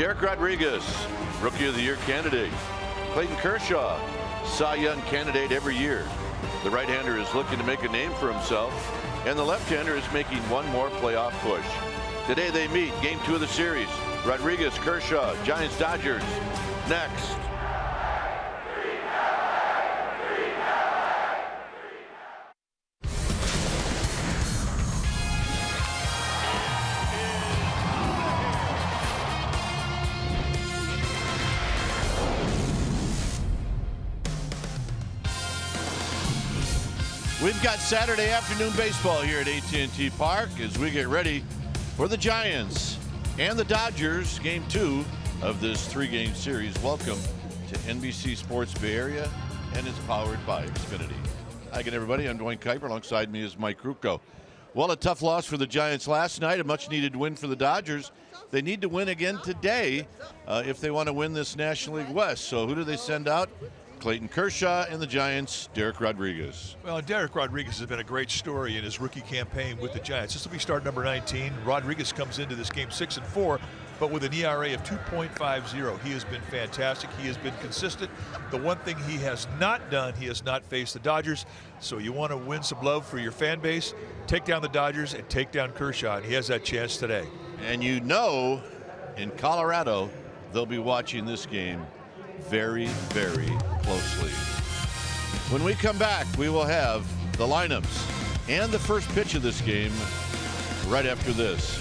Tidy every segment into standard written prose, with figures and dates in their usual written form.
Derek Rodriguez, Rookie of the Year candidate. Clayton Kershaw, Cy Young candidate every year. The right-hander is looking to make a name for himself, and the left-hander is making one more playoff push. Today they meet, Game 2 of the series. Rodriguez, Kershaw, Giants, Dodgers. Next. We've got Saturday afternoon baseball here at AT&T Park as we get ready for the Giants and the Dodgers, Game 2 of this 3-game series. Welcome to NBC Sports Bay Area, and it's powered by Xfinity. Hi again, everybody. I'm Dwayne Kuiper. Alongside me is Mike Krukow. Well, a tough loss for the Giants last night, a much-needed win for the Dodgers. They need to win again today if they want to win this National League West. So who do they send out? Clayton Kershaw and the Giants, Derek Rodriguez. Well, Derek Rodriguez has been a great story in his rookie campaign with the Giants. This will be start number 19. Rodriguez comes into this game 6-4, but with an ERA of 2.50. He has been fantastic. He has been consistent. The one thing he has not done, he has not faced the Dodgers. So you want to win some love for your fan base, take down the Dodgers and take down Kershaw, and he has that chance today. And you know, in Colorado, they'll be watching this game very, very closely. When we come back, we will have the lineups and the first pitch of this game right after this.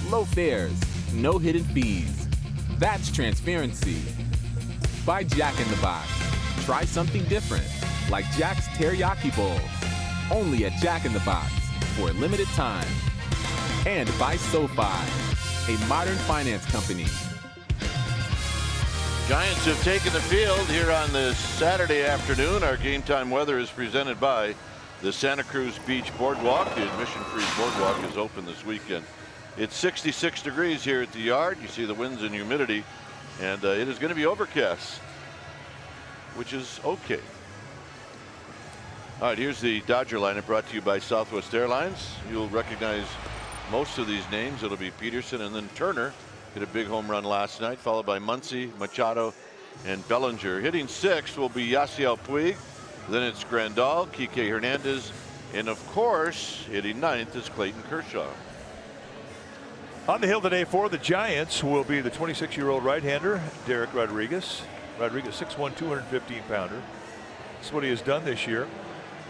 Low fares, no hidden fees. That's transparency. Buy Jack in the Box. Try something different, like Jack's Teriyaki Bowls. Only at Jack in the Box for a limited time. And by SoFi, a modern finance company. Giants have taken the field here on this Saturday afternoon. Our game time weather is presented by the Santa Cruz Beach Boardwalk. The admission-free boardwalk is open this weekend. It's 66 degrees here at the yard. You see the winds and humidity, and it is going to be overcast. which is okay. All right, here's the Dodger lineup brought to you by Southwest Airlines. You'll recognize most of these names. It'll be Peterson, and then Turner hit a big home run last night, followed by Muncy, Machado, and Bellinger. Hitting sixth will be Yasiel Puig. Then it's Grandal, Kike Hernandez, and of course, hitting ninth is Clayton Kershaw. On the hill today for the Giants will be the 26-year-old right-hander, Derek Rodriguez. Rodriguez, 6'1", 215-pounder. That's what he has done this year.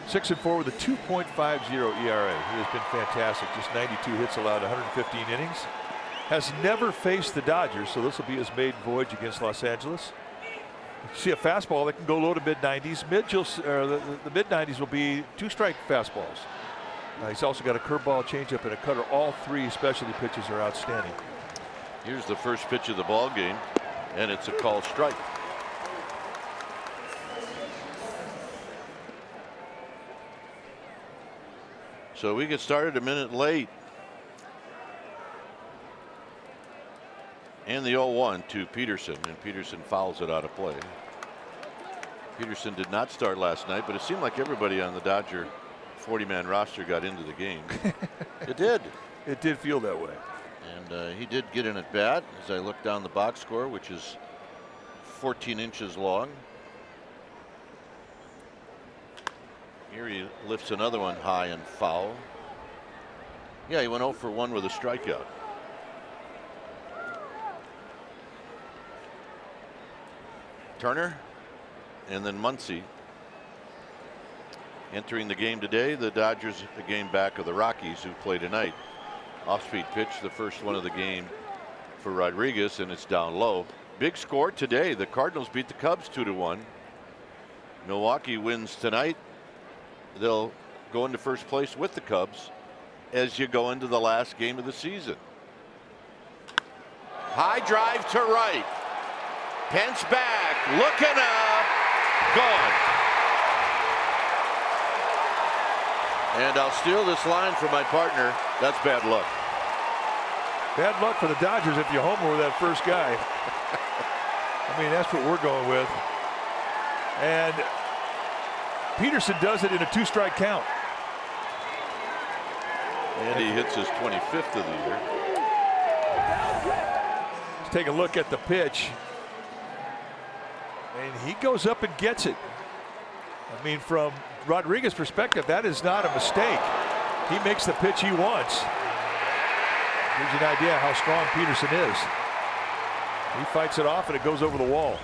6-4 with a 2.50 ERA. He has been fantastic. Just 92 hits allowed, 115 innings. Has never faced the Dodgers, so this will be his maiden voyage against Los Angeles. You see a fastball that can go low to mid-90s. The mid-90s will be two-strike fastballs. He's also got a curveball, changeup, and a cutter. All three specialty pitches are outstanding. Here's the first pitch of the ball game, and it's a called strike. So we get started a minute late. And the 0-1 to Peterson, and Peterson fouls it out of play. Peterson did not start last night, but it seemed like everybody on the Dodger 40-man roster got into the game. It did. It did feel that way. And he did get in at bat as I look down the box score, which is 14 inches long. Here he lifts another one high and foul. Yeah, he went 0 for 1 with a strikeout. Turner and then Muncy entering the game today. The Dodgers a game back of the Rockies, who play tonight. Off-speed pitch, the first one of the game for Rodriguez, and it's down low. Big score today. The Cardinals beat the Cubs 2-1. Milwaukee wins tonight. They'll go into first place with the Cubs as you go into the last game of the season. High drive to right. Pence back, looking up, gone. And I'll steal this line from my partner. That's bad luck. Bad luck for the Dodgers if you homer with that first guy. I mean, that's what we're going with. And Peterson does it in a two-strike count. And he hits his 25th of the year. Let's take a look at the pitch. And he goes up and gets it. I mean, from Rodriguez's perspective, that is not a mistake. He makes the pitch he wants. Gives you an idea how strong Peterson is. He fights it off and it goes over the wall.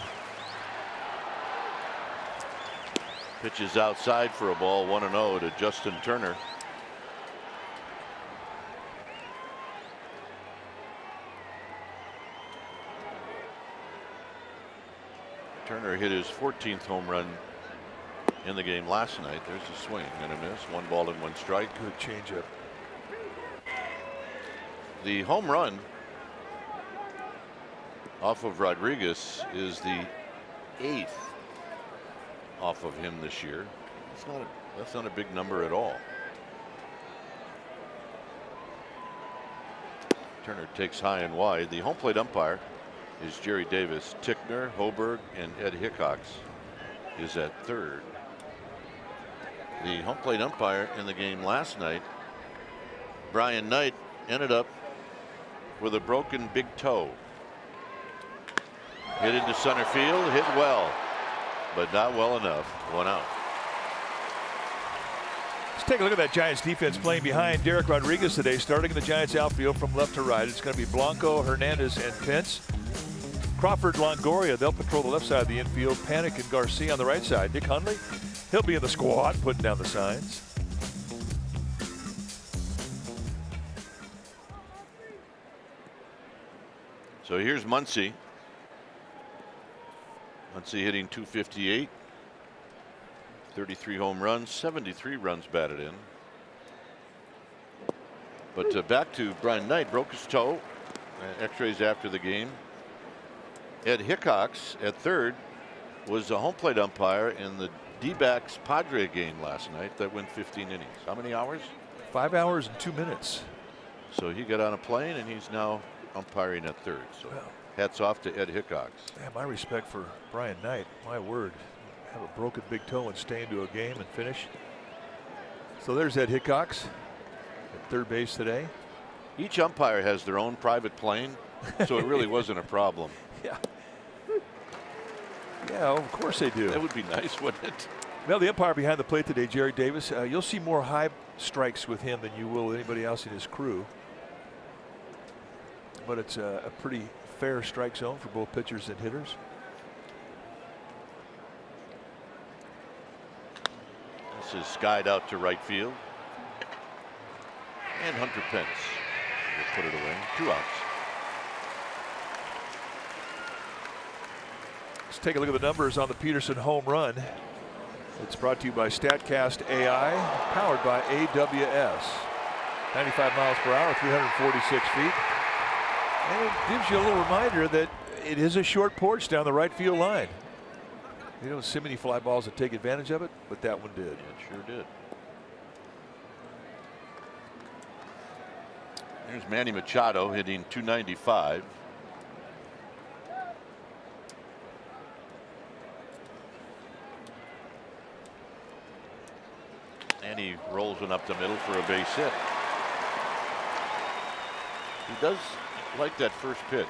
Pitch is outside for a ball, 1-0 to Justin Turner. Turner hit his 14th home run in the game last night. There's a swing and a miss. 1 ball and 1 strike. Good changeup. The home run off of Rodriguez is the 8th off of him this year. That's not a big number at all. Turner takes high and wide. The home plate umpire is Jerry Davis. Tickner, Hoberg, and Ed Hickox is at third. The home plate umpire in the game last night, Brian Knight, ended up with a broken big toe. Hit into center field, hit well, but not well enough. 1 out. Let's take a look at that Giants defense playing behind Derek Rodriguez today, starting in the Giants outfield from left to right. It's going to be Blanco, Hernandez, and Pence. Crawford, Longoria, they'll patrol the left side of the infield. Panic and Garcia on the right side. Nick Hundley, he'll be in the squad, putting down the signs. So here's Muncy. Muncy hitting .258. 33 home runs, 73 runs batted in. But back to Brian Knight, broke his toe. X-rays after the game. Ed Hickox at third was a home plate umpire in the D-backs Padre game last night that went 15 innings. How many hours? 5 hours and 2 minutes. So he got on a plane and he's now umpiring at third. So hats off to Ed Hickox. Man, my respect for Brian Knight. My word. have a broken big toe and stay into a game and finish. So there's Ed Hickox at third base today. Each umpire has their own private plane, so it really wasn't a problem. Yeah. Yeah, of course they do. That would be nice, wouldn't it? Well, the umpire behind the plate today, Jerry Davis, you'll see more high strikes with him than you will with anybody else in his crew. But it's a pretty fair strike zone for both pitchers and hitters. This is skied out to right field. And Hunter Pence will put it away. 2 outs. Let's take a look at the numbers on the Peterson home run. It's brought to you by StatCast AI, powered by AWS. 95 miles per hour, 346 feet. And it gives you a little reminder that it is a short porch down the right field line. You don't see many fly balls that take advantage of it, but that one did. It sure did. There's Manny Machado hitting .295. And he rolls one up the middle for a base hit. He does like that first pitch.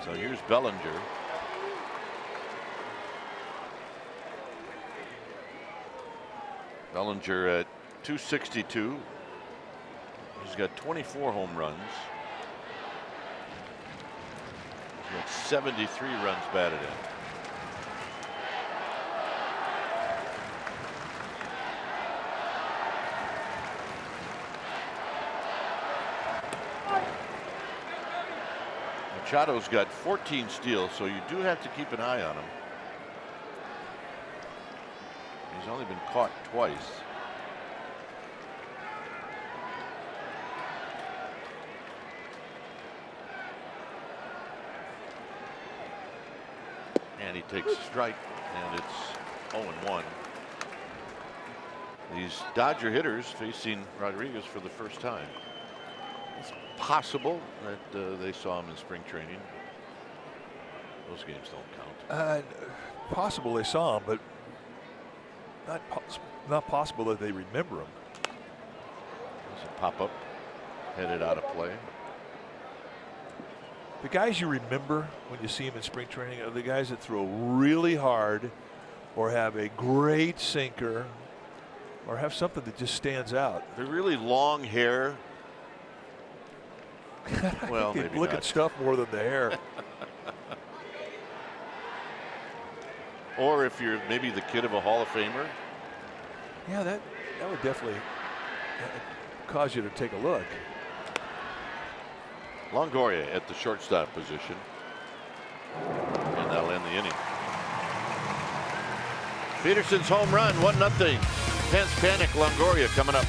So here's Bellinger. Bellinger at .262. He's got 24 home runs. He's got 73 runs batted in. Machado's got 14 steals, so you do have to keep an eye on him. He's only been caught twice. And he takes a strike, and it's 0-1. These Dodger hitters facing Rodriguez for the first time. It's possible that they saw him in spring training. Those games don't count. Possible they saw him, but not possible that they remember him. There's a pop-up headed out of play. The guys you remember when you see them in spring training are the guys that throw really hard or have a great sinker or have something that just stands out. They're really long hair. Well, maybe look not. at stuff more than the hair. Or if you're maybe the kid of a Hall of Famer. Yeah, that would definitely cause you to take a look. Longoria at the shortstop position. And that'll end the inning. Peterson's home run, 1-0. Pence panic, Longoria coming up.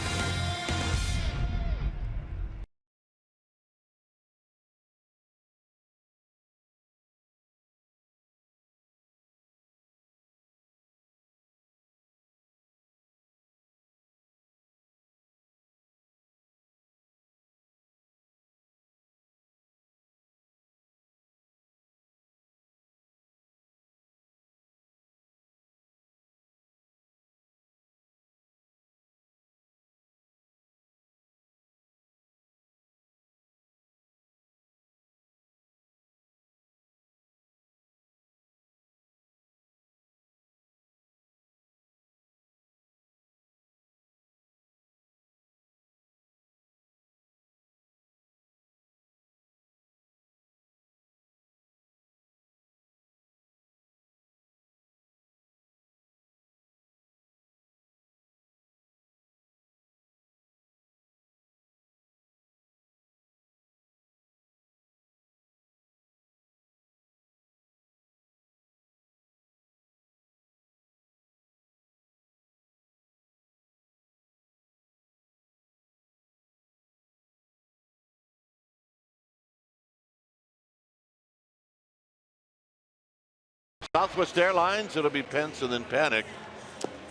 Southwest Airlines, it'll be Pence and then Panic.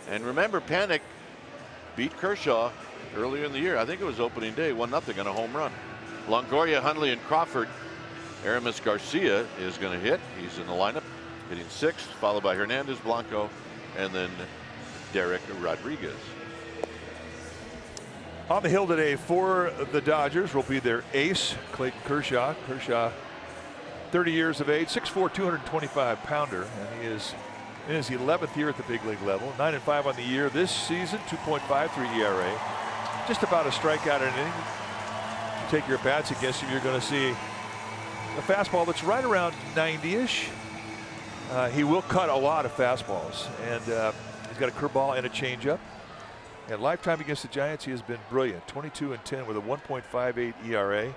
And remember, Panic beat Kershaw earlier in the year. I think it was opening day, 1-0 on a home run. Longoria, Hundley, and Crawford. Aramis Garcia is going to hit. He's in the lineup, hitting 6th, followed by Hernandez, Blanco, and then Derek Rodriguez. On the hill today for the Dodgers will be their ace, Clayton Kershaw. Kershaw, 30 years of age, 6'4", 225-pounder, and he is in his 11th year at the big league level. 9-5 on the year this season, 2.53 ERA. Just about a strikeout in an inning. You take your bats against him, you're going to see a fastball that's right around 90-ish. He will cut a lot of fastballs, and he's got a curveball and a changeup. And lifetime against the Giants, he has been brilliant. 22-10 with a 1.58 ERA.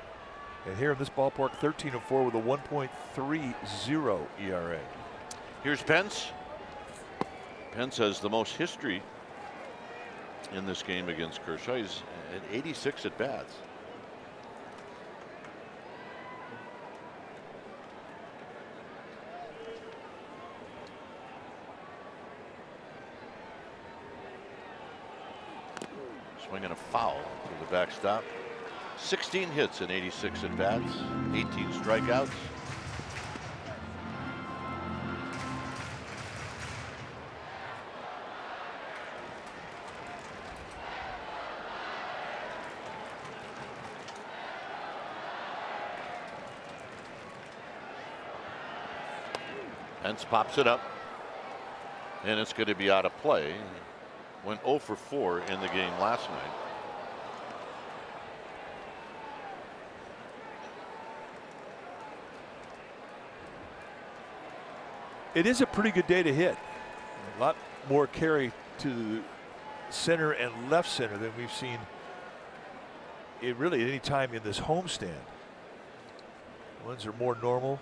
And here in this ballpark, 13-4 with a 1.30 ERA. Here's Pence. Pence has the most history in this game against Kershaw. He's at 86 at bats. Swinging a foul to the backstop. 16 hits and 86 at bats, 18 strikeouts. Pence pops it up, and it's going to be out of play. Went 0 for 4 in the game last night. It is a pretty good day to hit. A lot more carry to the center and left center than we've seen it really at any time in this homestand. Ones are more normal.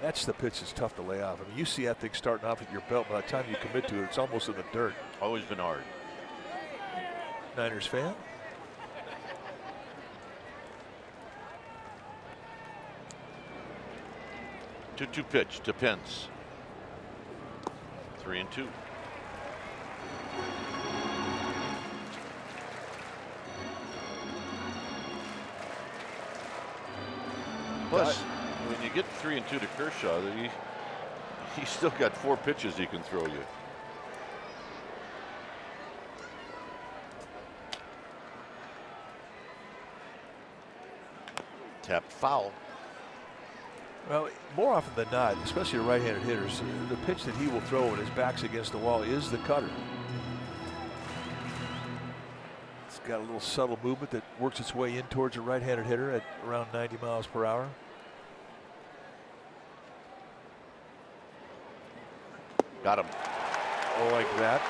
That's the pitch that's tough to lay off. I mean, you see that thing starting off at your belt. By the time you commit to it, it's almost in the dirt. Always been hard. Niners fan? Two pitch to Pence. 3-2. Plus, when you get 3-2 to Kershaw, he's still got 4 pitches he can throw you. Tapped foul. Well, more often than not, especially the right-handed hitters, the pitch that he will throw when his back's against the wall is the cutter. It's got a little subtle movement that works its way in towards a right-handed hitter at around 90 miles per hour. Got him. Oh, like that.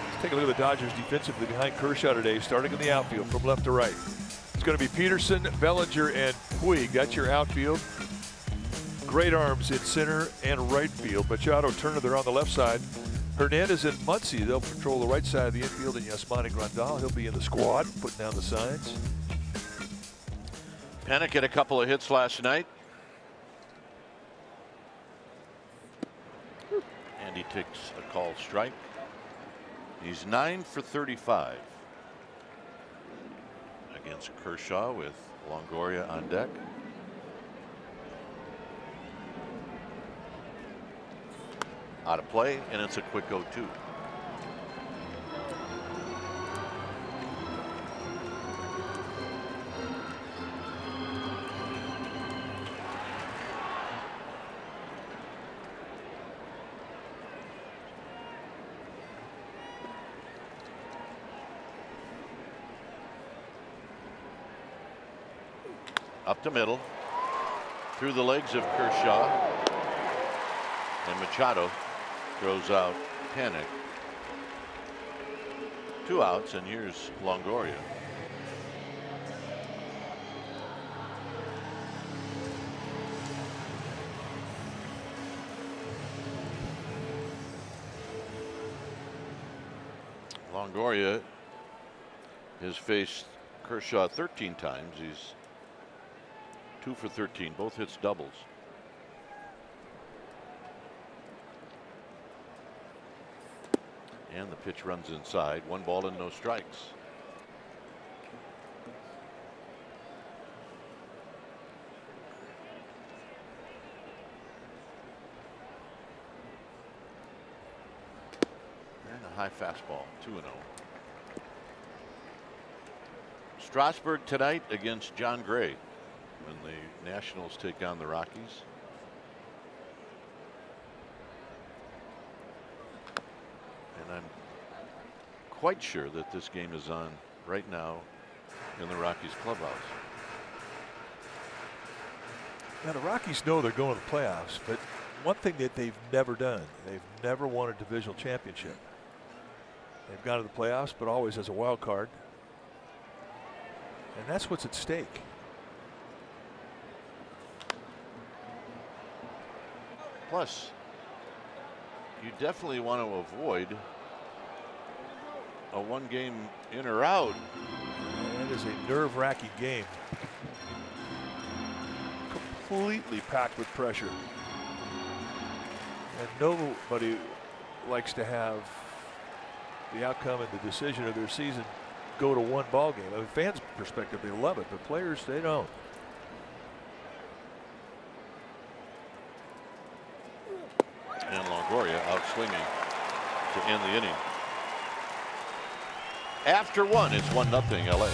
Let's take a look at the Dodgers defensively behind Kershaw today, starting in the outfield from left to right. It's going to be Peterson, Bellinger, and Puig. That's your outfield. Great arms in center and right field. Machado, Turner, they're on the left side. Hernandez and Muncy, they'll patrol the right side of the infield. And Yasmani Grandal, he'll be in the squad, putting down the signs. Panik had a couple of hits last night. And he takes a called strike. He's 9 for 35 against Kershaw with Longoria on deck. Out of play, and it's a quick 0-2. Up to middle, through the legs of Kershaw, and Machado throws out Panik. 2 outs, and here's Longoria. Longoria has faced Kershaw 13 times. He's 2 for 13, both hits doubles. And the pitch runs inside. 1 ball and no strikes. And a high fastball. 2-0. Strasburg tonight against John Gray when the Nationals take on the Rockies. And I'm quite sure that this game is on right now in the Rockies clubhouse. Now the Rockies know they're going to the playoffs, but one thing that they've never done, they've never won a divisional championship. They've gone to the playoffs, but always as a wild card. And that's what's at stake. Plus, you definitely want to avoid a 1-game in or out. That is a nerve-wracking game. Completely packed with pressure. And nobody likes to have the outcome and the decision of their season go to 1 ball game. I mean, fans' perspective, they love it, but players, they don't. And Longoria out swinging to end the inning. After 1, it's 1-0 LA.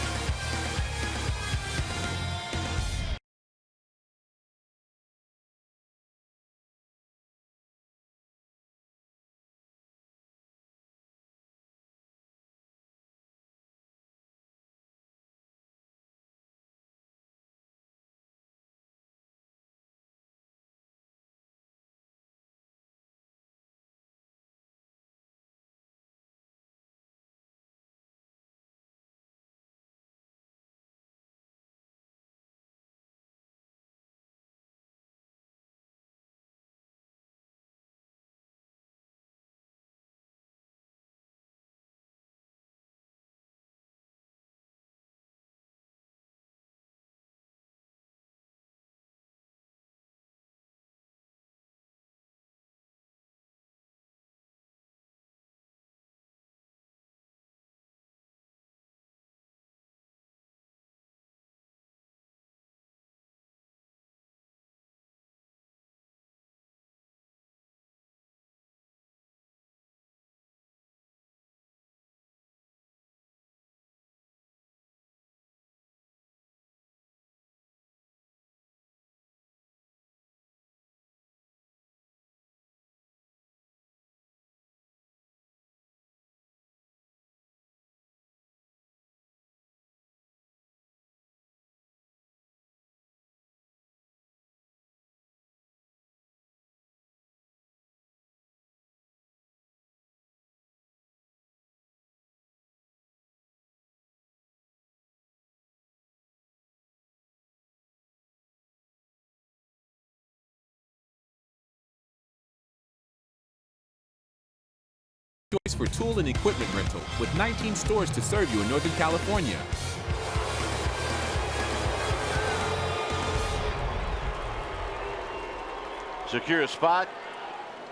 Choice for tool and equipment rental with 19 stores to serve you in Northern California. Secure a spot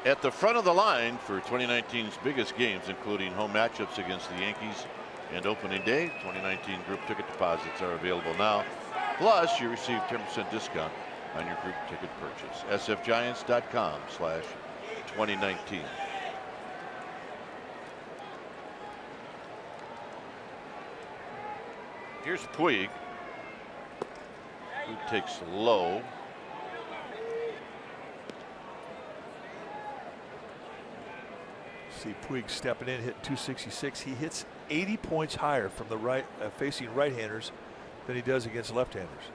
at the front of the line for 2019's biggest games, including home matchups against the Yankees and opening day. 2019 group ticket deposits are available now. Plus, you receive 10% discount on your group ticket purchase. sfgiants.com/2019. Here's Puig, who takes low. See Puig stepping in, hitting 266. He hits 80 points higher from the right, facing right-handers than he does against left-handers.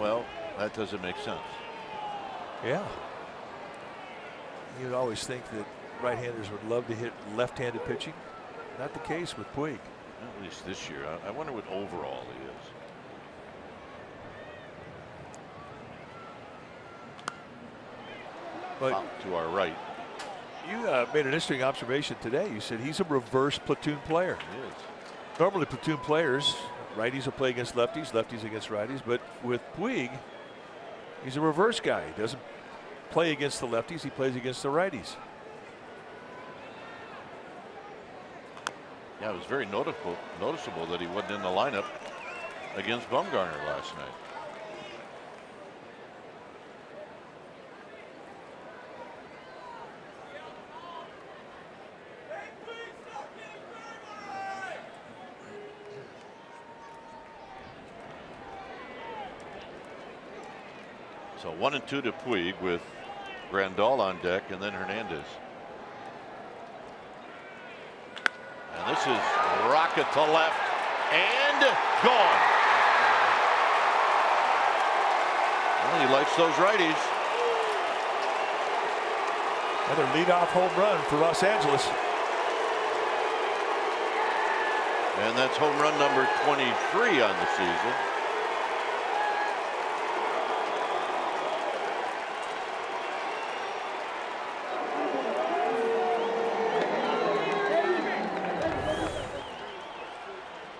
Well, that doesn't make sense. Yeah. You'd always think that right-handers would love to hit left-handed pitching. Not the case with Puig. At least this year. I wonder what overall he is. But out to our right. You made an interesting observation today. You said he's a reverse platoon player. He is. Normally platoon players, righties will play against lefties, lefties against righties. But with Puig, he's a reverse guy. He doesn't play against the lefties. He plays against the righties. Yeah, it was very noticeable that he wasn't in the lineup against Bumgarner last night. So 1-2 to Puig with Grandal on deck, and then Hernandez. And this is rocket to left and gone. Well, he likes those righties. Another leadoff home run for Los Angeles. And that's home run number 23 on the season.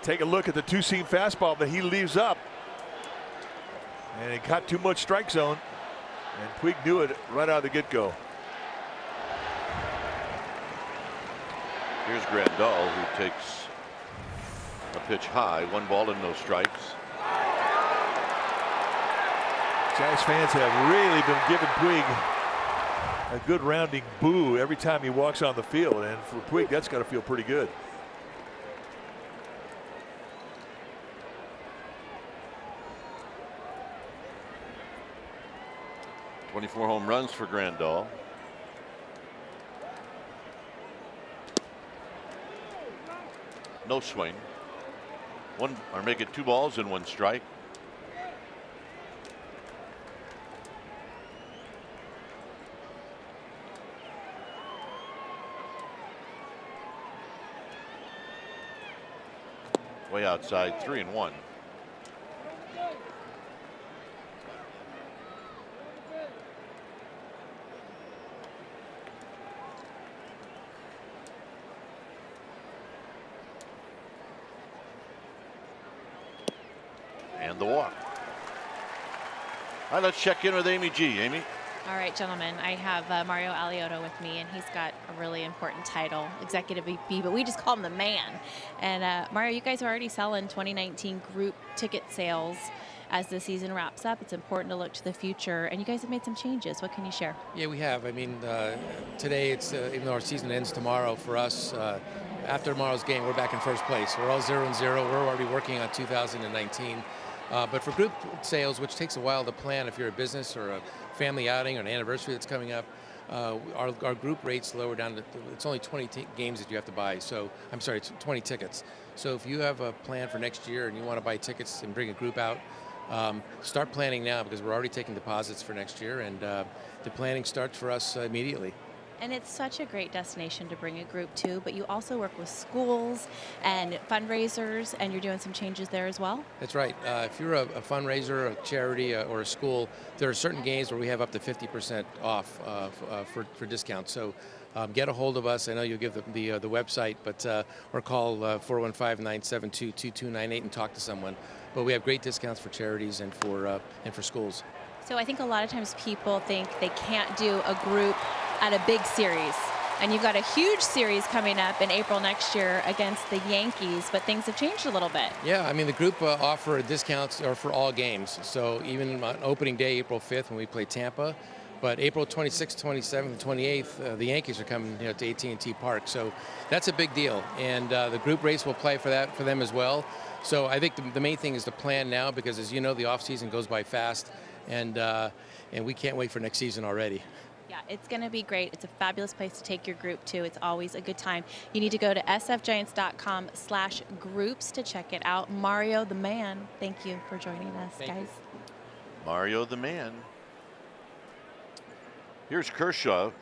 Take a look at the two-seam fastball that he leaves up. And it got too much strike zone. And Puig knew it right out of the get-go. Here's Grandal, who takes a pitch high. 1 ball and no strikes. Giants fans have really been giving Puig a good rounding boo every time he walks on the field. And for Puig, that's got to feel pretty good. 24 home runs for Grandal. No swing. Make it 2 balls and 1 strike. Way outside, 3-1. And the walk. All right, let's check in with Amy G. Amy. All right, gentlemen, I have Mario Alioto with me, and he's got a really important title, Executive VP, but we just call him the man. And Mario, you guys are already selling 2019 group ticket sales as the season wraps up. It's important to look to the future, and you guys have made some changes. What can you share? Yeah, we have. I mean, today, it's even though our season ends tomorrow, for us, after tomorrow's game, we're back in first place. We're all 0-0. We're already working on 2019. But for group sales, which takes a while to plan if you're a business or a family outing or an anniversary that's coming up, our group rates lower down to, it's only 20 games that you have to buy. So, I'm sorry, it's 20 tickets. So if you have a plan for next year and you want to buy tickets and bring a group out, start planning now, because we're already taking deposits for next year, and the planning starts for us immediately. And it's such a great destination to bring a group to, but you also work with schools and fundraisers, and you're doing some changes there as well? That's right. If you're a fundraiser, a charity, or a school, there are certain games where we have up to 50% off for discounts. So get a hold of us. I know you'll give the website, but or call 415-972-2298 and talk to someone. But we have great discounts for charities and for schools. So I think a lot of times people think they can't do a group at a big series. And you've got a huge series coming up in April next year against the Yankees, but things have changed a little bit. Yeah, I mean, the group offer discounts are for all games. So even on opening day, April 5th, when we play Tampa, but April 26th, 27th, and 28th, the Yankees are coming to AT&T Park. So that's a big deal. And the group race will play for them as well. So I think the main thing is to plan now, because as you know, the off-season goes by fast, and we can't wait for next season already. Yeah, it's going to be great. It's a fabulous place to take your group to. It's always a good time. You need to go to sfgiants.com/groups to check it out. Mario the man, thank you for joining us, guys. Mario the man. Here's Kershaw.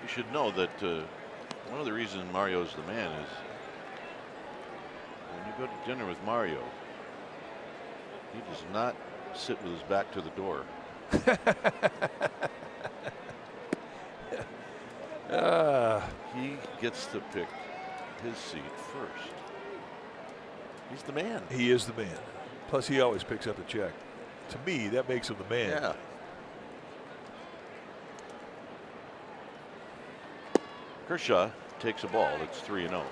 You should know that one of the reasons Mario's the man is when you go to dinner with Mario, he does not sit with his back to the door. He gets to pick his seat first. He's the man. He is the man. Plus, he always picks up the check. To me, that makes him the man. Yeah. Kershaw takes a ball. It's 3-0.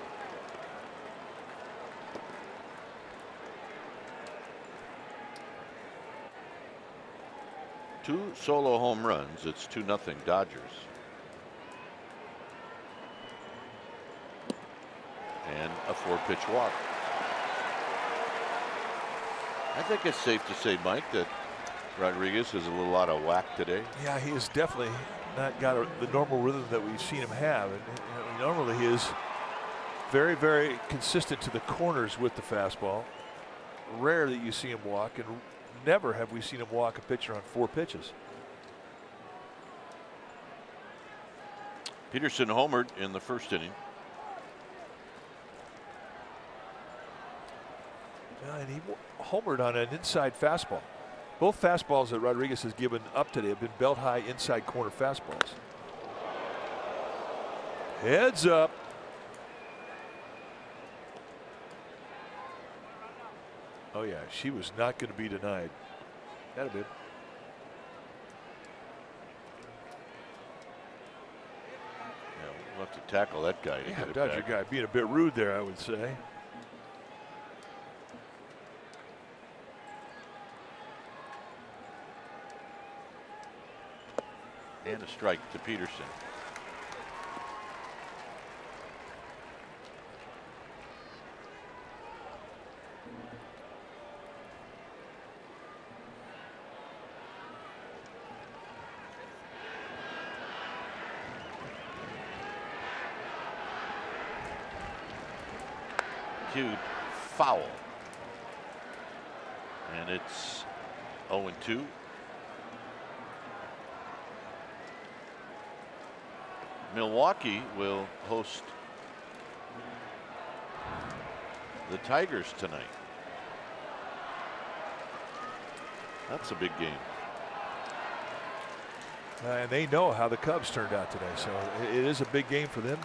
Two solo home runs. It's 2-0 Dodgers. And a 4-pitch walk. I think it's safe to say, Mike, that Rodriguez is a little out of whack today. Yeah, he has definitely not got the normal rhythm that we've seen him have. And normally he is very, very consistent to the corners with the fastball. Rare that you see him walk, and never have we seen him walk a pitcher on 4 pitches. Peterson homered in the first inning. And he homered on an inside fastball. Both fastballs that Rodriguez has given up today have been belt high inside corner fastballs. Heads up. Oh yeah, she was not going to be denied. That a bit. Yeah, we'll have to tackle that guy. To Yeah, get it Dodger back. guy being a bit rude there, I would say. And a strike to Peterson. Cued foul. And it's 0-2. Milwaukee will host the Tigers tonight. That's a big game. And they know how the Cubs turned out today, so it is a big game for them.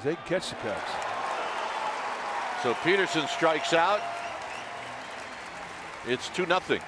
They can catch the Cubs. So Peterson strikes out. It's 2-0.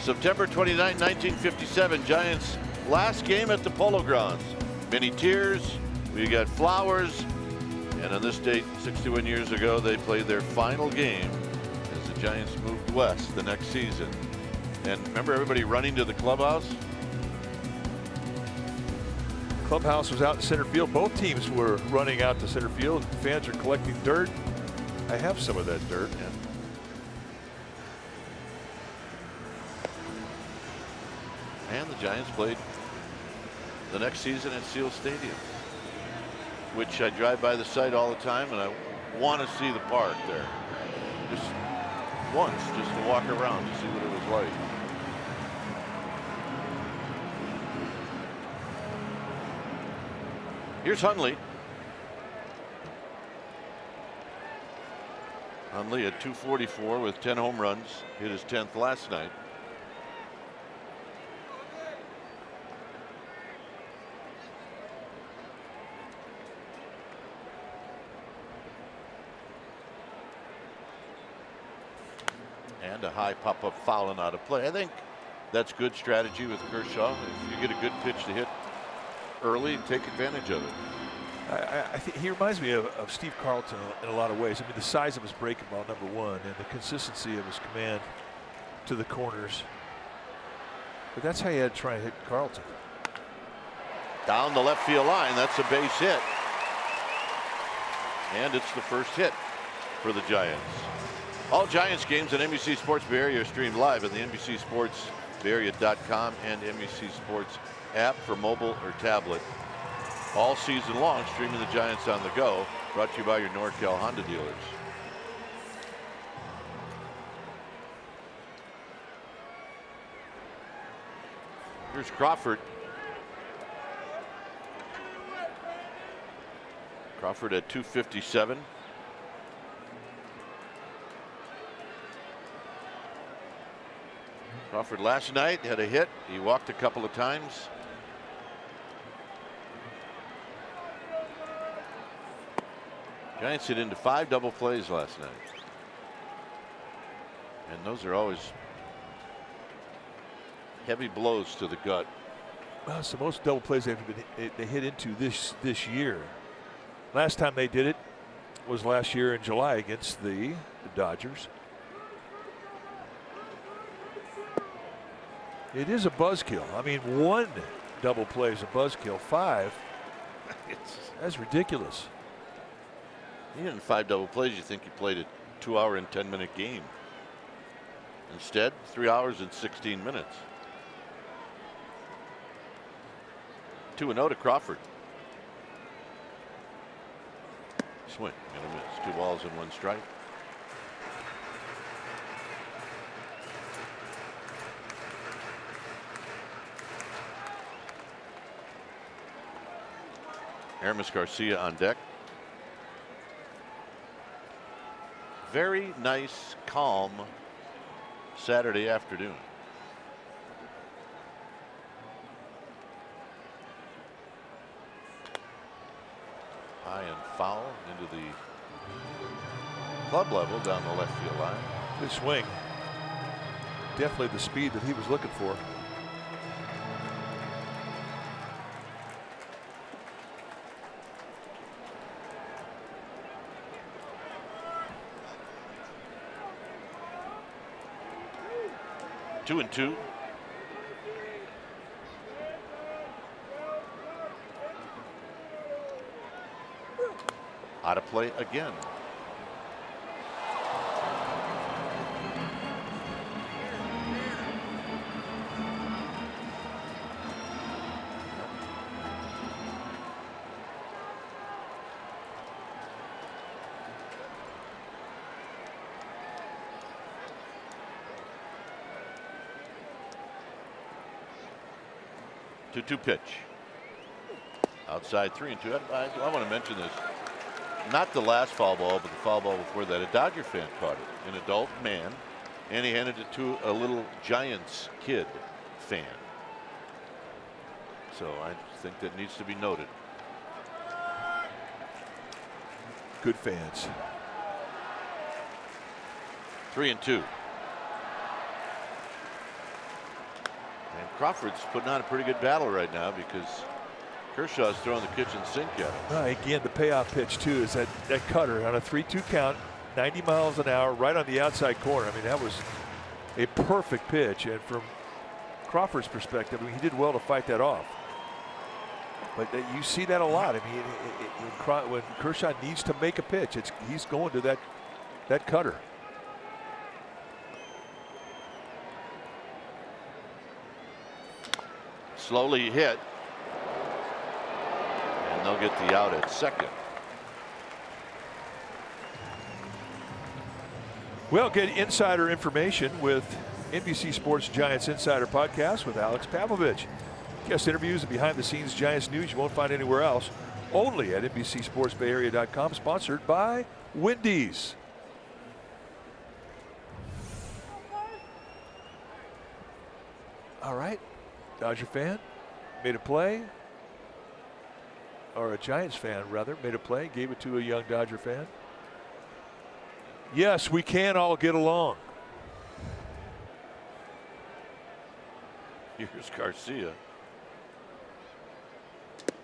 September 29, 1957, Giants last game at the Polo Grounds. Many tears, we got flowers, and on this date 61 years ago they played their final game as the Giants moved west the next season. And remember everybody running to the clubhouse? Clubhouse was out in center field. Both teams were running out to center field. Fans are collecting dirt. I have some of that dirt. Yeah. And the Giants played the next season at Seal Stadium, which I drive by the site all the time, and I want to see the park there. Just once just to walk around to see what it was like. Here's Hundley. Hundley at 244 with 10 home runs. Hit his 10th last night. And a high pop-up fouling out of play. I think that's good strategy with Kershaw. If you get a good pitch to hit early, take advantage of it. I think he reminds me of Steve Carlton in a lot of ways. I mean, the size of his breaking ball, number one, and the consistency of his command to the corners. But that's how you had to try and hit Carlton. Down the left field line. That's a base hit. And it's the first hit for the Giants. All Giants games on NBC Sports Bay Area are streamed live on the NBCSportsBayArea.com and NBC Sports app for mobile or tablet. All season long, streaming the Giants on the go. Brought to you by your NorCal Honda dealers. Here's Crawford. Crawford at 257. Crawford last night had a hit. He walked a couple of times. Giants hit into 5 double plays last night. And those are always heavy blows to the gut. Well, it's the most double plays they hit into this year. Last time they did it was last year in July against the Dodgers. It is a buzzkill. I mean, 1 double play is a buzzkill. 5, that's ridiculous. Even in 5 double plays, you think you played a 2-hour and 10-minute game. Instead, 3 hours and 16 minutes. 2-0 to Crawford. Swing and a miss. 2 balls and 1 strike. Aramis Garcia on deck. Very nice, calm Saturday afternoon. High and foul into the club level down the left field line. Good swing. Definitely the speed that he was looking for. Two and two. Out of play again. Two pitch. Outside 3-2. I want to mention this. Not the last foul ball, but the foul ball before that. A Dodger fan caught it. An adult man. And he handed it to a little Giants kid fan. So I think that needs to be noted. Good fans. 3-2. And Crawford's putting on a pretty good battle right now because Kershaw's throwing the kitchen sink at him. Again, the payoff pitch too is that cutter on a 3-2 count, 90 miles an hour, right on the outside corner. I mean, that was a perfect pitch, and from Crawford's perspective, I mean, he did well to fight that off. But you see that a lot. I mean, when Kershaw needs to make a pitch, he's going to that cutter. Slowly hit. And they'll get the out at second. Well, get insider information with NBC Sports Giants Insider Podcast with Alex Pavlovich. Guest interviews and behind-the-scenes Giants news you won't find anywhere else. Only at NBCSportsBayArea.com. Sponsored by Wendy's. All right. Dodger fan made a play. Or a Giants fan, rather, made a play. Gave it to a young Dodger fan. Yes, we can all get along. Here's Garcia.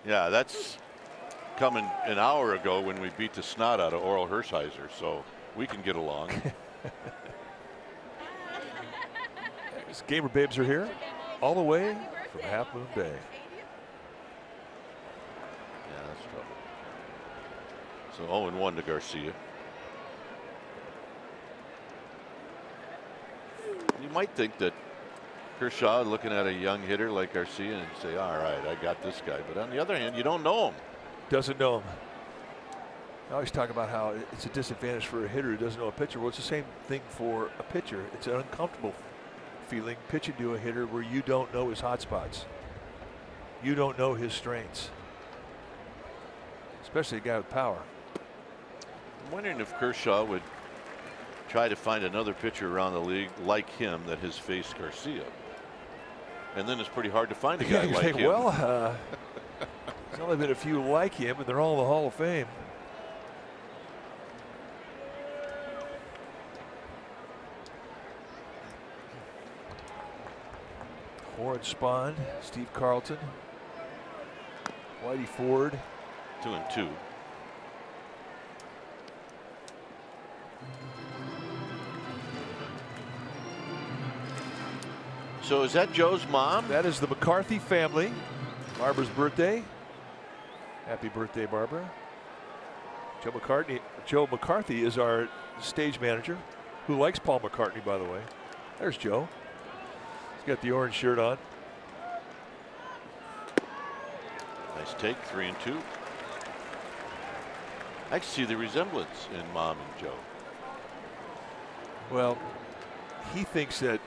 Yeah, that's coming an hour ago when we beat the snot out of Oral Hershiser, so we can get along. These gamer babes are here all the way from Half Moon Bay. Yeah, that's trouble. So 0-1 to Garcia. You might think that Kershaw looking at a young hitter like Garcia and say, all right, I got this guy. But on the other hand, you don't know him. Doesn't know him. I always talk about how it's a disadvantage for a hitter who doesn't know a pitcher. Well, it's the same thing for a pitcher. It's an uncomfortable feeling pitching to a hitter where you don't know his hot spots. You don't know his strengths. Especially a guy with power. I'm wondering if Kershaw would try to find another pitcher around the league like him that has faced Garcia. And then it's pretty hard to find a guy like him. Well, there's only been a few like him, and they're all in the Hall of Fame. Warren Spahn, Steve Carlton, Whitey Ford. 2-2. So is that Joe's mom? That is the McCarthy family. Barbara's birthday. Happy birthday, Barbara. Joe McCarthy is our stage manager, who likes Paul McCartney, by the way. There's Joe. He's got the orange shirt on. Nice take, 3-2. I can see the resemblance in Mom and Joe. Well, he thinks that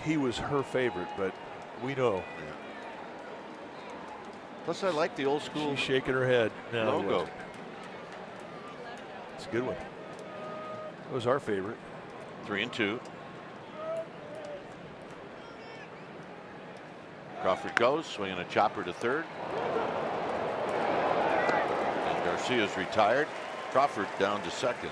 he was her favorite, but we know. Yeah. Plus, I like the old school. She's shaking her head. No, logo. It's a good one. It was our favorite. 3-2. Crawford goes, swinging a chopper to third. And Garcia's retired. Crawford down to second.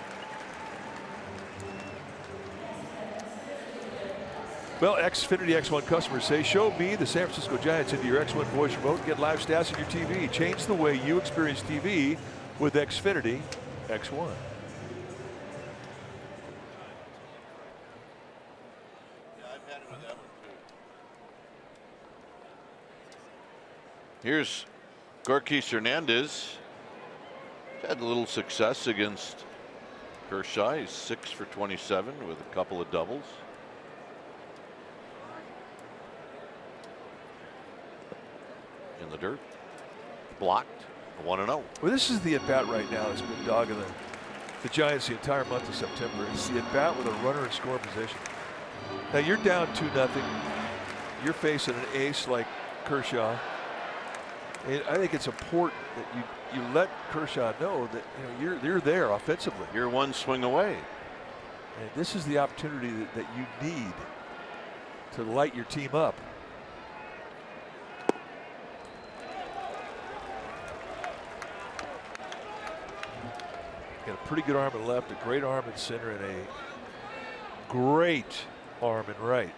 Well, Xfinity X1 customers say, show me the San Francisco Giants into your X1 voice remote and get live stats on your TV. Change the way you experience TV with Xfinity X1. Yeah, I've had it with that one too. Here's Gorkis Hernandez. Had a little success against Kershaw. He's 6 for 27 with a couple of doubles. In the dirt, blocked, 1-0. Well, this is the at-bat right now that's been dogging the Giants the entire month of September. It's the at-bat with a runner in score position. Now you're down 2-0. You're facing an ace like Kershaw. And I think it's important that you let Kershaw know that you're there offensively. You're one swing away. And this is the opportunity that you need to light your team up. Got a pretty good arm in left, a great arm in center, and a great arm in right.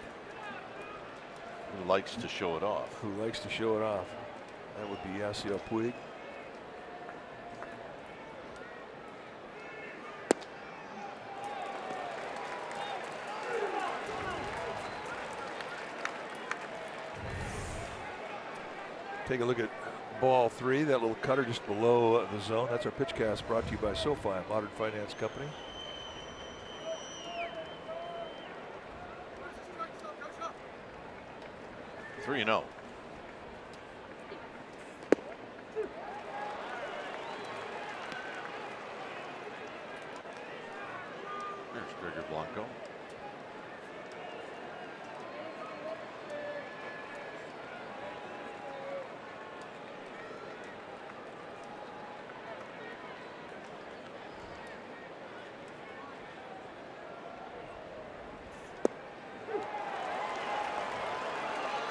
Who likes to show it off. Who likes to show it off. That would be Yasiel Puig. Take a look at ball 3, that little cutter just below the zone. That's our pitch cast brought to you by SoFi, Modern Finance Company. Three and 0. There's Blanco.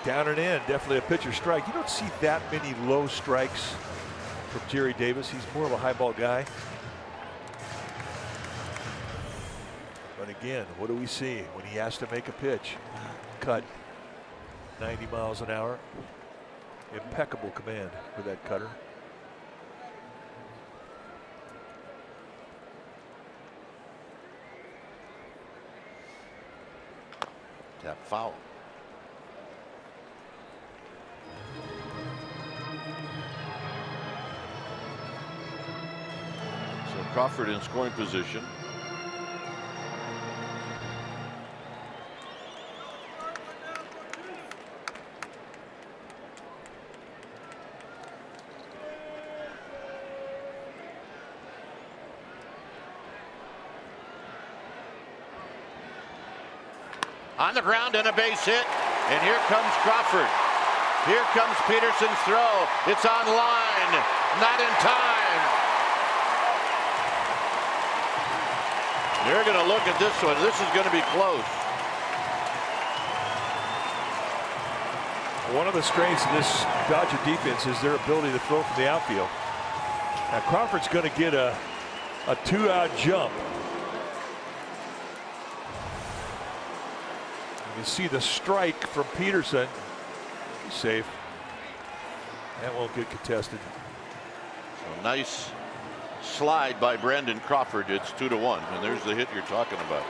Down and in, definitely a pitcher strike. You don't see that many low strikes from Jerry Davis. He's more of a high ball guy. But again, what do we see when he has to make a pitch? Cut 90 miles an hour. Impeccable command for that cutter. Tap foul. So Crawford in scoring position. On the ground and a base hit, and here comes Crawford. Here comes Peterson's throw. It's on line, not in time. They're going to look at this one. This is going to be close. One of the strengths of this Dodger defense is their ability to throw from the outfield. Now Crawford's going to get a two-out jump. You see the strike from Peterson. He's safe. That won't get contested. So nice slide by Brandon Crawford. It's 2-1, and there's the hit you're talking about.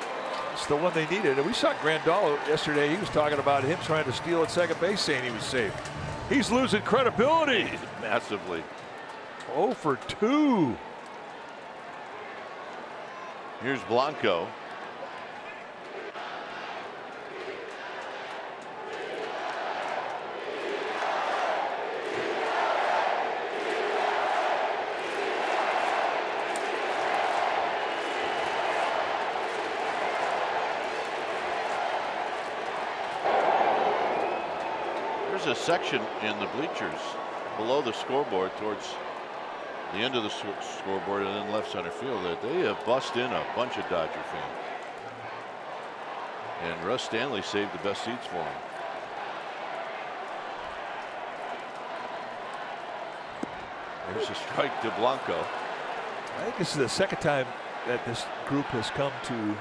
It's the one they needed. And we saw Grandal yesterday. He was talking about him trying to steal at second base, saying he was safe. He's losing credibility. Massively. 0 for 2. Here's Blanco. There's a section in the bleachers below the scoreboard towards the end of the scoreboard and then left center field that they have bussed in a bunch of Dodger fans. And Russ Stanley saved the best seats for him. There's a strike to Blanco. I think this is the second time that this group has come to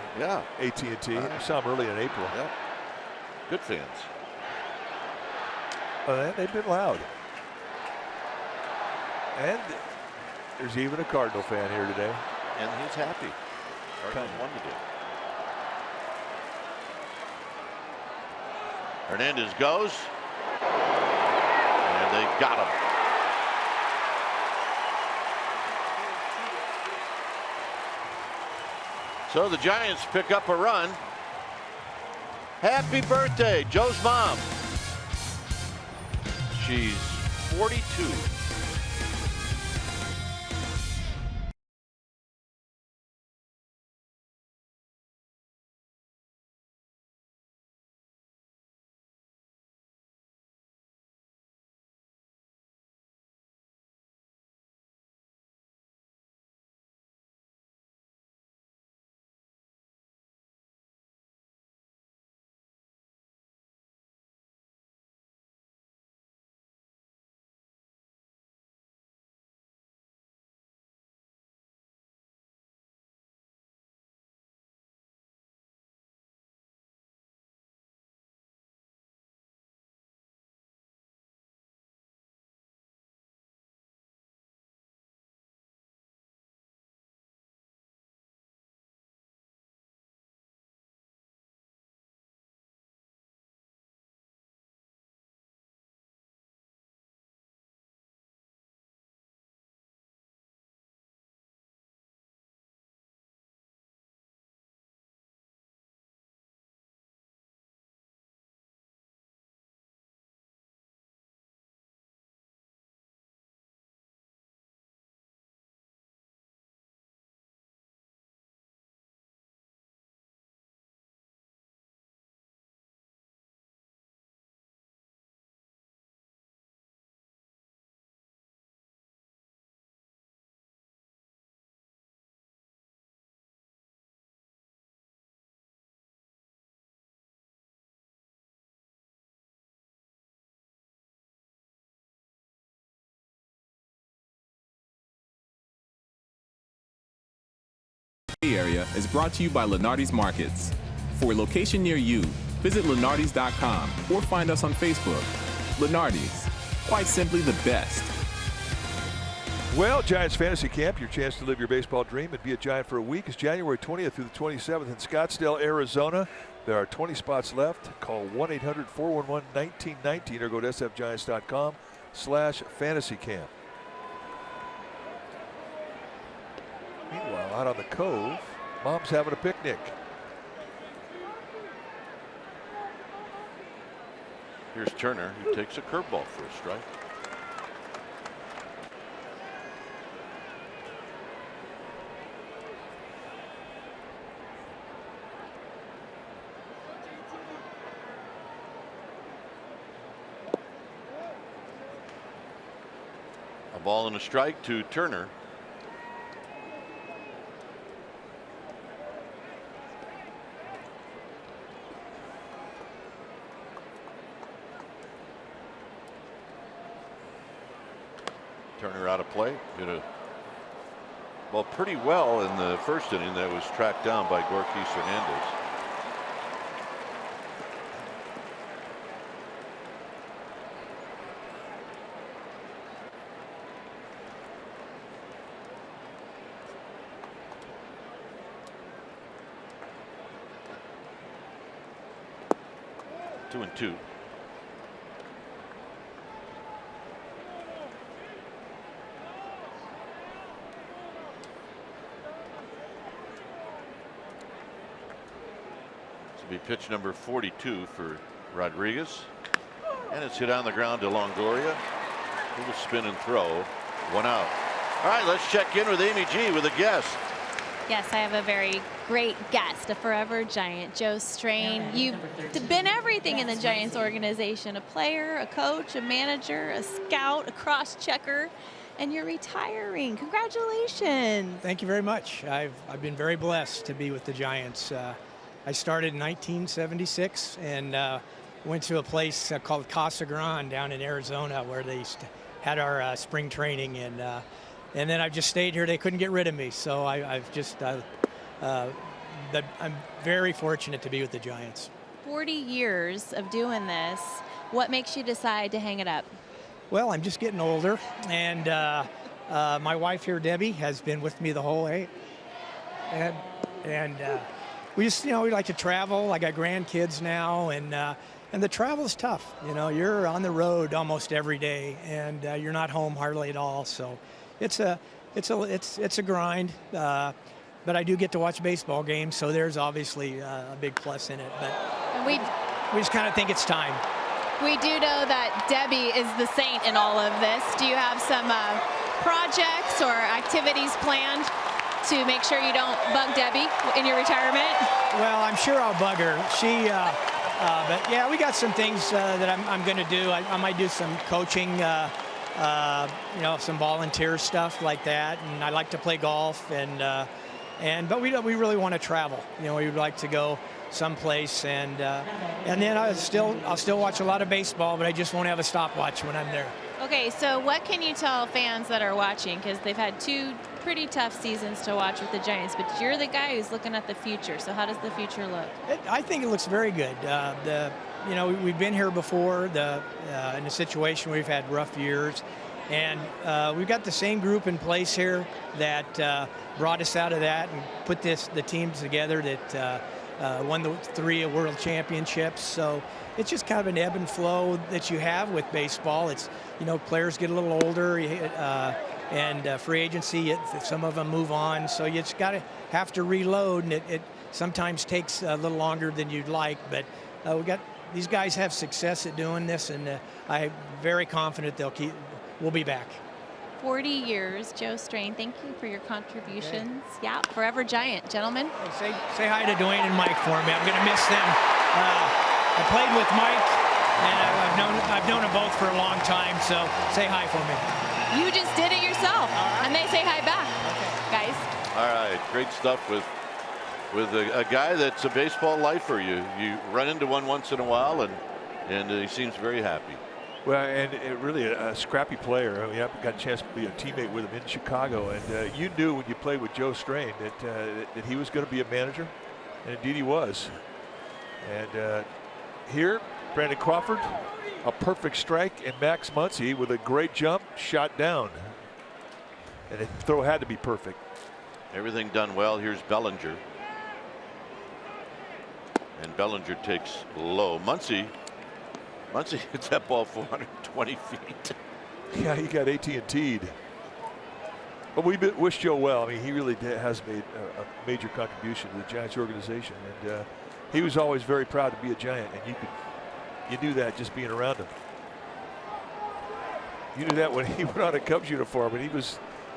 AT&T. I saw them early in April. Yeah. Good fans. They've been loud. And there's even a Cardinal fan here today. And he's happy. Cardinals won today. Hernandez goes. And they got him. So the Giants pick up a run. Happy birthday, Joe's mom. She's 42. Bay Area is brought to you by Lenardi's Markets. For a location near you, visit lenardis.com or find us on Facebook. Lenardi's, quite simply the best. Well, Giants Fantasy Camp, your chance to live your baseball dream and be a Giant for a week, is January 20th through the 27th in Scottsdale, Arizona. There are 20 spots left. Call 1-800-411-1919 or go to sfgiants.com/fantasycamp. Meanwhile, out on the Cove, Mom's having a picnic. Here's Turner, who takes a curveball for a strike. A ball and a strike to Turner. Turner out of play. Hit a ball pretty well in the first inning that was tracked down by Gorkis Hernandez. Two and two. Be pitch number 42 for Rodriguez, and it's hit on the ground to Longoria. Little spin and throw, 1 out. All right, let's check in with Amy G with a guest. Yes, I have a very great guest, a forever Giant, Joe Strain. You've been everything in the Giants organization: a player, a coach, a manager, a scout, a cross-checker, and you're retiring. Congratulations. Thank you very much. I've been very blessed to be with the Giants. I started in 1976 and went to a place called Casa Grande down in Arizona where they had our spring training, and then I've just stayed here. They couldn't get rid of me, so I'm very fortunate to be with the Giants. 40 years of doing this. What makes you decide to hang it up? Well, I'm just getting older, and my wife here, Debbie, has been with me the whole way, and we just, we like to travel. I got grandkids now, and the travel's tough. You're on the road almost every day, and you're not home hardly at all. So it's a grind. But I do get to watch baseball games, so there's obviously a big plus in it. But we just kind of think it's time. We do know that Debbie is the saint in all of this. Do you have some projects or activities planned to make sure you don't bug Debbie in your retirement? Well, I'm sure I'll bug her. But yeah, we got some things that I'm going to do. I might do some coaching, some volunteer stuff like that. And I like to play golf, but we really want to travel. We would like to go someplace, and then I'll still watch a lot of baseball, but I just won't have a stopwatch when I'm there. Okay, so what can you tell fans that are watching? Because they've had 2 pretty tough seasons to watch with the Giants, but you're the guy who's looking at the future. So how does the future look? I think it looks very good. We've been here before in a situation where we've had rough years, and we've got the same group in place here that brought us out of that and put the teams together that won the 3 world championships. So it's just kind of an ebb and flow that you have with baseball. It's, players get a little older, and free agency, some of them move on. So you just have to reload, and it sometimes takes a little longer than you'd like. But these guys have success at doing this, and I'm very confident we'll be back. 40 years, Joe Strain. Thank you for your contributions. Okay. Yeah, forever Giant, gentlemen. Hey, say hi to Dwayne and Mike for me. I'm going to miss them. I played with Mike, and I've known them both for a long time. So say hi for me. You just did it yourself, and they say hi back, guys. All right, great stuff with a guy that's a baseball lifer. You run into one once in a while, and he seems very happy. Well, and really a scrappy player. I mean, I got a chance to be a teammate with him in Chicago, and you knew when you played with Joe Strain that he was going to be a manager, and indeed he was. And here, Brandon Crawford, a perfect strike, and Max Muncy with a great jump, shot down. And the throw had to be perfect. Everything done well. Here's Bellinger. And Bellinger takes low. Muncy hits that ball 420 feet. Yeah, he got AT&T'd. But we wish Joe well. I mean, he really has made a major contribution to the Giants organization. And he was always very proud to be a Giant. And you knew that just being around him. You knew that when he went on a Cubs uniform, and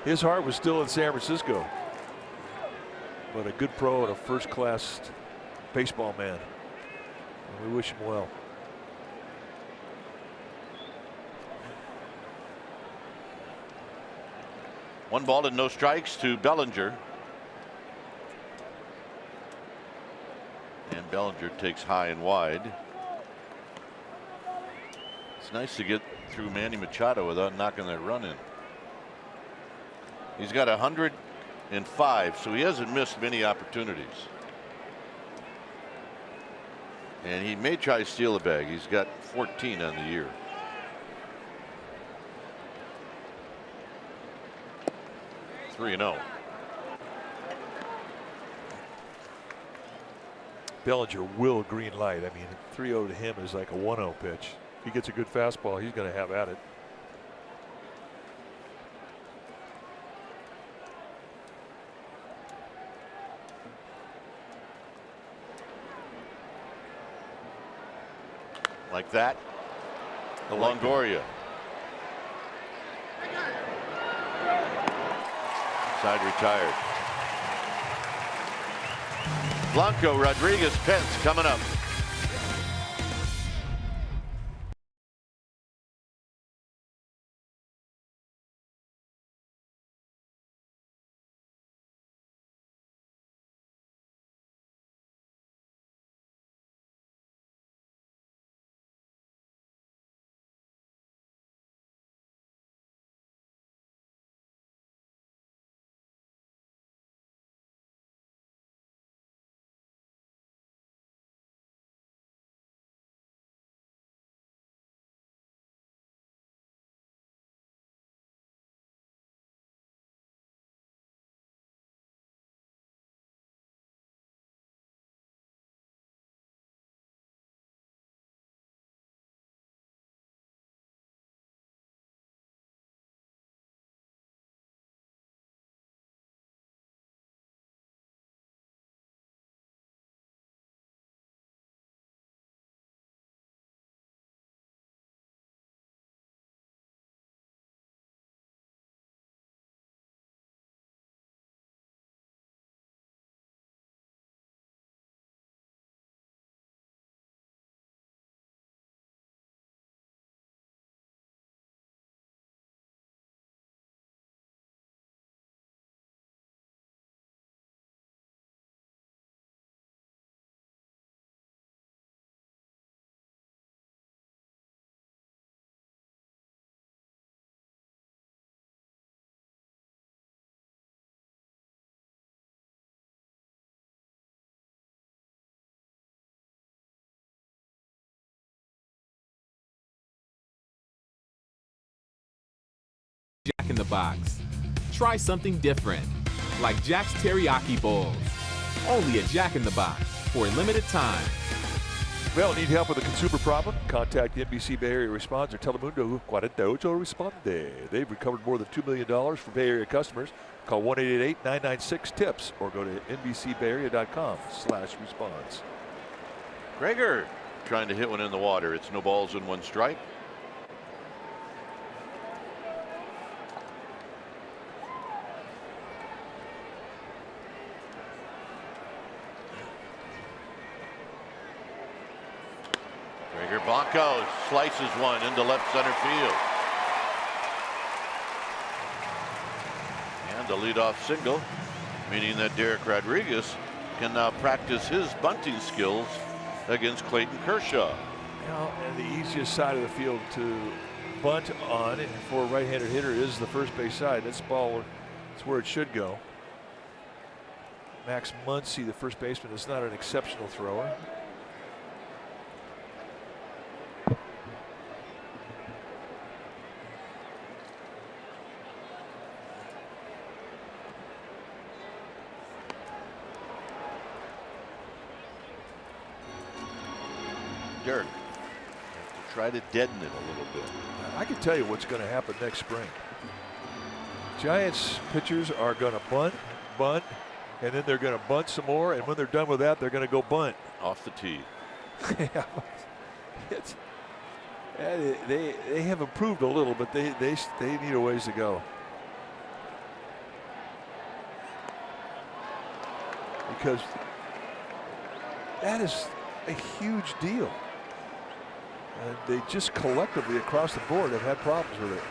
his heart was still in San Francisco. But a good pro and a first-class baseball man. And we wish him well. One ball and no strikes to Bellinger. And Bellinger takes high and wide. It's nice to get through Manny Machado without knocking that run in. He's got 105, so he hasn't missed many opportunities. And he may try to steal a bag. He's got 14 on the year. (3-0). Bellinger will green light. I mean, 3-0 to him is like a 1-0 pitch. If he gets a good fastball, he's going to have at it. Like that. Longoria. Side retired. Blanco, Rodriguez, Pence coming up. Jack in the Box. Try something different, like Jack's Teriyaki Bowls. Only at Jack in the Box for a limited time. Well, need help with a consumer problem? Contact the NBC Bay Area Response or Telemundo 48 Responde. They've recovered more than $2 million for Bay Area customers. Call 1-888-996-TIPS or go to NBCBayArea.com/response. Gregor trying to hit one in the water. It's no balls and one strike. Gregor Blanco slices one into left center field. And a leadoff single, meaning that Derek Rodriguez can now practice his bunting skills against Clayton Kershaw. Now, and the easiest side of the field to bunt on, and for a right-handed hitter, is the first base side. This ball, it's where it should go. Max Muncy, the first baseman, is not an exceptional thrower. Dirk have to try to deaden it a little bit. I can tell you what's going to happen next spring. Giants pitchers are going to bunt, and then they're going to bunt some more, and when they're done with that, they're going to go bunt. Off the tee. Yeah. They have improved a little, but they need a ways to go. Because that is a huge deal. And they just collectively across the board have had problems with it.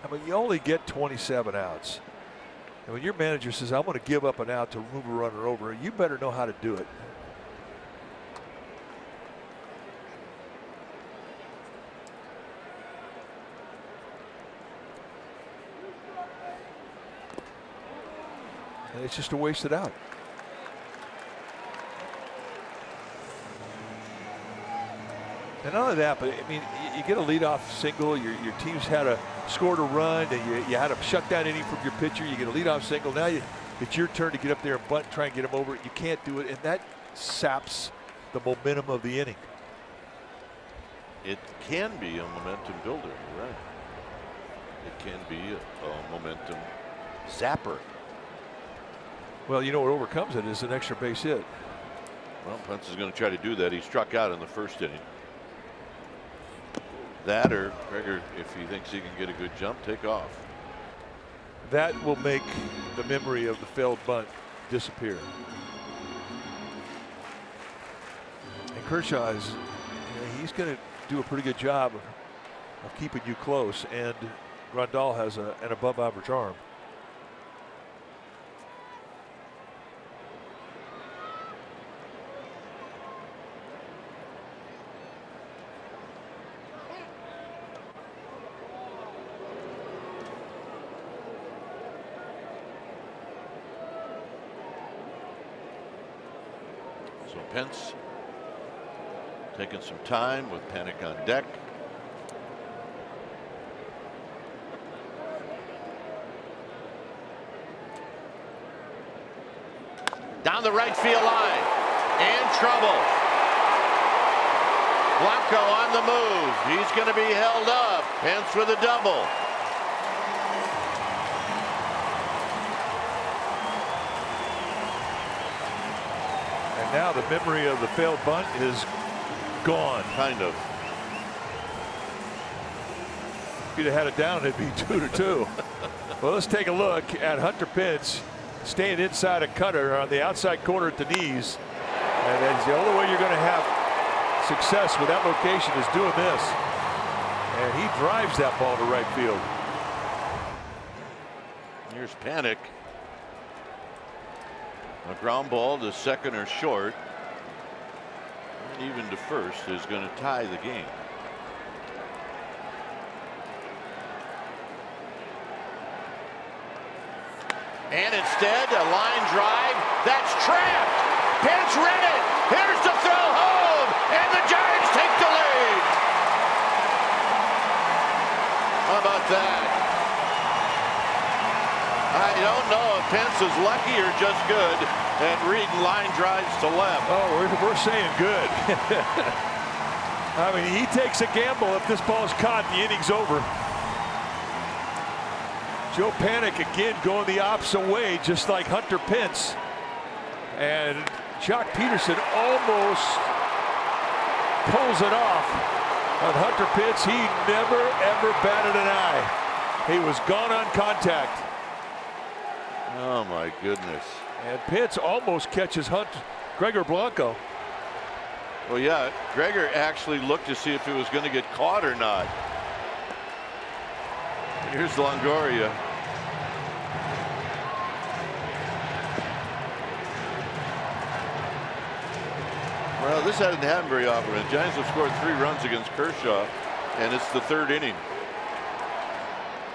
I mean, you only get 27 outs. And when your manager says, I'm going to give up an out to move a runner over, you better know how to do it. And it's just a wasted out. And not only that, but I mean, you get a leadoff single, your team's had scored a run, and you had a shutdown inning from your pitcher, you get a leadoff single, now it's your turn to get up there and bunt, try and get him over. You can't do it, and that saps the momentum of the inning. It can be a momentum builder, you're right. It can be a momentum zapper. Well, you know what overcomes it is an extra base hit. Well, Pence is going to try to do that. He struck out in the first inning. That, or Gregor, if he thinks he can get a good jump, take off. That will make the memory of the failed bunt disappear. And Kershaw is, he's going to do a pretty good job of keeping you close, and Grandal has an above average arm. So Pence taking some time with Panic on deck. Down the right field line. In trouble. Blanco on the move. He's going to be held up. Pence with a double. And now the memory of the failed bunt is gone. Kind of. If you'd have had it down, it'd be 2-2. Well, let's take a look at Hunter Pence staying inside a cutter on the outside corner at the knees. And that's the only way you're going to have success with that location is doing this. And he drives that ball to right field. Here's Panic. A ground ball to second or short, and even to first, is going to tie the game. And instead, a line drive that's trapped. Pence read it. Here's the throw home, and the Giants take the lead. How about that? I don't know if Pence is lucky or just good at reading line drives to left. Oh, we're saying good. I mean, he takes a gamble. If this ball's caught, the inning's over. Joe Panic again going the opposite way, just like Hunter Pence. And Jock Peterson almost pulls it off on Hunter Pence. He never, ever batted an eye. He was gone on contact. Oh my goodness. And Pence almost catches Gregor Blanco. Well, yeah, Gregor actually looked to see if it was going to get caught or not. Here's Longoria. Well, this hasn't happened very often. The Giants have scored 3 runs against Kershaw, and it's the 3rd inning.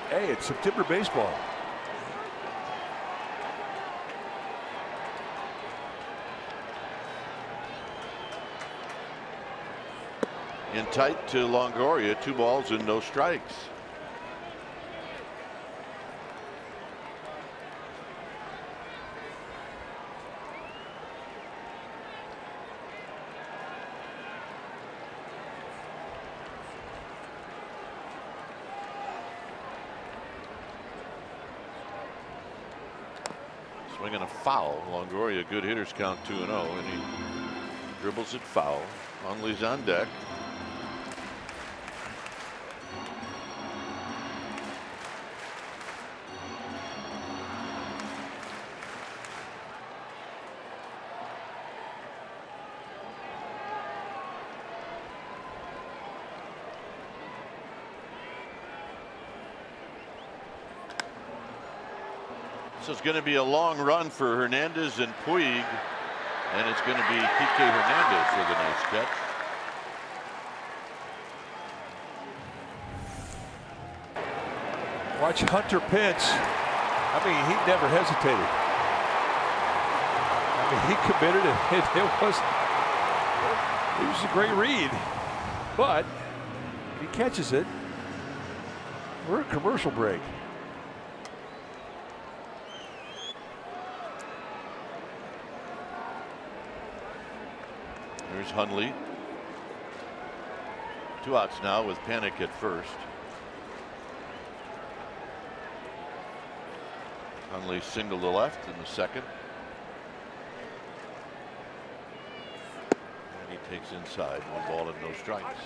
Hey, it's September baseball. In tight to Longoria, 2 balls and no strikes. Swinging a foul. Longoria, good hitters count 2-0, and he dribbles it foul. Hundley's on deck. So it's going to be a long run for Hernandez and Puig, and it's going to be PK Hernandez with a nice catch. Watch Hunter pitch. I mean, he never hesitated. I mean, he committed it was a great read, but he catches it. We're a commercial break. Here's Hundley. 2 outs now with Panic at first. Hundley single to left in the 2nd. And he takes inside. 1 ball and no strikes.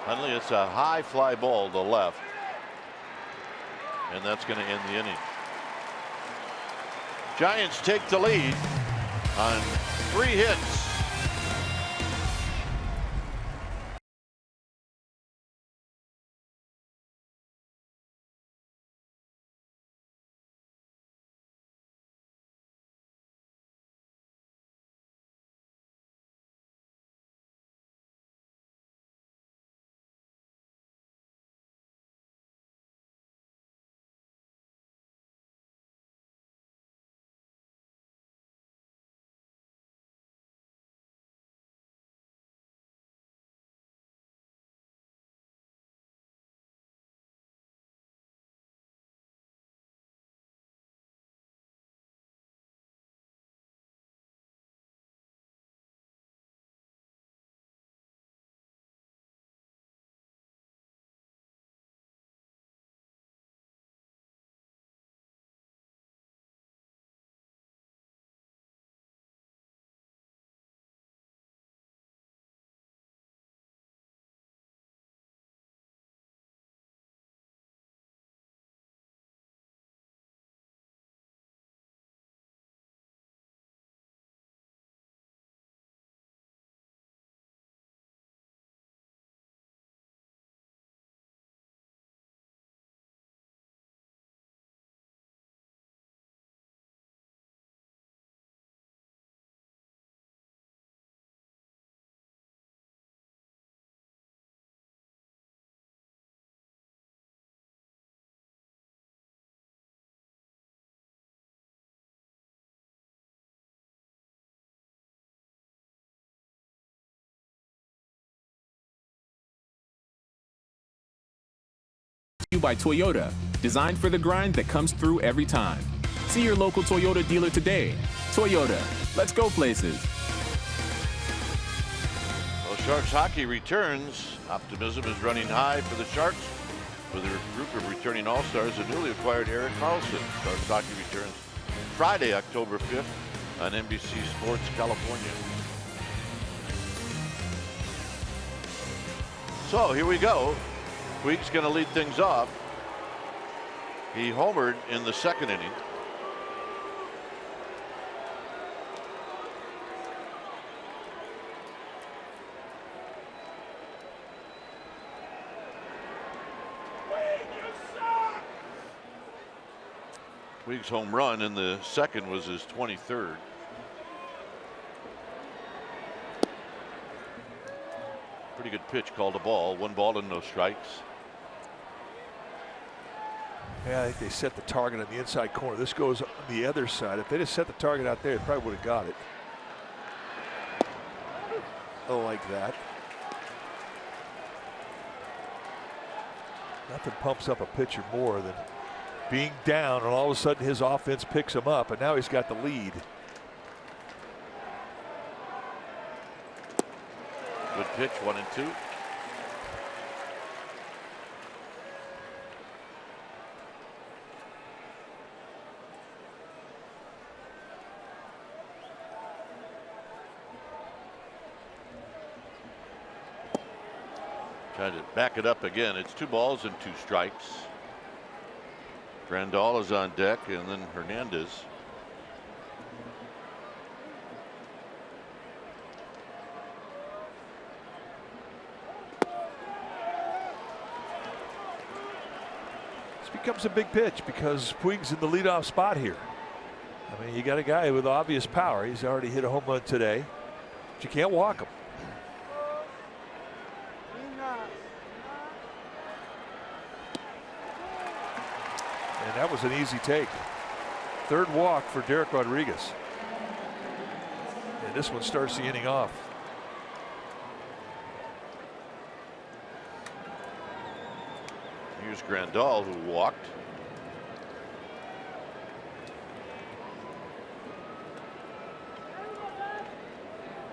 Hundley, it's a high fly ball to left, and that's going to end the inning. Giants take the lead on 3 hits. By Toyota, designed for the grind that comes through every time. See your local Toyota dealer today. Toyota, let's go places. Well, Sharks hockey returns. Optimism is running high for the Sharks with a group of returning All-Stars and newly acquired Erik Karlsson. Sharks hockey returns Friday, October 5th on NBC Sports California. So here we go. Puig's going to lead things off. He homered in the 2nd inning. Puig's home run in the second was his 23rd. Pretty good pitch, called a ball. 1 ball and no strikes. Yeah, I think they set the target on the inside corner. This goes on the other side. If they just set the target out there, they probably would have got it. Oh, like that. Nothing pumps up a pitcher more than being down, and all of a sudden his offense picks him up, and now he's got the lead. Good pitch, 1-2. Trying to back it up again. It's 2 balls and 2 strikes. Grandal is on deck, and then Hernandez. This becomes a big pitch because Puig's in the leadoff spot here. I mean, you got a guy with obvious power. He's already hit a home run today, but you can't walk him. And that was an easy take. 3rd walk for Derek Rodriguez. And this one starts the inning off. Here's Grandal, who walked.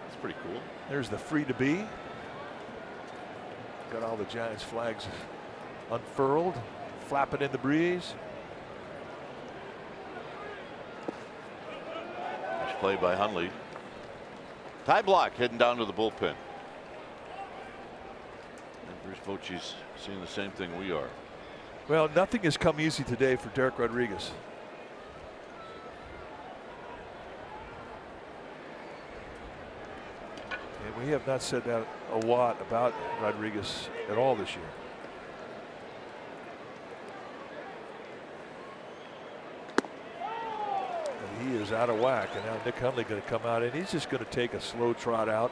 That's pretty cool. There's the free to be. Got all the Giants flags unfurled, flapping in the breeze. Play by Hundley. Tie block heading down to the bullpen. And Bruce Bochy's seeing the same thing we are. Well, nothing has come easy today for Derek Rodriguez. And we have not said that a lot about Rodriguez at all this year. He is out of whack, and now Nick Hundley going to come out, and he's just going to take a slow trot out.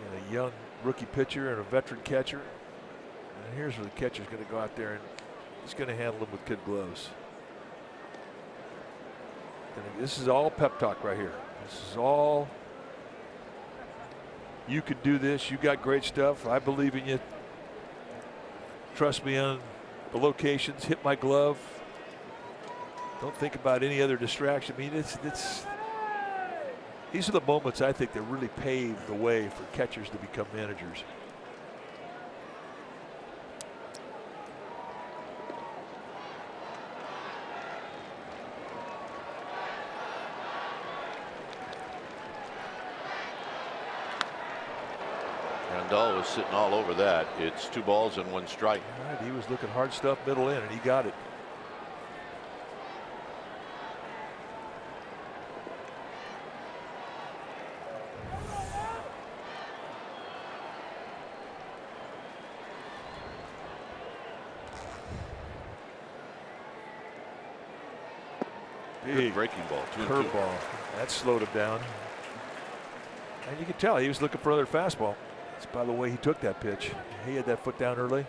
And a young rookie pitcher and a veteran catcher. And here's where the catcher's going to go out there, and he's going to handle him with kid gloves. And this is all pep talk right here. This is all, you can do this. You got great stuff. I believe in you. Trust me on the locations. Hit my glove. Don't think about any other distraction. I mean, these are the moments I think that really pave the way for catchers to become managers. Grandal was sitting all over that. It's 2 balls and 1 strike. All right, he was looking hard stuff middle in, and he got it. Big breaking ball. Curveball. That slowed him down. And you can tell he was looking for another fastball. That's by the way he took that pitch. He had that foot down early.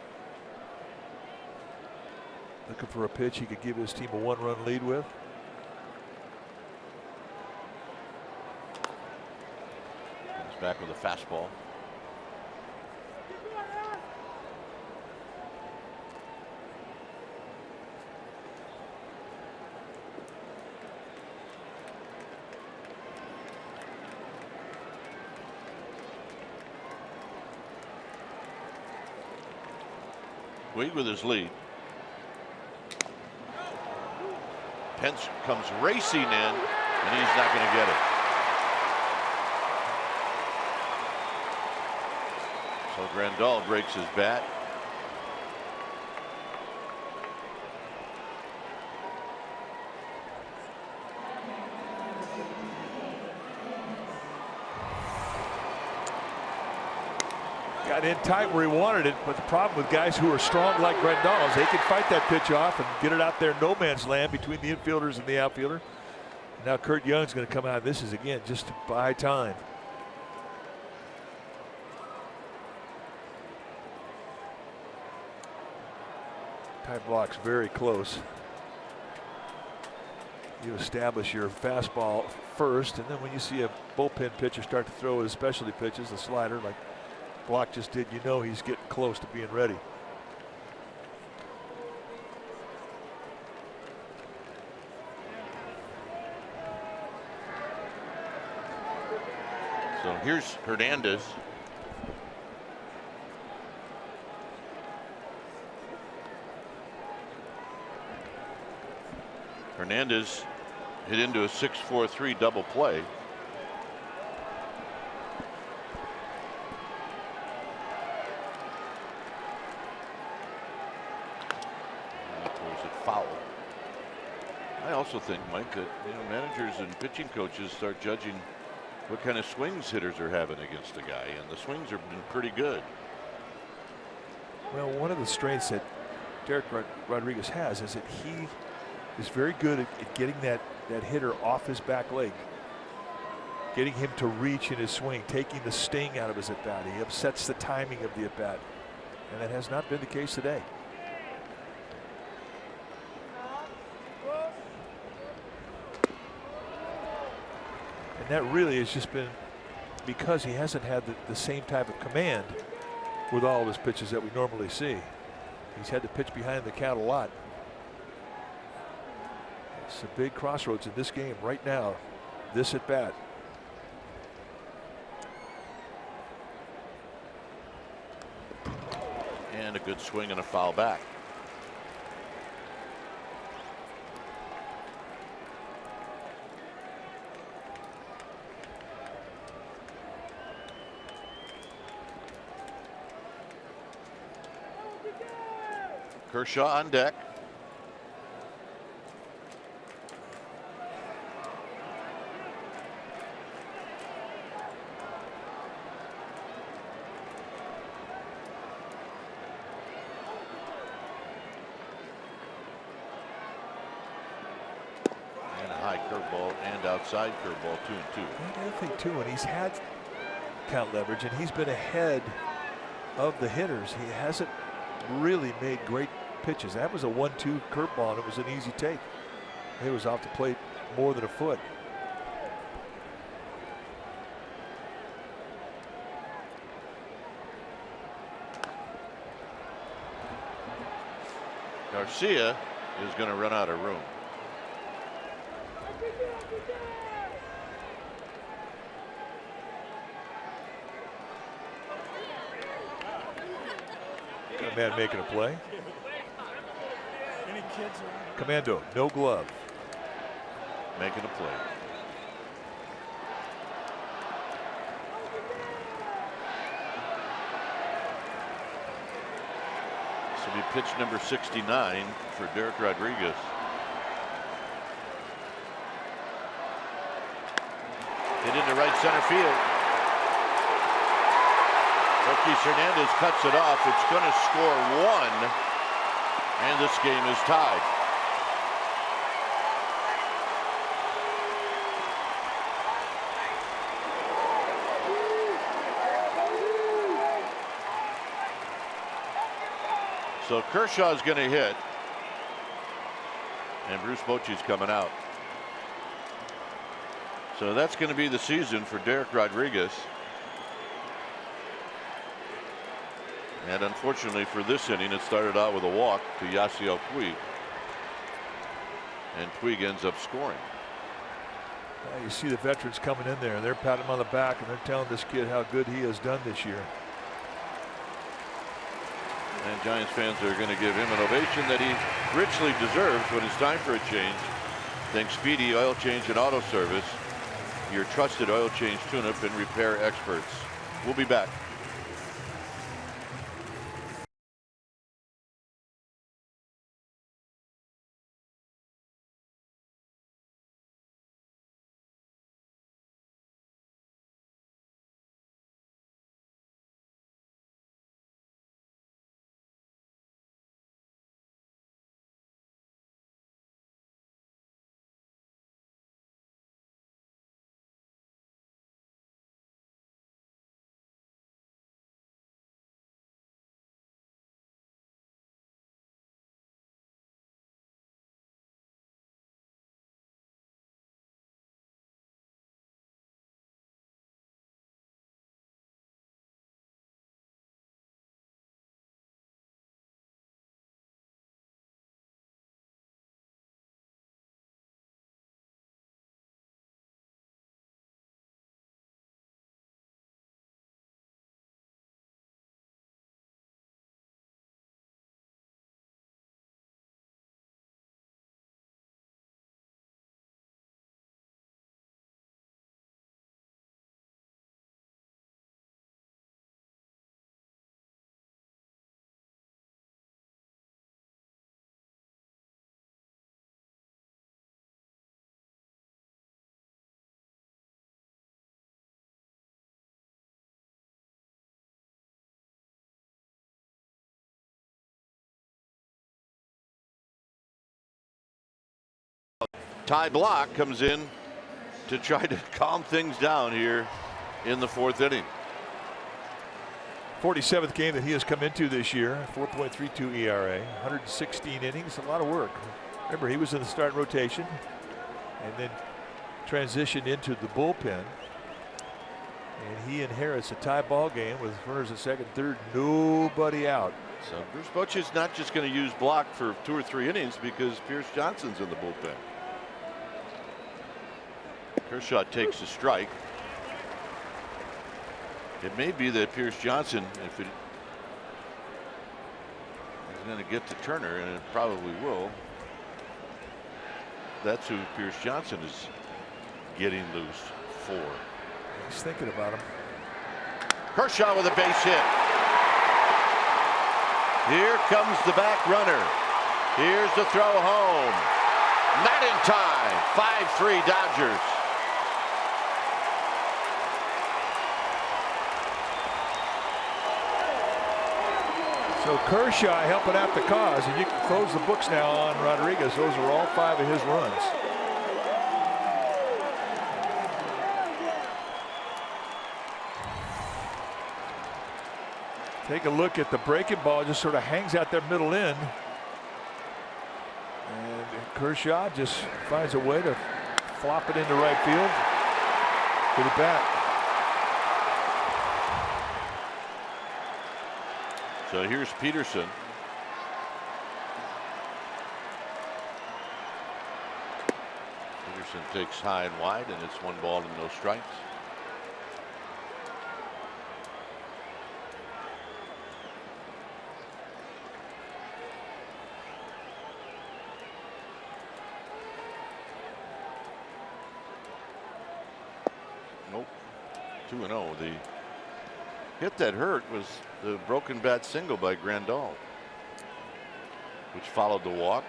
Looking for a pitch he could give his team a 1-run lead with. Comes back with a fastball. Puig with his lead. Pence comes racing in, and he's not going to get it. So Grandal breaks his bat. got in tight where he wanted it, but the problem with guys who are strong like Grandal is they can fight that pitch off and get it out there no man's land between the infielders and the outfielder. Now Kurt Young's going to come out. This is again just to buy time. Tie block's very close. You establish your fastball first, and then when you see a bullpen pitcher start to throw his specialty pitches, the slider like Block just did, you know he's getting close to being ready. So here's Hernandez. Hernandez hit into a 6-4-3 double play. Throws it foul. I also think, Mike, that managers and pitching coaches start judging what kind of swings hitters are having against a guy, and the swings have been pretty good. Well, one of the strengths that Derek Rodriguez has is that he is very good at getting that hitter off his back leg, getting him to reach in his swing, taking the sting out of his at bat. He upsets the timing of the at bat, and that has not been the case today. And that really has just been because he hasn't had the same type of command with all of his pitches that we normally see. He's had to pitch behind the count a lot. It's a big crossroads in this game right now, this at bat. And a good swing and a foul back. Kershaw on deck. And a high curveball and outside curveball, 2-2. And the other thing too, when he's had count leverage and he's been ahead of the hitters, he hasn't really made great pitches. That was a 1-2 curveball, and it was an easy take. It was off the plate more than a foot. Garcia is going to run out of room. Got a man making a play. Commando, no glove. Making a play. This will be pitch number 69 for Derek Rodriguez. Hit into right center field. Marquis Hernandez cuts it off. It's going to score one, and this game is tied. So Kershaw is going to hit, and Bruce Bochy's coming out. So that's going to be the season for Derek Rodriguez. And unfortunately for this inning, it started out with a walk to Yasiel Puig, and Puig ends up scoring. You see the veterans coming in there, and they're patting him on the back, and they're telling this kid how good he has done this year. And Giants fans are going to give him an ovation that he richly deserves when it's time for a change. Thanks Speedy Oil Change and Auto Service, your trusted oil change, tune-up, and repair experts. We'll be back. Ty Block comes in to try to calm things down here in the 4th inning. 47th game that he has come into this year. 4.32 ERA, 116 innings, a lot of work. Remember, he was in the starting rotation and then transitioned into the bullpen. And he inherits a tie ball game with runners at second, third, nobody out. So Bruce Bochy's not just going to use Block for 2 or 3 innings because Pierce Johnson's in the bullpen. Kershaw takes a strike. It may be that Pierce Johnson, if it is going to get to Turner, and it probably will, that's who Pierce Johnson is getting loose for. He's thinking about him. Kershaw with a base hit. Here comes the back runner. Here's the throw home. Not in time. 5-3 Dodgers. So Kershaw helping out the cause, and you can close the books now on Rodriguez. Those were all 5 of his runs. Take a look at the breaking ball, just sort of hangs out their middle end. And Kershaw just finds a way to flop it into right field. Put it back. So here's Peterson. Peterson takes high and wide, and it's 1 ball and no strikes. Nope. 2-0. The hit that hurt was the broken bat single by Grandal, which followed the walk.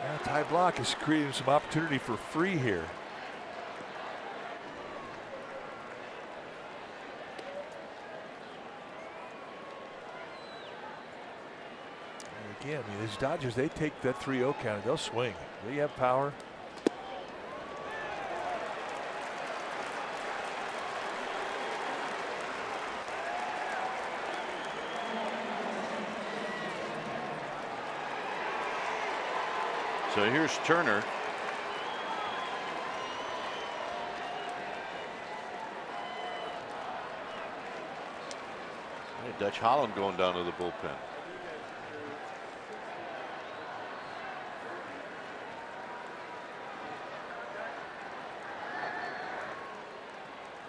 Yeah, Ty Block is creating some opportunity for Free here. Again, I mean, these Dodgers, they take that 3-0 count, they'll swing. They have power. So here's Turner. Hey, Dutch Holland going down to the bullpen.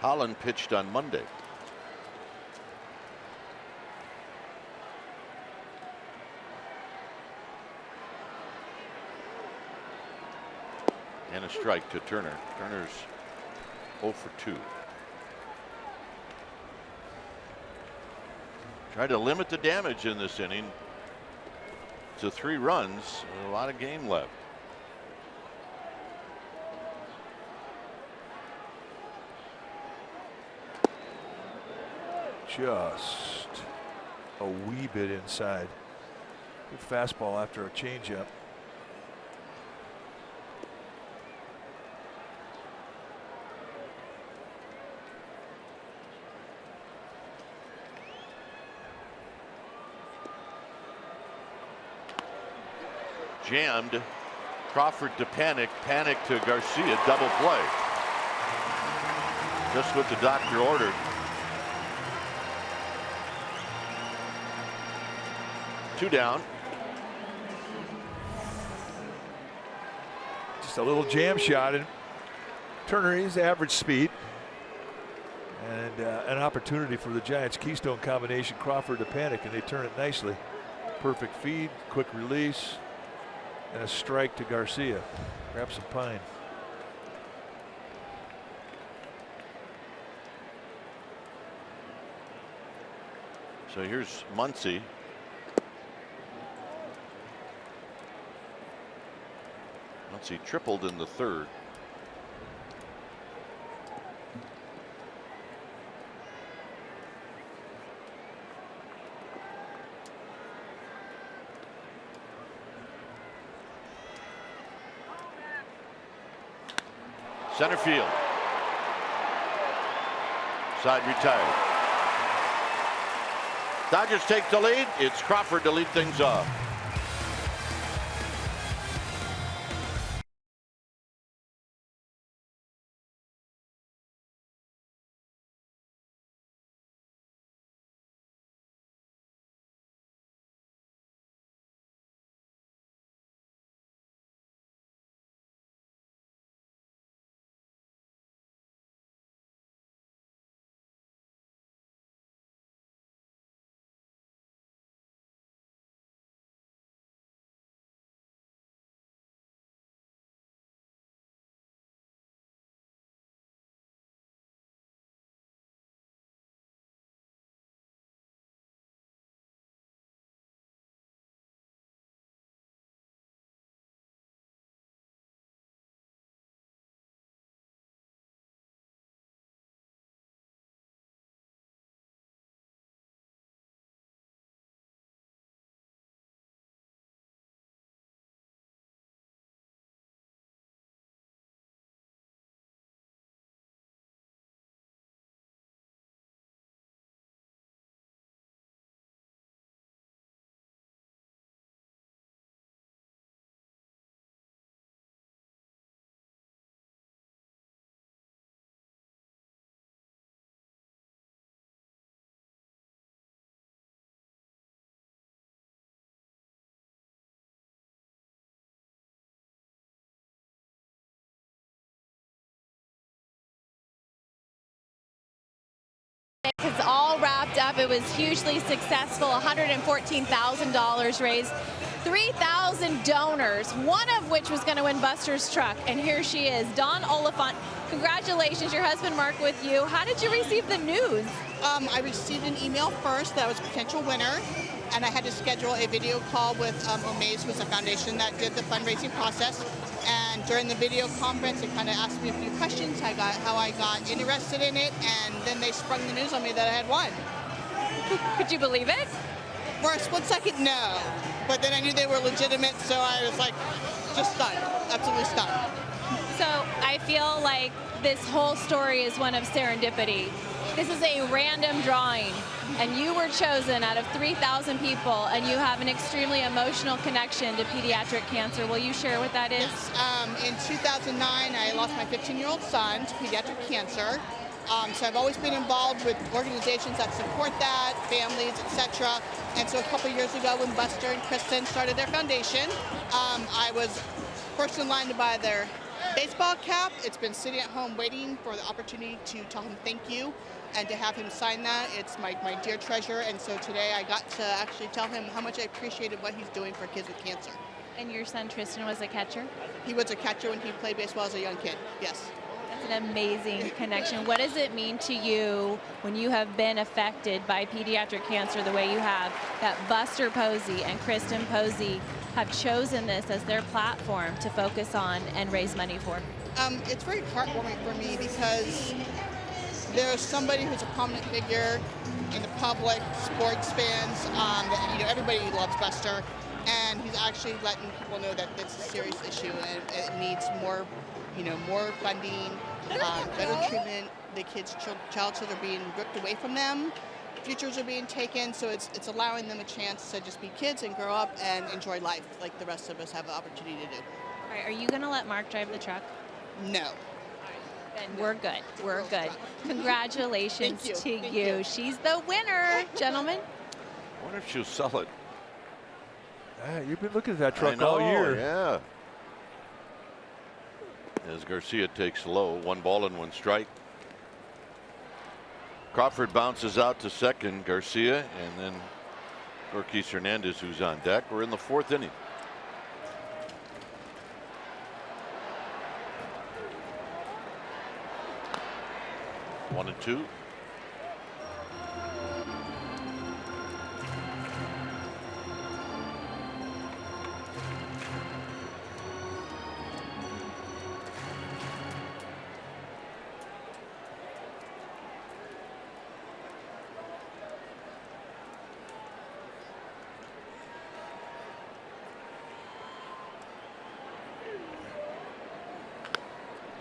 Holland pitched on Monday. And a strike to Turner. Turner's 0 for 2. Tried to limit the damage in this inning to 3 runs. A lot of game left. Just a wee bit inside. Good fastball after a changeup. Jammed. Crawford to panic. Panic to Garcia. Double play. Just what the doctor ordered. 2 down. Just a little jam shot, and Turner is average speed, and an opportunity for the Giants' keystone combination. Crawford to panic, and they turn it nicely. Perfect feed, quick release, and a strike to Garcia. Grab some pine. So here's Muncy. He tripled in the 3rd. Center field. Side retired. Dodgers take the lead. It's Crawford to lead things off. It's all wrapped up. It was hugely successful. $114,000 raised. 3,000 donors, one of which was going to win Buster's truck. And here she is, Dawn Oliphant. Congratulations, your husband Mark with you. How did you receive the news? I received an email first that I was a potential winner, and I had to schedule a video call with Omaze, who's a foundation that did the fundraising process. And during the video conference, they kind of asked me a few questions, how I got interested in it, and then they sprung the news on me that I had won. Could you believe it? For a split second, no. But then I knew they were legitimate, so I was like, just stunned, absolutely stunned. So I feel like this whole story is one of serendipity. This is a random drawing, and you were chosen out of 3,000 people, and you have an extremely emotional connection to pediatric cancer. Will you share what that is? Yes, in 2009, I lost my 15-year-old son to pediatric cancer. So I've always been involved with organizations that support that, families, etc. And so a couple years ago when Buster and Kristen started their foundation, I was first in line to buy their baseball cap. It's been sitting at home waiting for the opportunity to tell him thank you and to have him sign that. It's my dear treasure, and so today I got to actually tell him how much I appreciated what he's doing for kids with cancer. And your son Tristan was a catcher? He was a catcher when he played baseball as a young kid, yes. That's an amazing connection. What does it mean to you when you have been affected by pediatric cancer the way you have, that Buster Posey and Kristen Posey have chosen this as their platform to focus on and raise money for? It's very heartwarming for me because there's somebody who's a prominent figure in the public, sports fans, everybody loves Buster, and he's actually letting people know that it's a serious issue and it needs more, more funding, better treatment. The kids' childhoods are being ripped away from them. Futures are being taken, so it's allowing them a chance to just be kids and grow up and enjoy life like the rest of us have the opportunity to do. All right, are you going to let Mark drive the truck? No. Then we're good. We're good. Congratulations to Thank you. you. She's the winner, gentlemen. I wonder if she'll sell it. You've been looking at that truck I know, all year. Yeah. As Garcia takes low, 1 ball and 1 strike. Crawford bounces out to second, Garcia, and then Gorkis Hernandez, who's on deck. We're in the 4th inning. One and 2.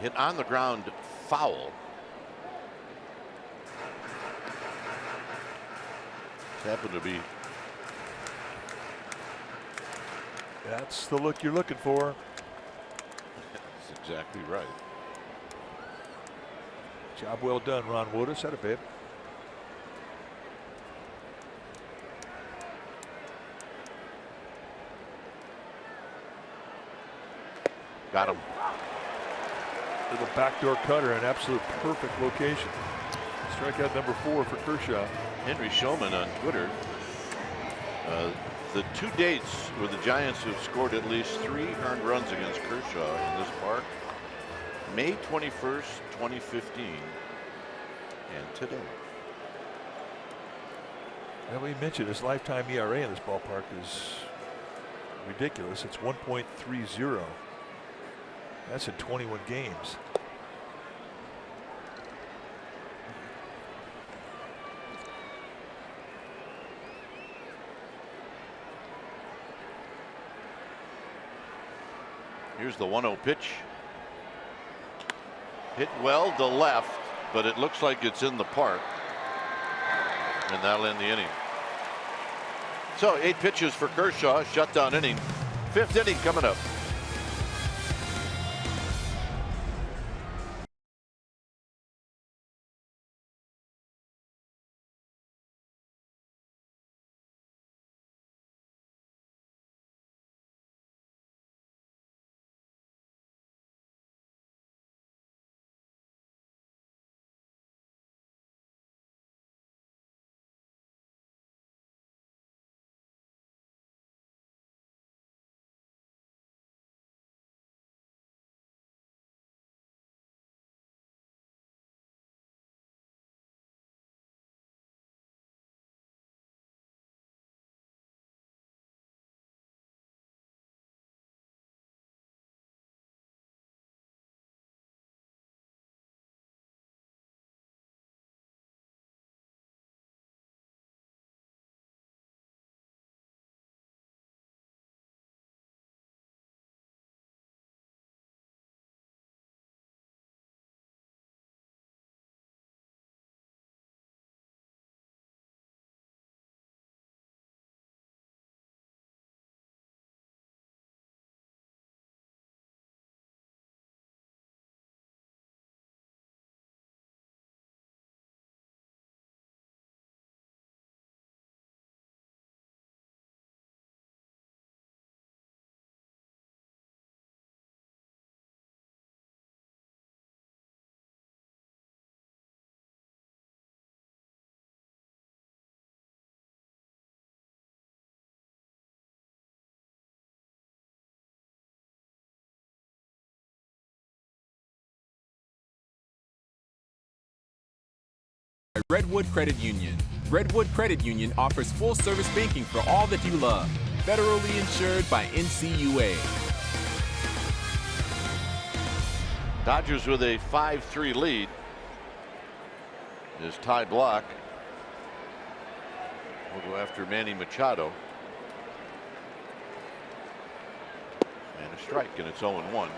hit on the ground foul. It's happened to be. That's the look you're looking for. That's exactly right. Job well done, Ron Woodus. Had a babe. Got him. With a backdoor cutter, an absolute perfect location. Strikeout number 4 for Kershaw. Henry Showman on Twitter. The 2 dates where the Giants have scored at least 3 earned runs against Kershaw in this park: May 21st, 2015, and today. And we mentioned his lifetime ERA in this ballpark is ridiculous. It's 1.30. That's in 21 games. Here's the 1-0 pitch. Hit well to left, but it looks like it's in the park. And that'll end the inning. So 8 pitches for Kershaw, shutdown inning. 5th inning coming up. Redwood Credit Union. Redwood Credit Union offers full-service banking for all that you love. Federally insured by NCUA. Dodgers with a 5-3 lead. Is Ty Block will go after Manny Machado. And a strike, and it's 0-1.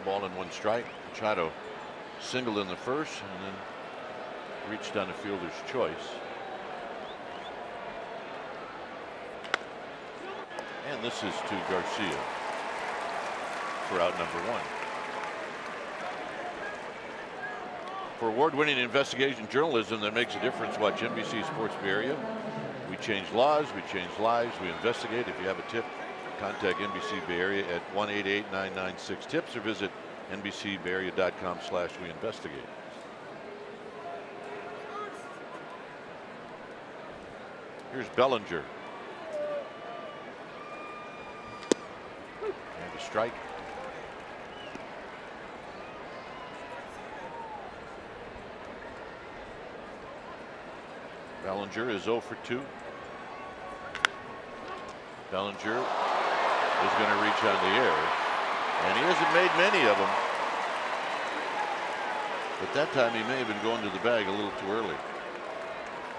Ball and 1 strike. Machado singled in the first and then reached on a fielder's choice. And this is to Garcia for out number 1. For award-winning investigation journalism that makes a difference, watch NBC Sports Bay Area. We change laws, we change lives, we investigate. If you have a tip, contact NBC Bay Area at 1-888-996-TIPS or visit NBCBayArea.com/WeInvestigate. Here's Bellinger. And a strike. Bellinger is 0 for 2. Bellinger is going to reach on the air, and he hasn't made many of them, but that time he may have been going to the bag a little too early.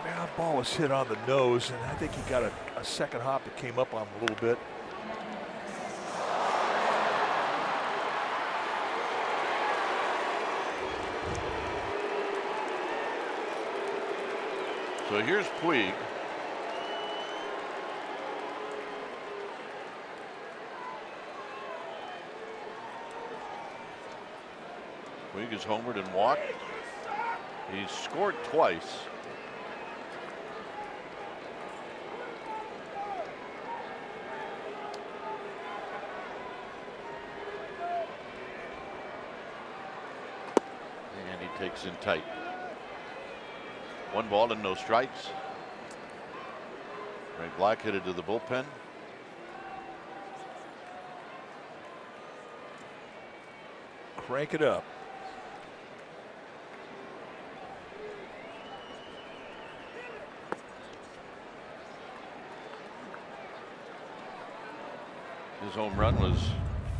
That ball was hit on the nose, and I think he got a second hop that came up on him a little bit. So here's Puig. Puig is homered and walked. He's scored twice. And he takes in tight. 1 ball and no strikes. Ray Black headed to the bullpen. Crank it up. His home run was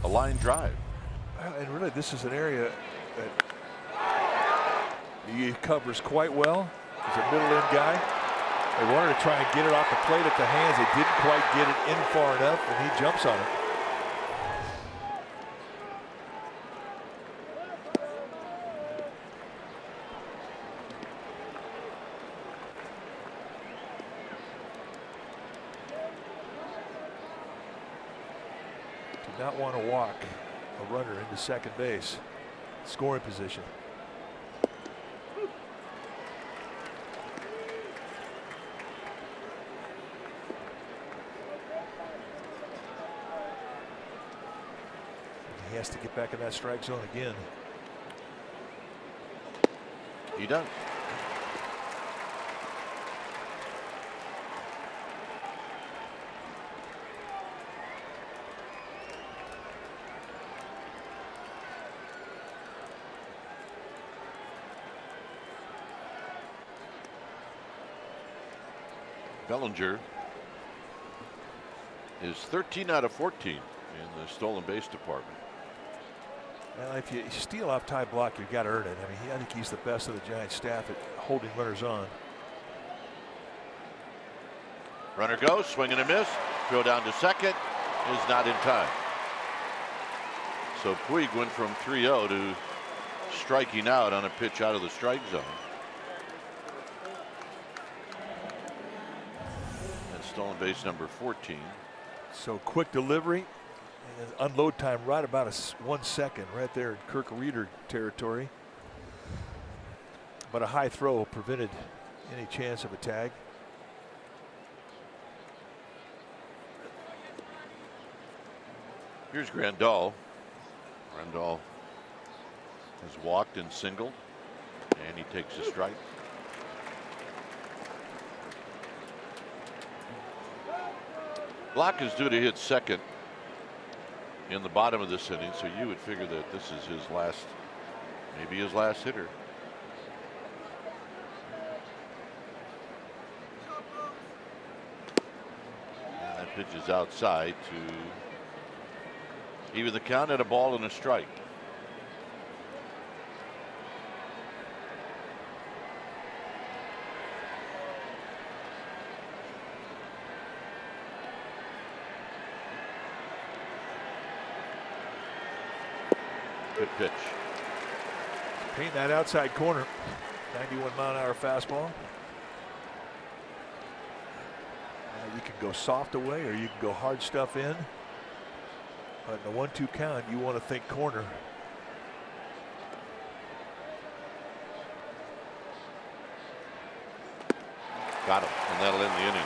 a line drive. And really, this is an area that he covers quite well. He's a middle-in guy. They wanted to try and get it off the plate at the hands. They didn't quite get it in far enough, and he jumps on it. Did not want to walk a runner into second base. Scoring position. He has to get back in that strike zone again. He does. Bellinger is 13 out of 14 in the stolen base department. Well, if you steal off tie block, you've got to earn it. I mean, I think he's the best of the Giants staff at holding runners on. Runner goes, swing and a miss. Throw down to second is not in time. So Puig went from 3-0 to striking out on a pitch out of the strike zone. That's stolen base number 14. So quick delivery and unload time right about 1 second right there in Kirk Reeder territory. But a high throw prevented any chance of a tag. Here's Grandal. Grandal has walked and singled, and he takes a strike. Block is due to hit second in the bottom of this inning, so you would figure that this is his last, maybe his last hitter. And that pitch is outside to even the count at a ball and a strike. Good pitch. Paint that outside corner. 91-mile-an-hour fastball. You can go soft away or you can go hard stuff in. But in the 1-2 count, you want to think corner. Got him, and that'll end the inning.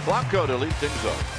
Blanco to lead things off.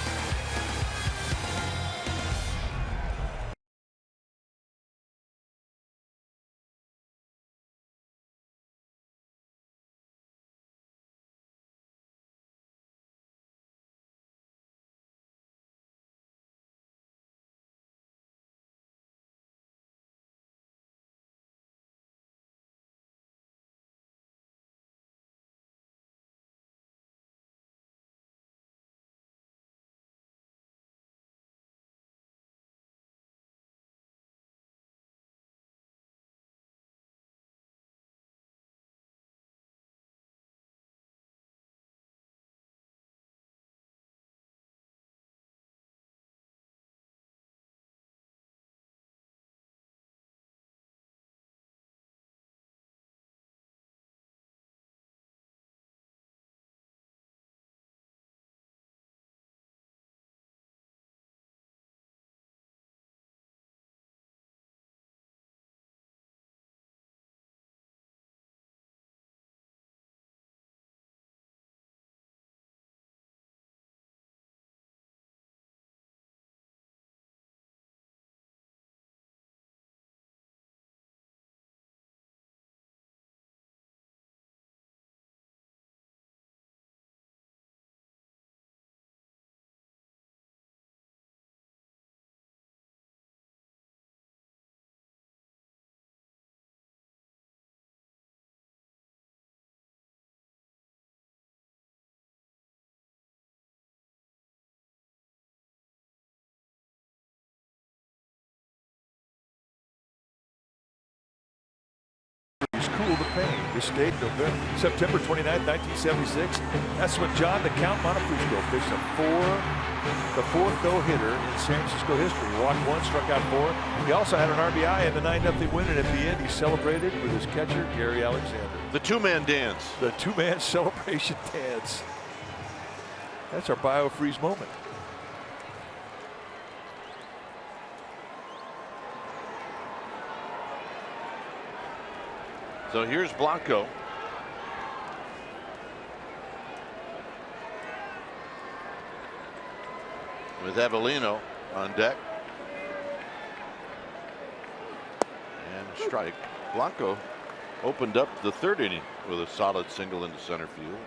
the pain. This date, September 29, 1976. That's when John the Count Montefusco pitched the fourth no-hitter in San Francisco history. He walked 1, struck out 4. He also had an RBI in the 9-0 win, and at the end he celebrated with his catcher, Gary Alexander. The two-man dance. The two-man celebration dance. That's our BioFreeze moment. So here's Blanco. With Avellino on deck. And strike. Blanco opened up the 3rd inning with a solid single into center field.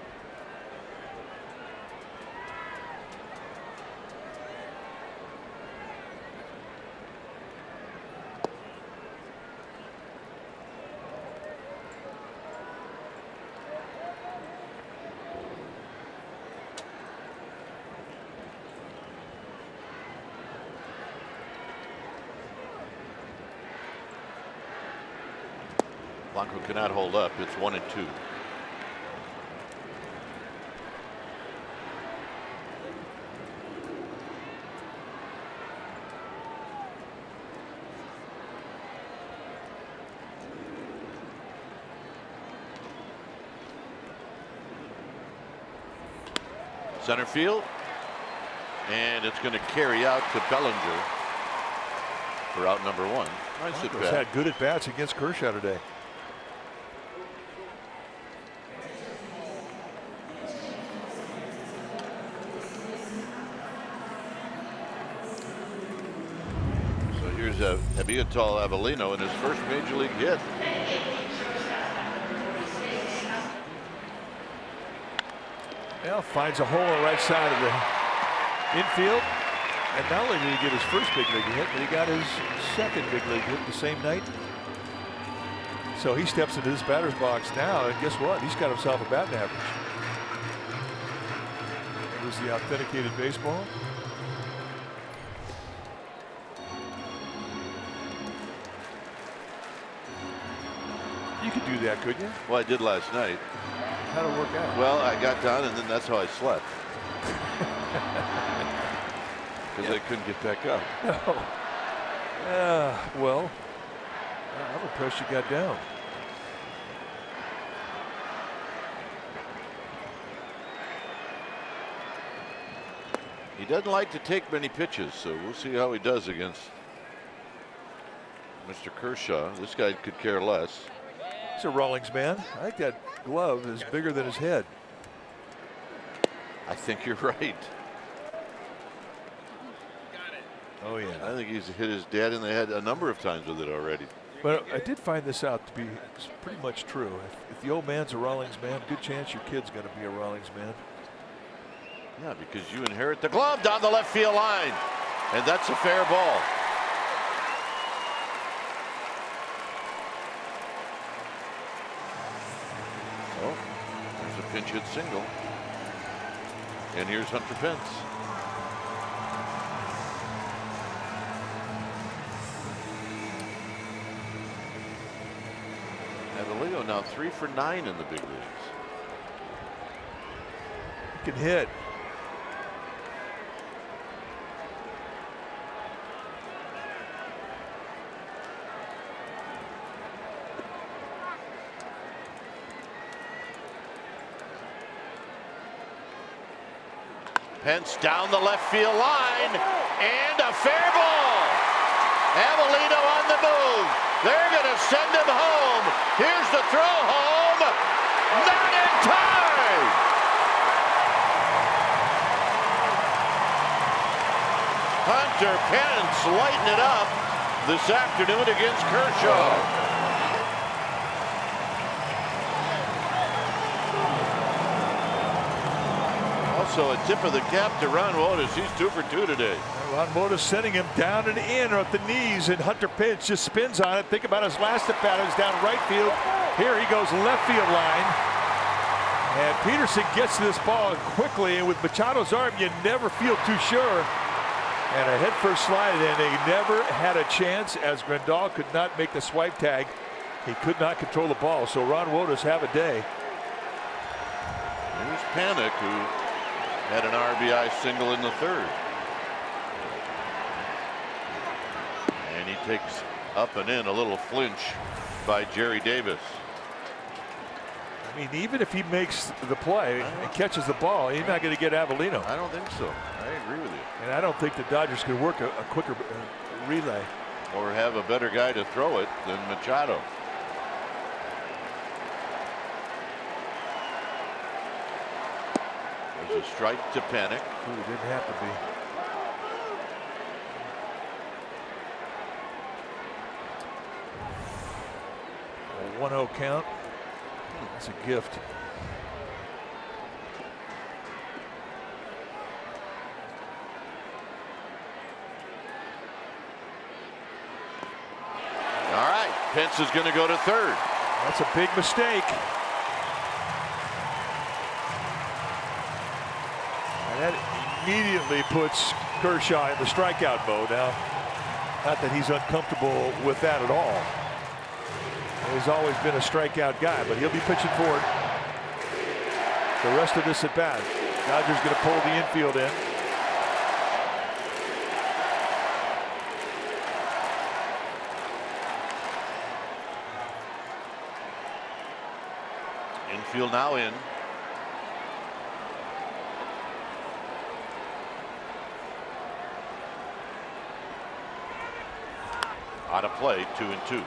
Blanco cannot hold up. It's 1-2. Center field, and it's going to carry out to Bellinger for out number 1. Nice at bat. Had good at bats against Kershaw today. Yasiel Avellino in his first major league hit. Well, finds a hole on the right side of the infield. And not only did he get his first big league hit, but he got his second big league hit the same night. So he steps into this batter's box now, and guess what? He's got himself a batting average. There's the authenticated baseball. You could do that, couldn't you? Well, I did last night. How'd it work out? Well, I got done, and then that's how I slept. Because I couldn't get back up. No. Well, I'm impressed you got down. He doesn't like to take many pitches, so we'll see how he does against Mr. Kershaw. This guy could care less. He's a Rawlings man. I think that glove is bigger than his head. I think you're right. Oh, yeah. I think he's hit his dad in the head a number of times with it already. But I did find this out to be pretty much true. If the old man's a Rawlings man, good chance your kid's going to be a Rawlings man. Yeah, because you inherit the glove down the left field line. And that's a fair ball. Oh, there's a pinch hit single. And here's Hunter Pence. Avellino now 3 for 9 in the big leagues. He can hit. Pence down the left field line, and a fair ball. Avellino on the move. They're going to send him home. Here's the throw home. Not in time. Hunter Pence lighting it up this afternoon against Kershaw. Also a tip of the cap to Ron Wotus. He's 2 for 2 today. Ron Wotus sending him down and in or at the knees, and Hunter Pence just spins on it. Think about his last at bat. It was down right field. Here he goes left field line. And Peterson gets to this ball quickly, and with Machado's arm, you never feel too sure. And a head first slide, and they never had a chance as Grandal could not make the swipe tag. He could not control the ball, so Ron Wotus have a day. Here's Panik, who had an RBI single in the third. And he takes up and in a little flinch by Jerry Davis. I mean, even if he makes the play and catches the ball, he's not going to get Avellino. I don't think so. I agree with you. And I don't think the Dodgers could work a quicker relay. Or have a better guy to throw it than Machado. There's a strike to Panik. Ooh, it didn't have to be. A 1-0 count. That's a gift. All right, Pence is going to go to third. That's a big mistake. And that immediately puts Kershaw in the strikeout mode now. Not that he's uncomfortable with that at all. He's always been a strikeout guy, but he'll be pitching for it the rest of this at bat. Dodgers going to pull the infield in. Infield now in. Out of play, 2-2.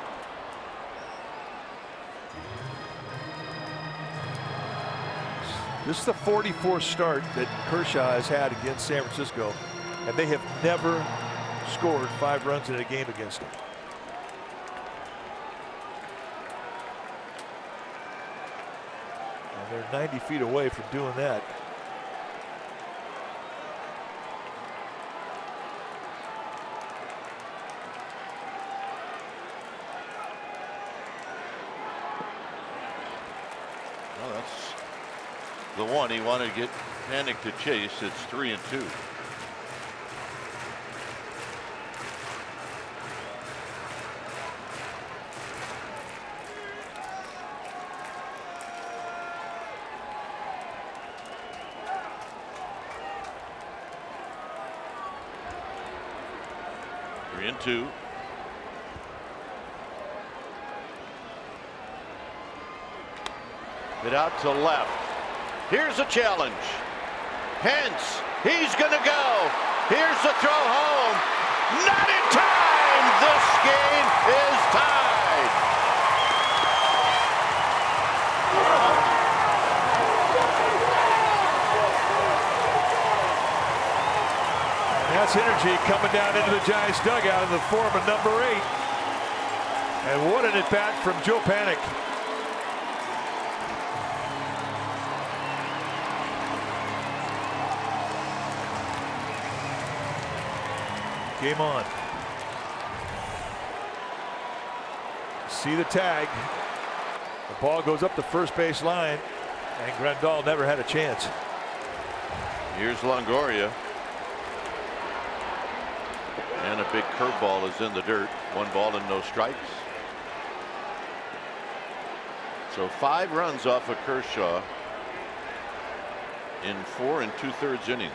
This is the 44th start that Kershaw has had against San Francisco, and they have never scored 5 runs in a game against him. And they're 90 feet away from doing that. Well, that's the one he wanted to get Panik to chase. It's 3-2. Hit out to left. Here's a challenge. Pence, he's going to go. Here's the throw home. Not in time. This game is tied. That's energy coming down into the Giants dugout in the form of number 8. And what an at-bat from Joe Panik. Game on. See the tag. The ball goes up the first base line, and Grandal never had a chance. Here's Longoria. And a big curveball is in the dirt. 1 ball and no strikes. So 5 runs off of Kershaw in 4 2/3 innings.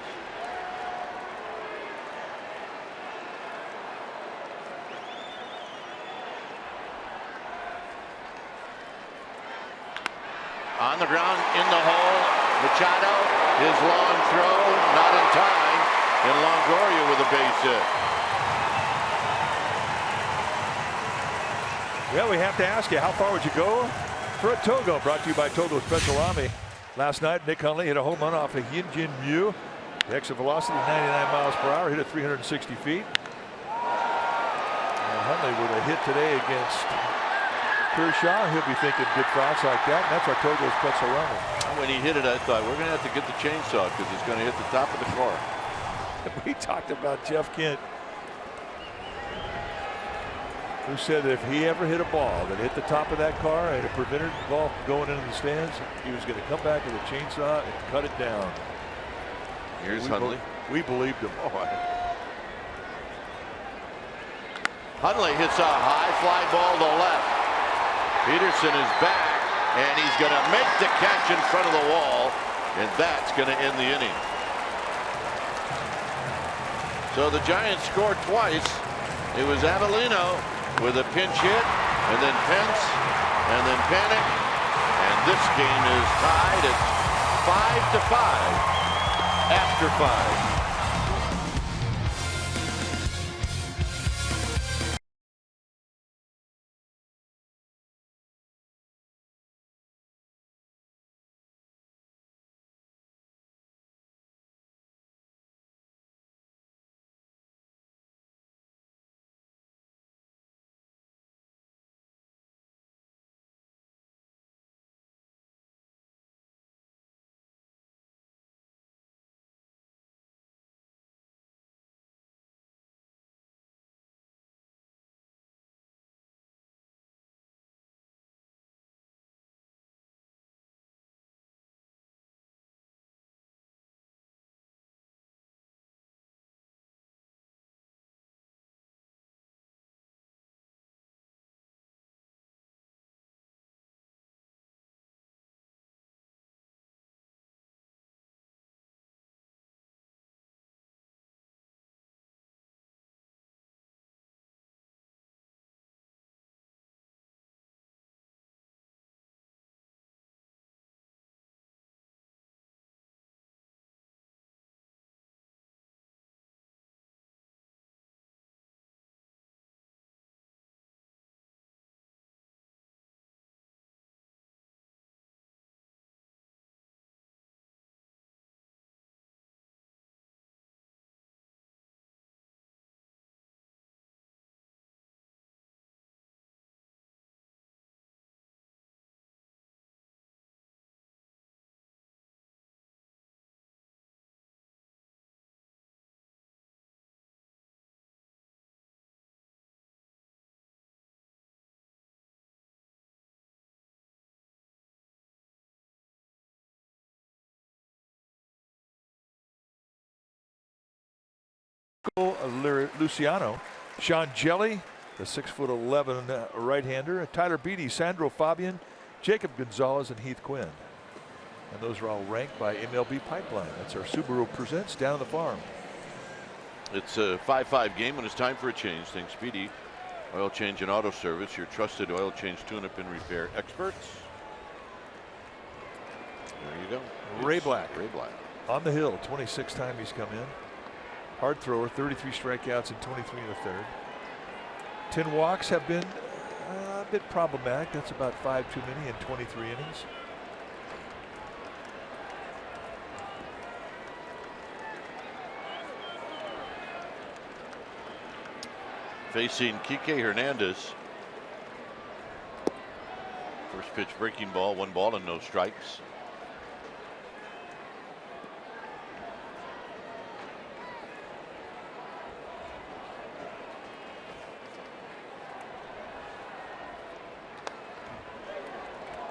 On the ground, in the hole, Machado, his long throw, not in time, and Longoria with a base hit. Well, we have to ask you, how far would you go for a Togo? Brought to you by Togo Special Army. Last night, Nick Hundley hit a home run off of Hyunjin Ryu. The exit velocity, 99 miles per hour, hit at 360 feet. And Hundley with a hit today against Kershaw. He'll be thinking good thoughts like that, and that's our Togo Special Army. When he hit it, I thought, we're going to have to get the chainsaw because it's going to hit the top of the car. We talked about Jeff Kent, who said that if he ever hit a ball that hit the top of that car and it prevented the ball from going into the stands, he was going to come back with a chainsaw and cut it down. Here's Hundley. We believed him. Hundley hits a high fly ball to left. Peterson is back, and he's going to make the catch in front of the wall, and that's going to end the inning. So the Giants scored twice. It was Avellino with a pinch hit, and then Pence, and then Panic, and this game is tied at 5-5 after 5. Luciano, Sean Jelly, the 6'11" right-hander, Tyler Beatty, Sandro Fabian, Jacob Gonzalez, and Heath Quinn. And those are all ranked by MLB Pipeline. That's our Subaru Presents Down on the Farm. It's a 5-5 game when it's time for a change. Thanks, Speedy. Oil Change and Auto Service, your trusted oil change tune-up and repair experts. There you go. Ray Black. Ray Black. On the hill, 26th time he's come in. Hard thrower, 33 strikeouts and 23 in the third. 10 walks have been a bit problematic. That's about 5 too many in 23 innings. Facing Kike Hernandez. First pitch breaking ball, 1 ball and no strikes.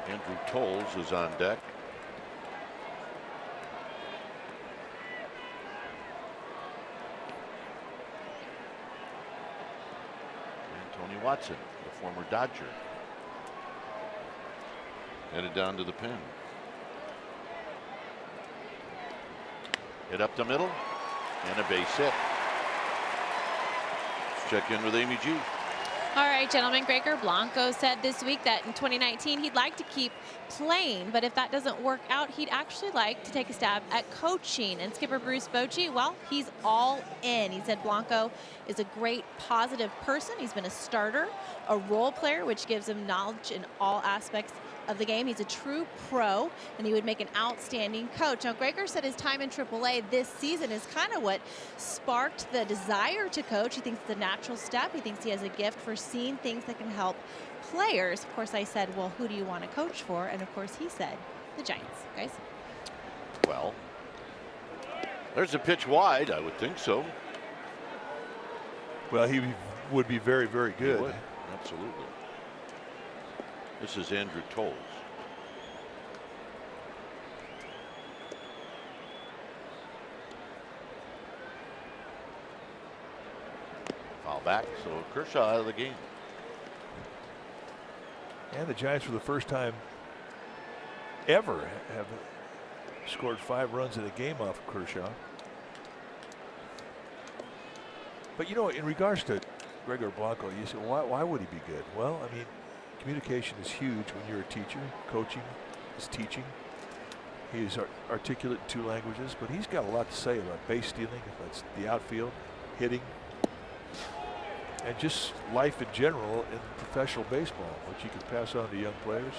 Andrew Tolles is on deck. And Tony Watson, the former Dodger, headed down to the pen. Hit up the middle and a base hit. Let's check in with Amy G. All right, gentlemen, Gregor Blanco said this week that in 2019 he'd like to keep playing, but if that doesn't work out, he'd actually like to take a stab at coaching. And skipper Bruce Bochy, well, he's all in. He said Blanco is a great, positive person. He's been a starter, a role player, which gives him knowledge in all aspects of the game. He's a true pro, and he would make an outstanding coach. Now, Gregor said his time in AAA this season is kind of what sparked the desire to coach. He thinks it's a natural step. He thinks he has a gift for seeing things that can help players. Of course, I said, well, who do you want to coach for? And of course, he said the Giants. Guys? Well, there's a pitch wide. I would think so. Well, he would be very, very good. He would. Absolutely. This is Andrew Tolles. Foul back, so Kershaw out of the game. And the Giants, for the first time ever, have scored 5 runs in a game off of Kershaw. But you know, in regards to Gregor Blanco, you say, why would he be good? Well, I mean, communication is huge when you're a teacher. Coaching is teaching. He is articulate in 2 languages, but he's got a lot to say about base stealing, that's the outfield, hitting, and just life in general in professional baseball, which you can pass on to young players.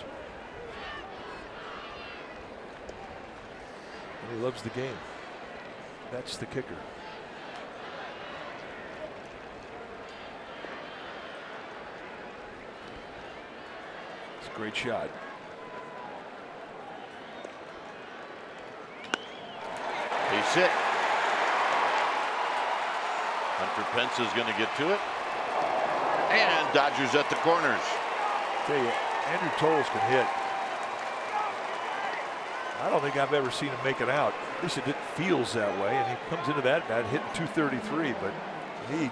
And he loves the game. That's the kicker. It's a great shot. Base hit. Hunter Pence is going to get to it. And Dodgers at the corners. Tell you, Andrew Toles can hit. I don't think I've ever seen him make it out. At least it feels that way. And he comes into that bat hitting 233, but he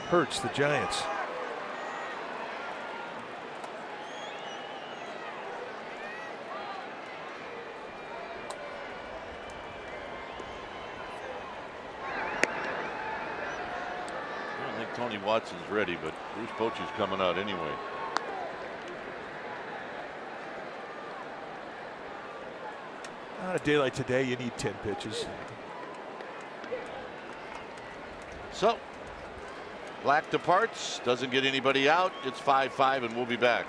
hurts the Giants. Tony Watson's ready, but Bruce Bochy's coming out anyway. On a day like today, you need 10 pitches. So, Black departs, doesn't get anybody out. It's 5-5, and we'll be back.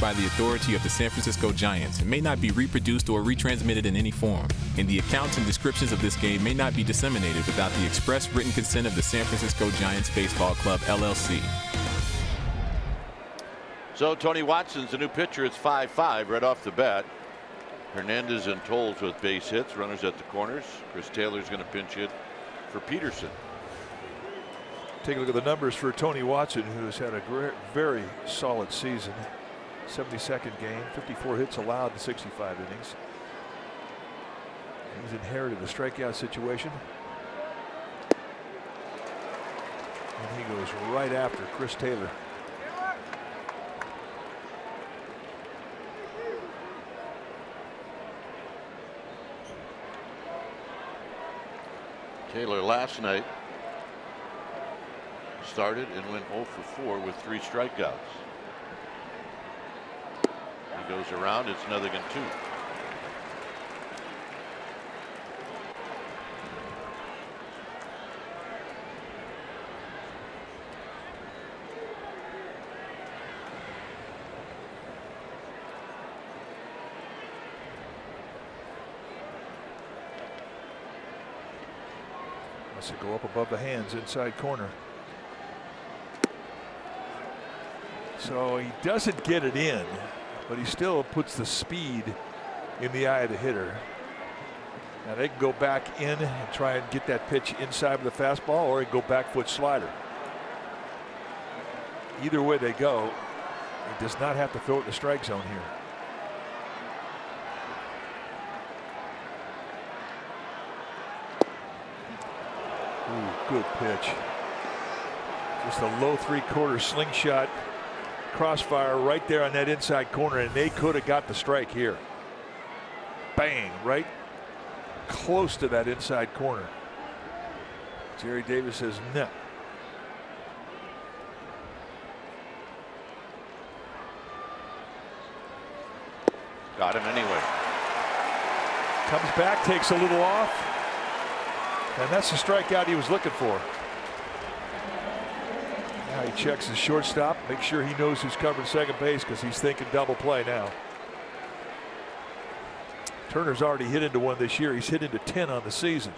By the authority of the San Francisco Giants and may not be reproduced or retransmitted in any form, and the accounts and descriptions of this game may not be disseminated without the express written consent of the San Francisco Giants Baseball Club, LLC. So Tony Watson's the new pitcher. It's 5-5 right off the bat. Hernandez and Toles with base hits, runners at the corners. Chris Taylor's going to pinch hit for Peterson. Take a look at the numbers for Tony Watson, who has had a very solid season. 72nd game, 54 hits allowed in 65 innings. He's inherited a strikeout situation. And he goes right after Chris Taylor. Taylor last night started and went 0 for 4 with 3 strikeouts. He goes around, it's 0-2. Must go up above the hands, inside corner. So he doesn't get it in, but he still puts the speed in the eye of the hitter. Now they can go back in and try and get that pitch inside with the fastball, or they can go back foot slider. Either way they go, he does not have to throw it in the strike zone here. Ooh, good pitch. Just a low 3/4 slingshot crossfire right there on that inside corner, and they could have got the strike here. Bang, right close to that inside corner. Jerry Davis says no. Got him anyway. Comes back, takes a little off, and that's the strikeout he was looking for. Now he checks his shortstop, makes sure he knows who's covering second base, because he's thinking double play now. Turner's already hit into one this year. He's hit into 10 on the season.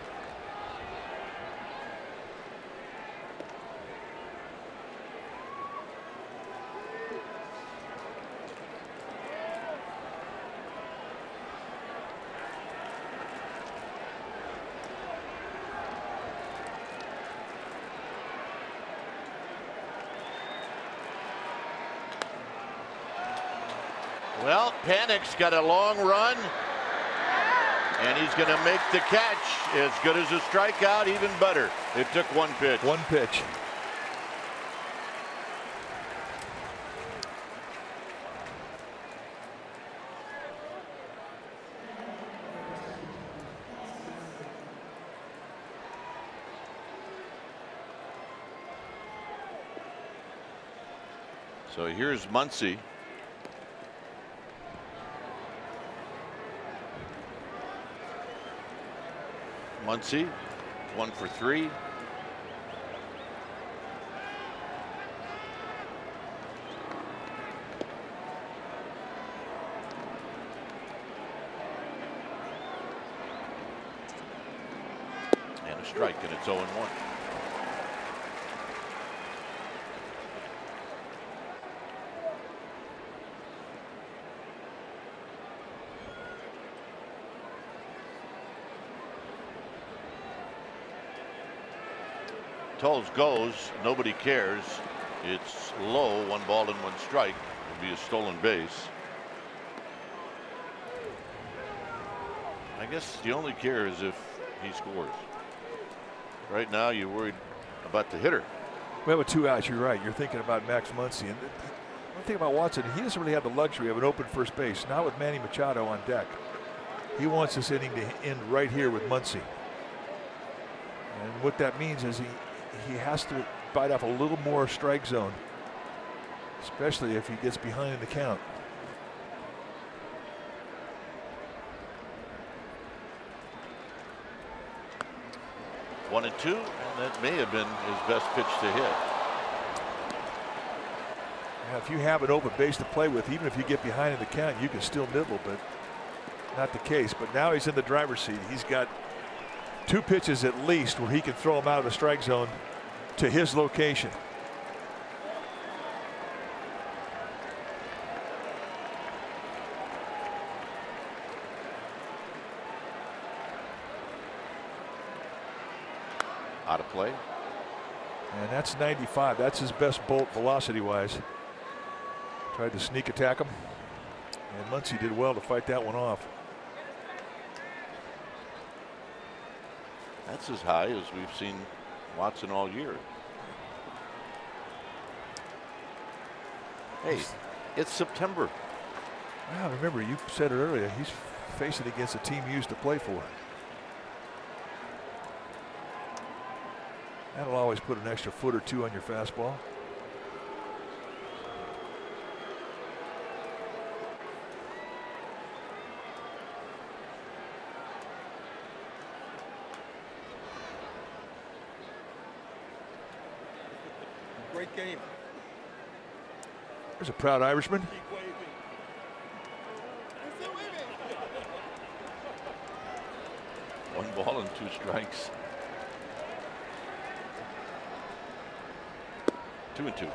Well, Panic's got a long run, and he's going to make the catch. As good as a strikeout, even better. It took one pitch. One pitch. So here's Muncy. Muncy, 1 for 3. And a strike, and it's 0-1. Tolles goes, nobody cares. It's low, 1 ball and 1 strike. It'll be a stolen base. I guess you only care is if he scores. Right now you're worried about the hitter. Well, with 2 outs, you're right. You're thinking about Max Muncy. And one thing about Watson, he doesn't really have the luxury of an open first base. Not with Manny Machado on deck. He wants this inning to end right here with Muncy. And what that means is he has to bite off a little more strike zone, especially if he gets behind in the count. One and 2, and that may have been his best pitch to hit. Now, if you have an open base to play with, even if you get behind in the count, you can still nibble, but not the case. But now he's in the driver's seat. He's got 2 pitches at least where he can throw him out of the strike zone to his location. Out of play. And that's 95. That's his best bolt velocity wise. Tried to sneak attack him, and Muncy did well to fight that one off. That's as high as we've seen Watson all year. Hey, it's September. Well, remember, you said it earlier, he's facing against a team he used to play for. That'll always put an extra foot or 2 on your fastball. Great game. There's a proud Irishman. Keep waving. One ball and 2 strikes. 2 and 2.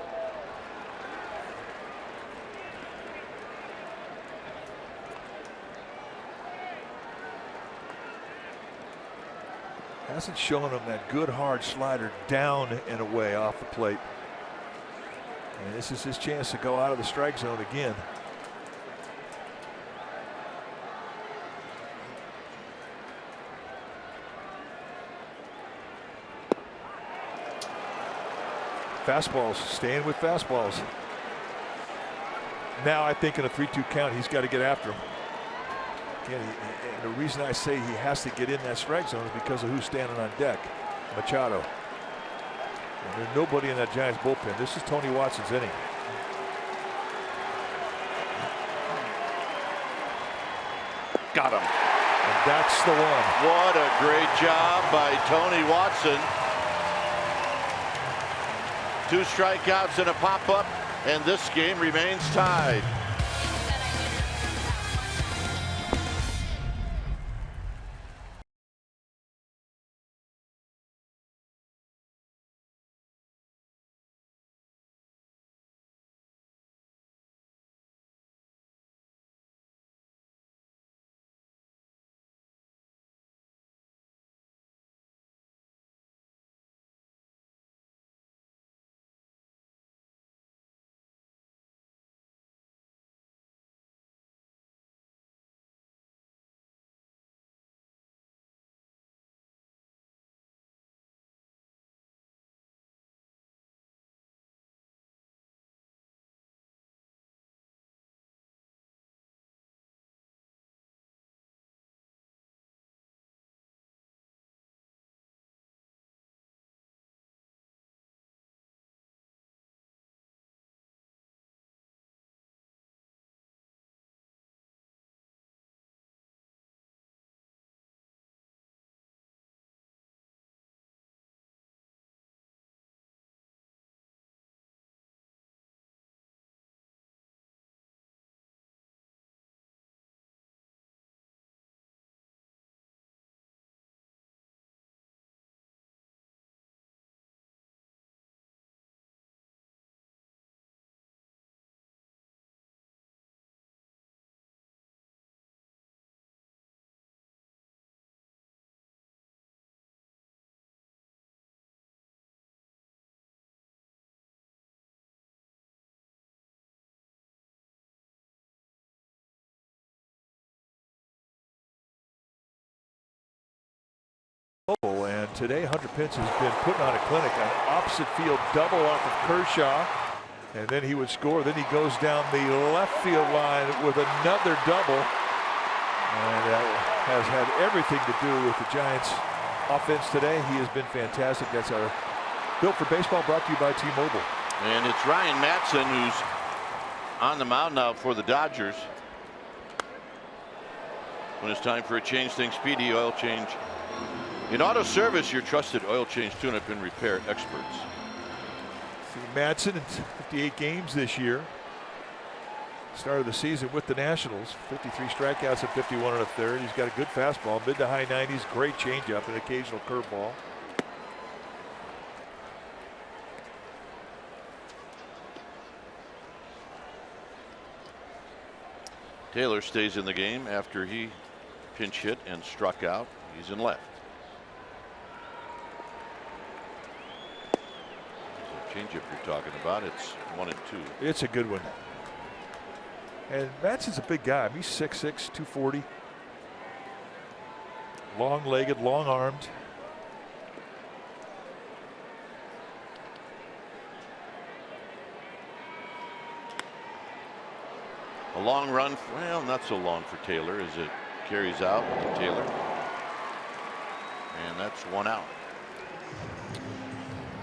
Hasn't shown him that good hard slider down and away off the plate. And this is his chance to go out of the strike zone again. Fastballs, staying with fastballs. Now I think in a 3-2 count, he's got to get after him. Again, and the reason I say he has to get in that strike zone is because of who's standing on deck. Machado. And there's nobody in that Giants bullpen. This is Tony Watson's inning. Got him. And that's the one. What a great job by Tony Watson. 2 strikeouts and a pop-up, and this game remains tied. And today Hunter Pence has been putting on a clinic, an opposite field double off of Kershaw, and then he would score. Then he goes down the left field line with another double, and that has had everything to do with the Giants offense today. He has been fantastic. That's our Built for Baseball, brought to you by T-Mobile. And it's Ryan Madson who's on the mound now for the Dodgers. When it's time for a change, think Speedy Oil Change. In auto service, your trusted oil change, tune-up, and repair experts. See Madson in 58 games this year. Started the season with the Nationals. 53 strikeouts and 51 1/3. He's got a good fastball, mid to high 90s, great changeup, and occasional curveball. Taylor stays in the game after he pinch hit and struck out. He's in left. Changeup you're talking about. It's 1-2. It's a good one. And Matson's a big guy. He's 6'6", 240. Long-legged, long-armed. A long run, well, not so long for Taylor as it carries out to Taylor. And that's 1 out.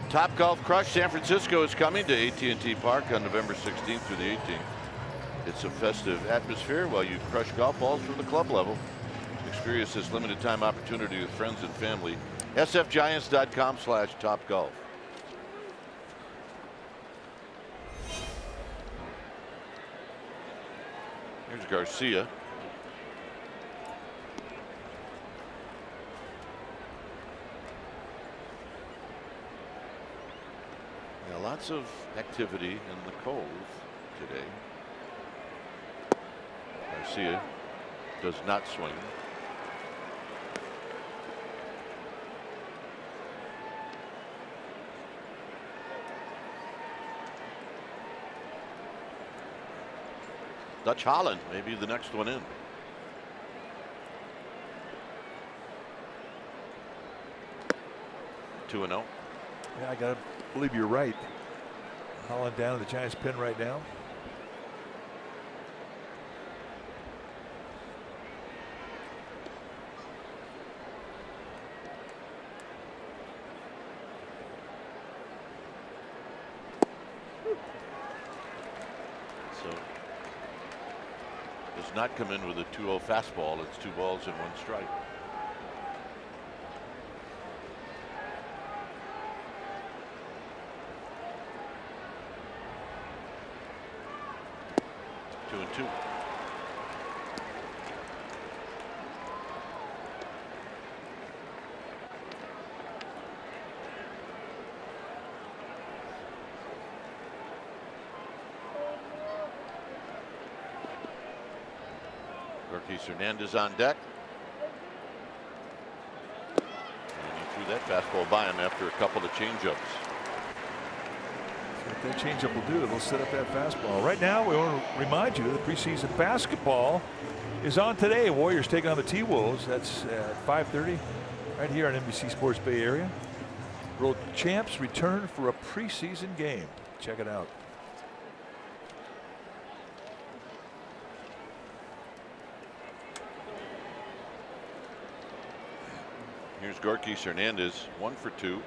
Top Golf Crush San Francisco is coming to AT&T Park on November 16th through the 18th. It's a festive atmosphere while you crush golf balls from the club level. Experience this limited time opportunity with friends and family. sfgiants.com/topgolf. Here's Garcia. Yeah, lots of activity in the Cove today. Garcia does not swing. Dutch Holland, maybe the next one in. Two and 0. Yeah, I gotta believe you're right. Holland down to the Giants pin right now. So does not come in with a 2-0 fastball. It's 2 balls and 1 strike. Two and 2. Hernandez on deck. And he threw that fastball by him after a couple of changeups. What that changeup will do, it'll set up that fastball. Right now, we want to remind you the preseason basketball is on today. Warriors taking on the T-Wolves. That's at 5:30 right here on NBC Sports Bay Area. World champs return for a preseason game. Check it out. Here's Gorkys Hernandez, 1 for 2.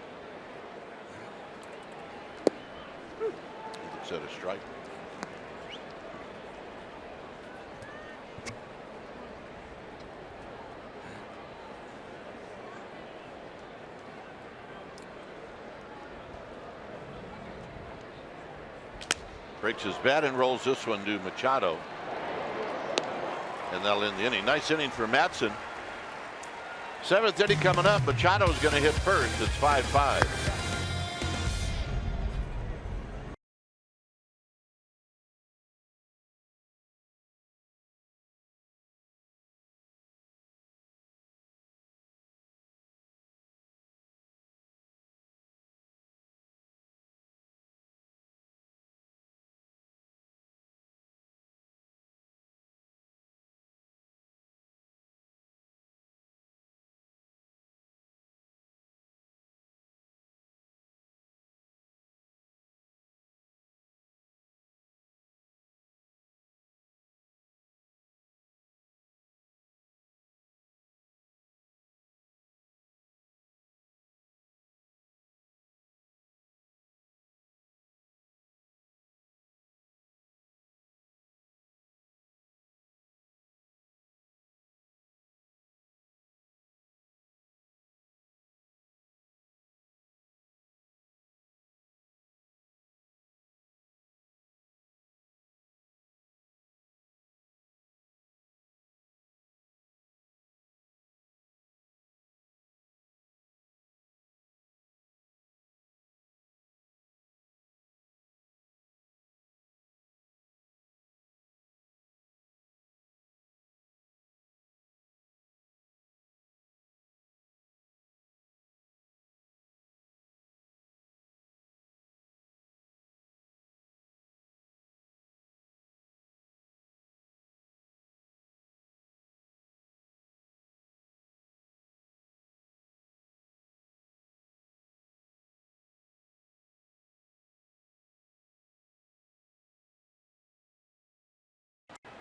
Looks at a strike. Breaks his bat and rolls this one to Machado. And that'll end the inning. Nice inning for Matson. 7th inning coming up. Machado's going to hit first. It's 5-5.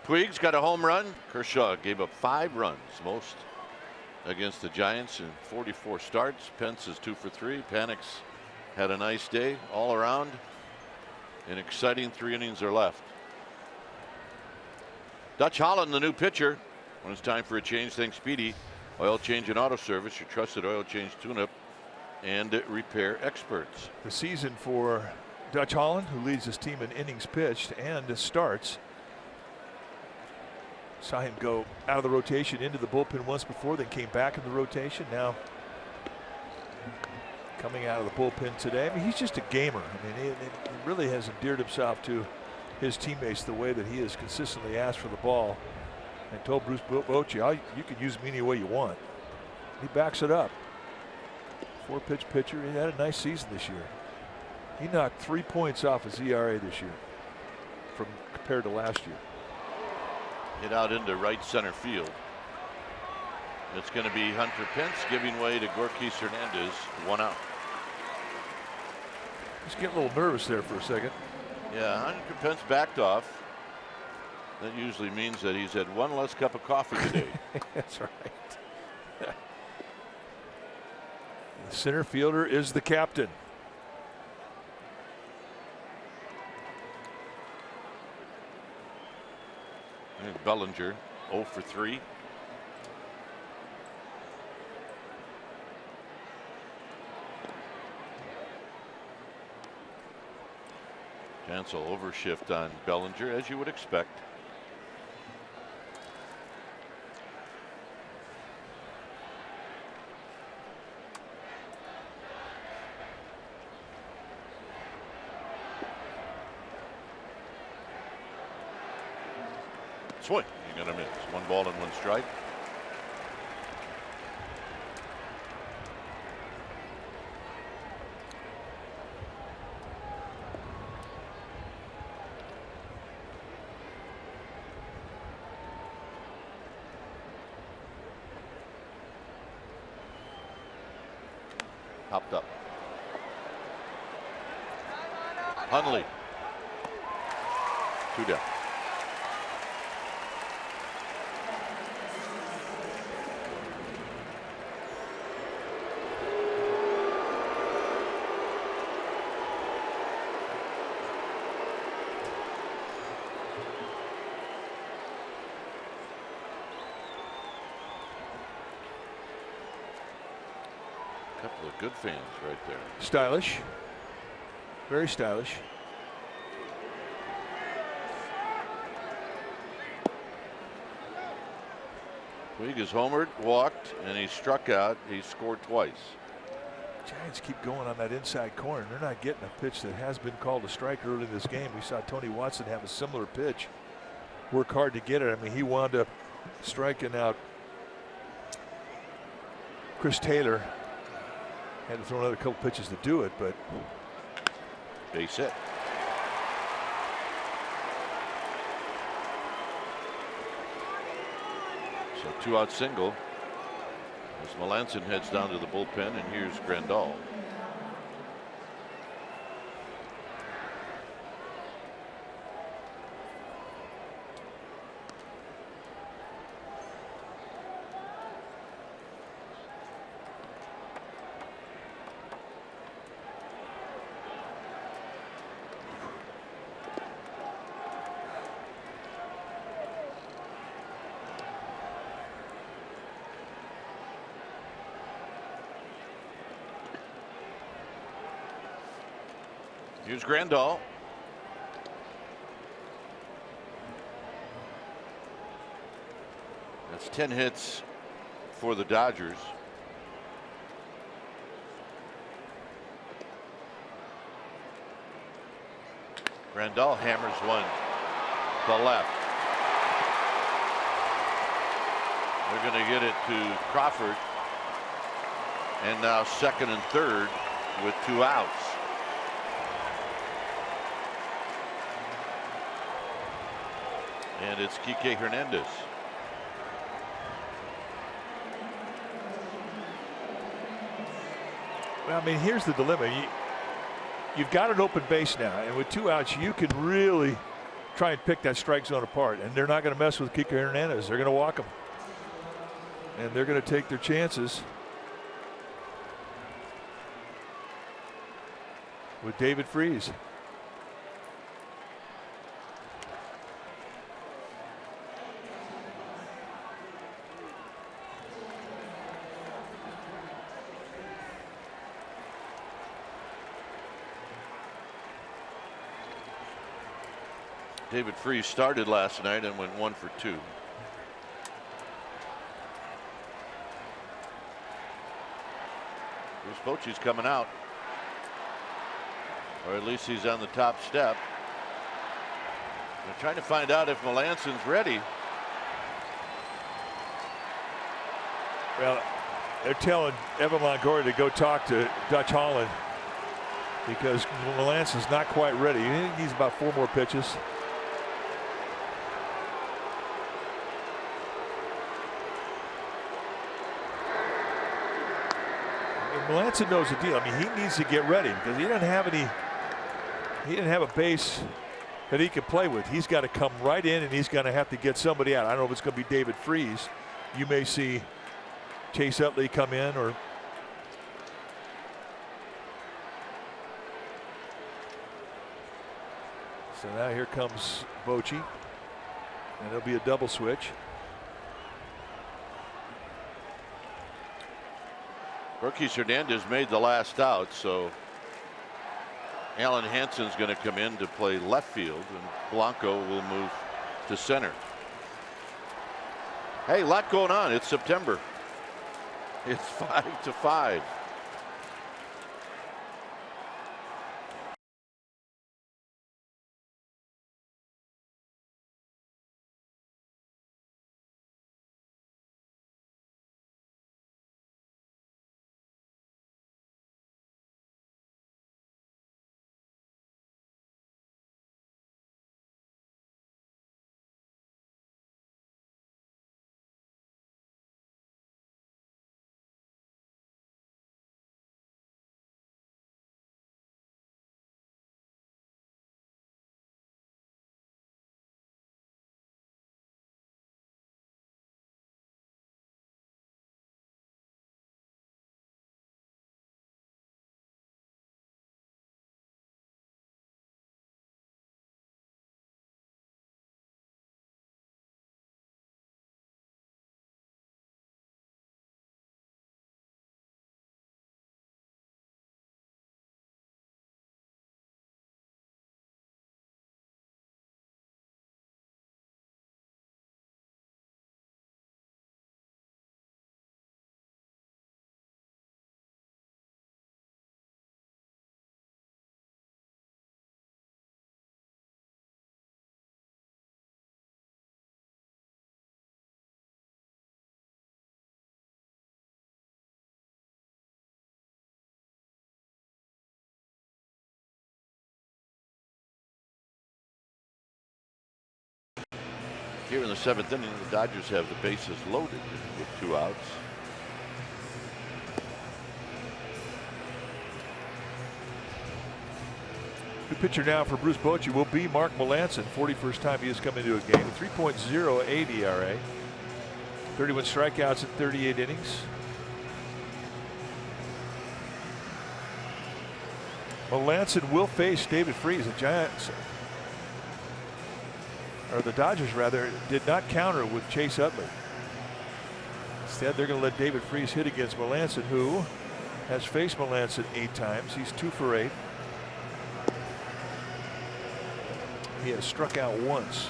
Puig's got a home run. Kershaw gave up 5 runs, most against the Giants in 44 starts. Pence is 2 for 3. Panic's had a nice day all around. An exciting 3 innings are left. Dutch Holland, the new pitcher. When it's time for a change, think Speedy. Oil change and auto service, your trusted oil change tune-up and repair experts. The season for Dutch Holland, who leads his team in innings pitched and starts. Saw him go out of the rotation into the bullpen once before, then came back in the rotation. Now coming out of the bullpen today. I mean, he's just a gamer. I mean, he really has endeared himself to his teammates the way that he has consistently asked for the ball and told Bruce Bochy, you can use me any way you want. He backs it up. 4-pitch pitcher. He had a nice season this year. He knocked 3 points off his ERA this year compared to last year. Hit out into right center field. It's going to be Hunter Pence giving way to Gorkis Hernandez. 1 out. He's getting a little nervous there for a second. Yeah, Hunter Pence backed off. That usually means that he's had one less cup of coffee today. That's right. The center fielder is the captain. And Bellinger 0 for 3. Cancel overshift on Bellinger, as you would expect. Swing. You're going to miss. 1 ball and 1 strike. Popped up. Hundley. 2 down. Couple of good fans right there. Stylish. Very stylish. Puig is homered, walked, and he struck out. He scored twice. Giants keep going on that inside corner. They're not getting a pitch that has been called a strike early in this game. We saw Tony Watson have a similar pitch. Work hard to get it. I mean, he wound up striking out Chris Taylor. Had to throw another couple pitches to do it, but base hit. So 2 out single as Melanson heads down to the bullpen, and here's Grandal. Here's Grandal. That's 10 hits for the Dodgers. Grandal hammers one to left. They're going to get it to Crawford. And now second and third with 2 outs. And it's Kike Hernandez. Well, I mean, here's the dilemma. You've got an open base now, and with 2 outs, you can really try and pick that strike zone apart. And they're not going to mess with Kike Hernandez. They're going to walk him. And they're going to take their chances with David Freese. David Freese started last night and went 1 for 2. Here's Bochy's coming out, or at least he's on the top step. They're trying to find out if Melanson's ready. Well, they're telling Evan Longoria to go talk to Dutch Holland because Melanson's not quite ready. He needs about 4 more pitches. Melanson knows the deal. I mean, he needs to get ready because he doesn't have any. He didn't have a base that he can play with. He's got to come right in, and he's going to have to get somebody out. I don't know if it's going to be David Freese. You may see Chase Utley come in, or so now here comes Bochy, and it'll be a double switch. Marquis Hernandez made the last out, so Alan Hansen's going to come in to play left field, and Blanco will move to center. Hey, a lot going on. It's September. It's 5-5. Here in the 7th inning, the Dodgers have the bases loaded with 2 outs. The pitcher now for Bruce Bochy will be Mark Melanson. 41st time he has come into a game. 3.08 ERA. 31 strikeouts in 38 innings. Melanson will face David Freese. The Giants, or the Dodgers rather, did not counter with Chase Utley. Instead, they're going to let David Freese hit against Melanson, who has faced Melanson 8 times. He's 2 for 8. He has struck out once.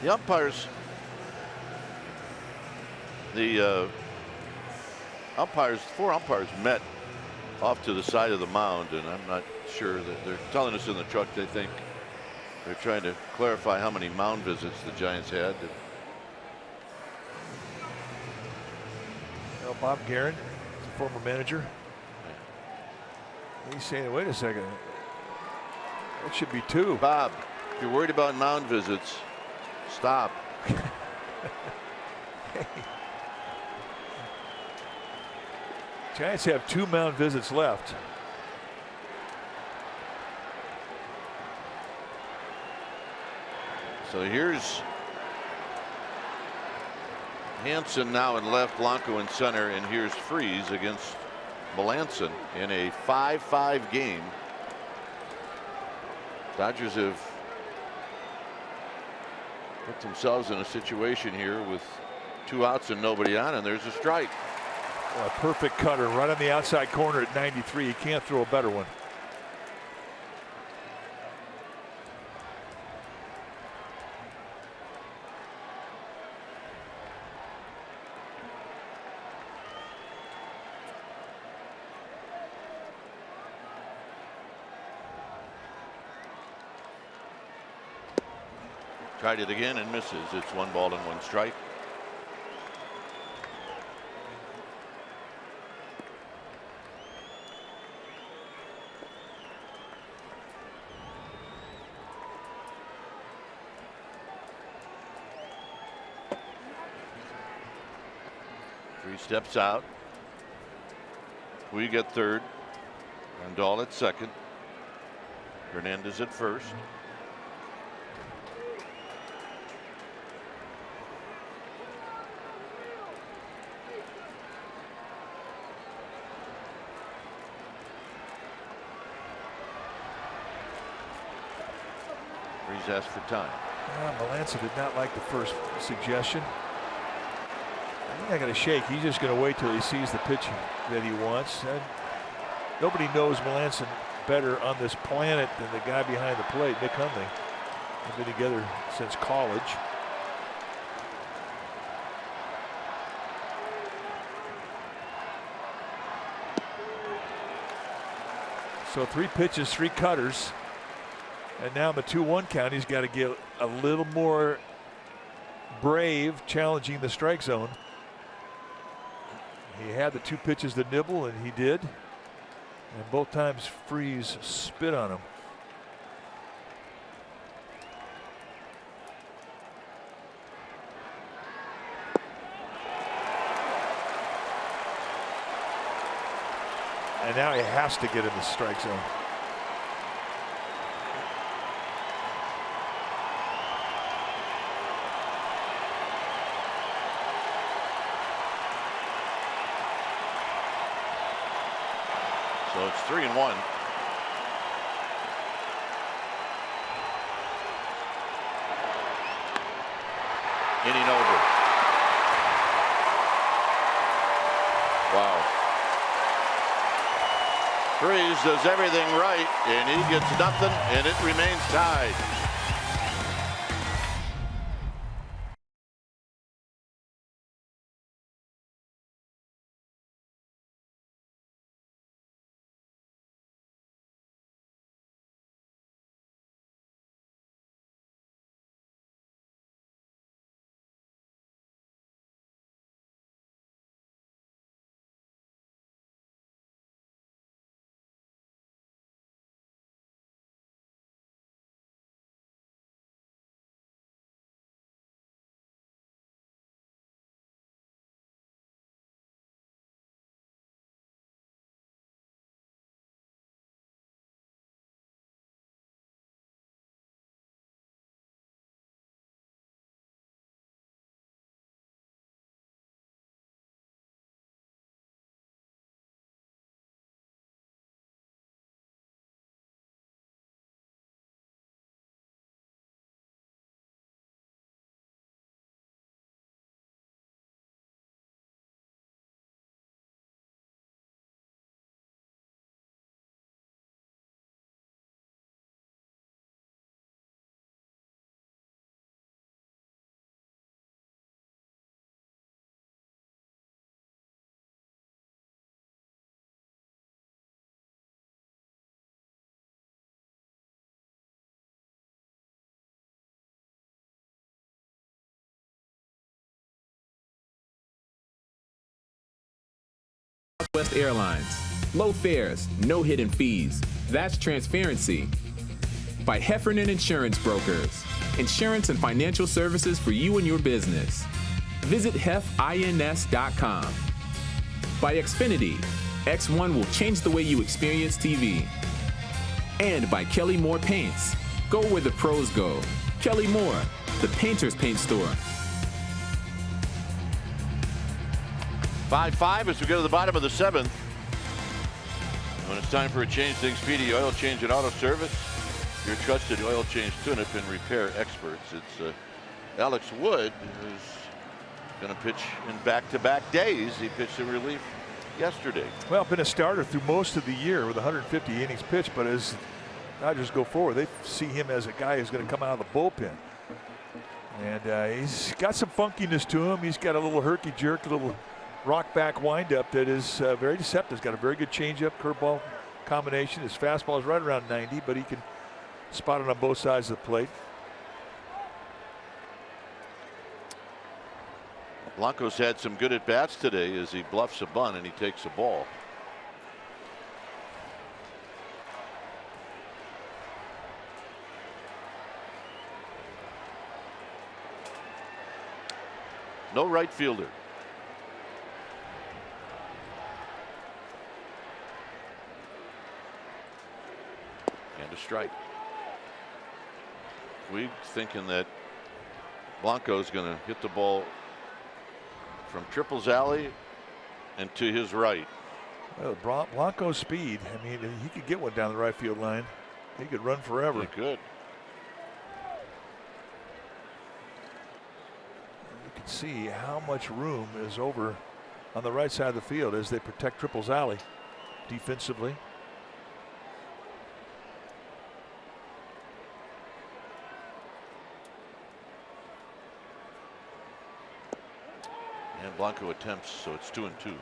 The umpires, four umpires met off to the side of the mound, and I'm not sure that they're telling us in the truck they think they're trying to clarify how many mound visits the Giants had. Well, Bob Guerin, the former manager, he's saying, wait a second, that should be 2. Bob, if you're worried about mound visits, stop. Hey. Giants have 2 mound visits left. So here's Hansen now in left, Blanco in center, and here's Freese against Melanson in a 5-5 game. Dodgers have put themselves in a situation here with 2 outs and nobody on, and there's a strike. A perfect cutter right on the outside corner at 93. You can't throw a better one. Tried it again and misses. It's 1 ball and 1 strike. Three steps out. Puig at third. Randall at second. Hernandez at first. He's asked for time. Melancon did not like the first suggestion. He's not going to shake. He's just going to wait till he sees the pitch that he wants. And nobody knows Melancon better on this planet than the guy behind the plate, Nick Hundley. They've been together since college. So 3 pitches, 3 cutters. And now in the 2-1 count, he's got to get a little more brave, challenging the strike zone. He had the 2 pitches to nibble, and he did. And both times Freeze spit on him. And now he has to get in the strike zone. So it's 3-1. Inning over. Wow. Freeze does everything right, and he gets nothing, and it remains tied. Southwest Airlines. Low fares, no hidden fees. That's transparency. By Heffernan Insurance Brokers. Insurance and financial services for you and your business. Visit hefins.com. By Xfinity. X1 will change the way you experience TV. And by Kelly Moore Paints. Go where the pros go. Kelly Moore, the painter's paint store. 5-5 as we go to the bottom of the 7th. When it's time for a change, things Speedy Oil Change and Auto Service. Your trusted oil change tune-up and repair experts. It's Alex Wood, who's going to pitch in back-to-back days. He pitched in relief yesterday. Well, been a starter through most of the year with 150 innings pitched, but as Dodgers go forward, they see him as a guy who's going to come out of the bullpen. And he's got some funkiness to him. He's got a little herky-jerk, a little rock back windup that is very deceptive. He's got a very good changeup, curveball combination. His fastball is right around 90, but he can spot it on both sides of the plate. Blanco's had some good at bats today as he bluffs a bunt and he takes a ball. No right fielder. strike. Puig thinking that Blanco's going to hit the ball from Triple's alley and to his right. Well, Blanco's speed, I mean, he could get one down the right field line. He could run forever. He could. You can see how much room is over on the right side of the field as they protect Triple's alley defensively. And Blanco attempts, so it's 2-2.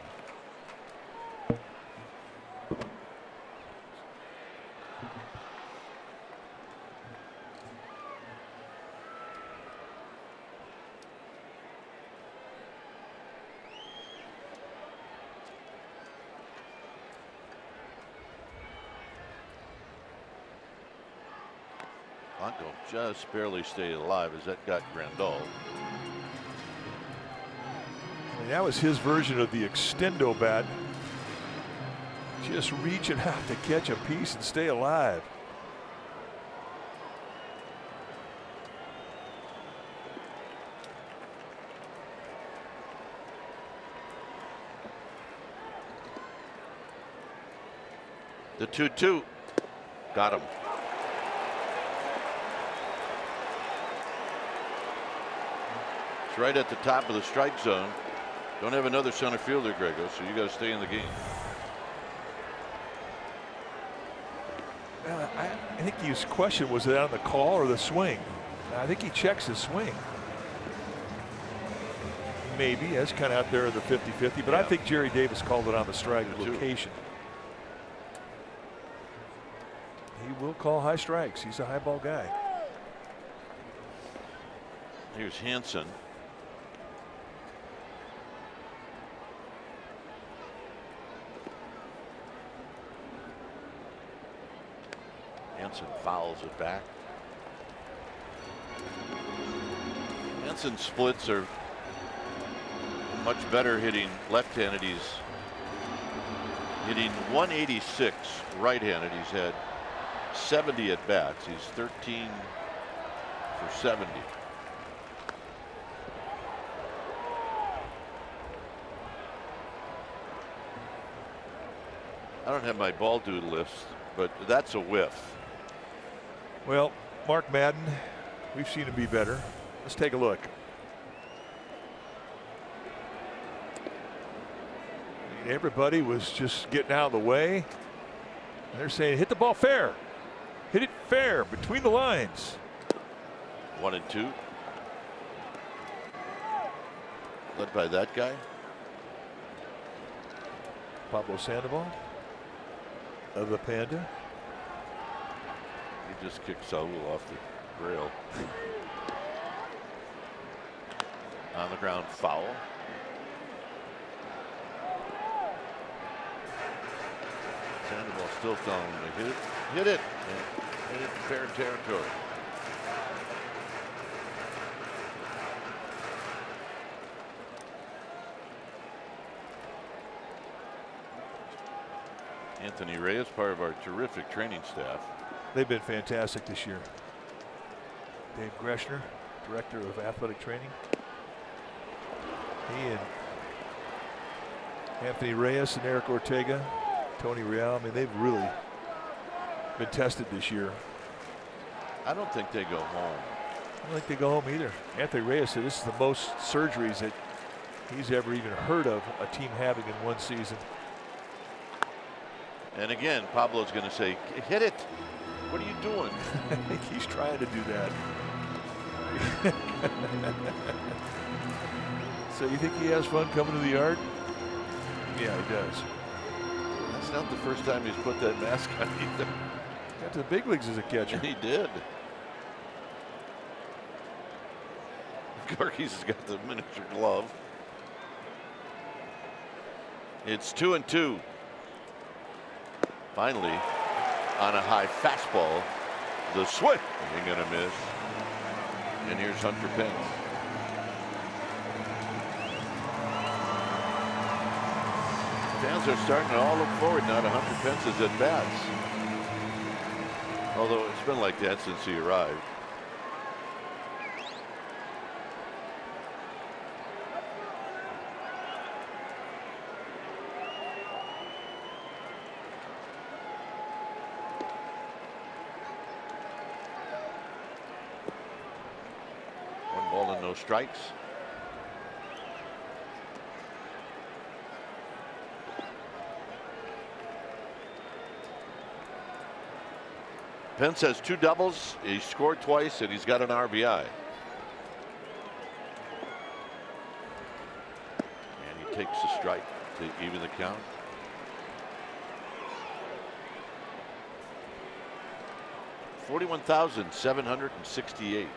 Blanco just barely stayed alive as that got Grandal. That was his version of the extendo bat. Just reaching out to catch a piece and stay alive. The 2-2 got him. It's right at the top of the strike zone. Don't have another center fielder, Grego, so you got to stay in the game. I think his question was it on the call or the swing. I think he checks his swing. Maybe that's kind of out there in the 50-50, but yeah. I think Jerry Davis called it on the strike location. He will call high strikes. He's a high ball guy. Here's Hansen. Hansen fouls it back. Hansen's splits are much better hitting left-handed. He's hitting 186 right-handed. He's had 70 at bats. He's 13 for 70. I don't have my ball doodle list, but that's a whiff. Well, Mark Madden, we've seen him be better. Let's take a look. Everybody was just getting out of the way. They're saying hit the ball fair. Hit it fair between the lines. 1-2. Led by that guy. Pablo Sandoval of the Panda. He just kicked Saul off the rail. On the ground foul. Sandoval still telling him to hit it. Hit it. And hit it in fair territory. Anthony Reyes, part of our terrific training staff. They've been fantastic this year. Dave Greshner, Director of Athletic Training. He and Anthony Reyes and Eric Ortega, Tony Real, I mean, they've really been tested this year. I don't think they go home. I don't think they go home either. Anthony Reyes said this is the most surgeries that he's ever even heard of a team having in one season. And again, Pablo's going to say, hit it. What are you doing? I think he's trying to do that. So you think he has fun coming to the yard? Yeah, he does. That's not the first time he's put that mask on either. Got to the big leagues as a catcher. He did. Gorky's has got the miniature glove. It's 2-2. Finally, on a high fastball, the swing ain't gonna miss. And here's Hunter Pence. Fans are starting to all look forward now to Hunter Pence's at bats. Although it's been like that since he arrived. One ball and no strikes. Pence has 2 doubles. He scored twice and he's got an RBI. And he takes a strike to even the count. $41,768.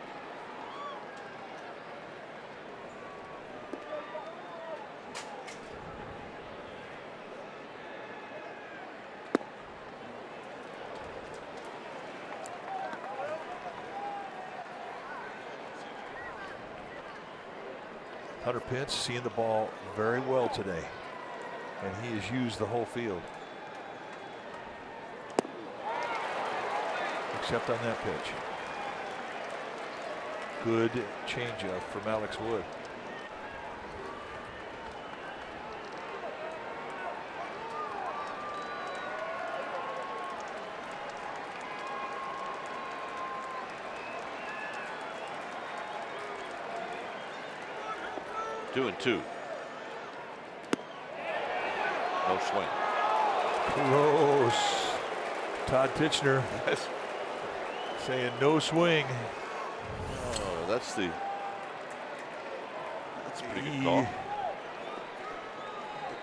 Hunter Pence seeing the ball very well today, and he has used the whole field. Except on that pitch. Good changeup from Alex Wood. Two and two. No swing. Close. Todd Titchener saying no swing. Oh, that's a pretty good call. It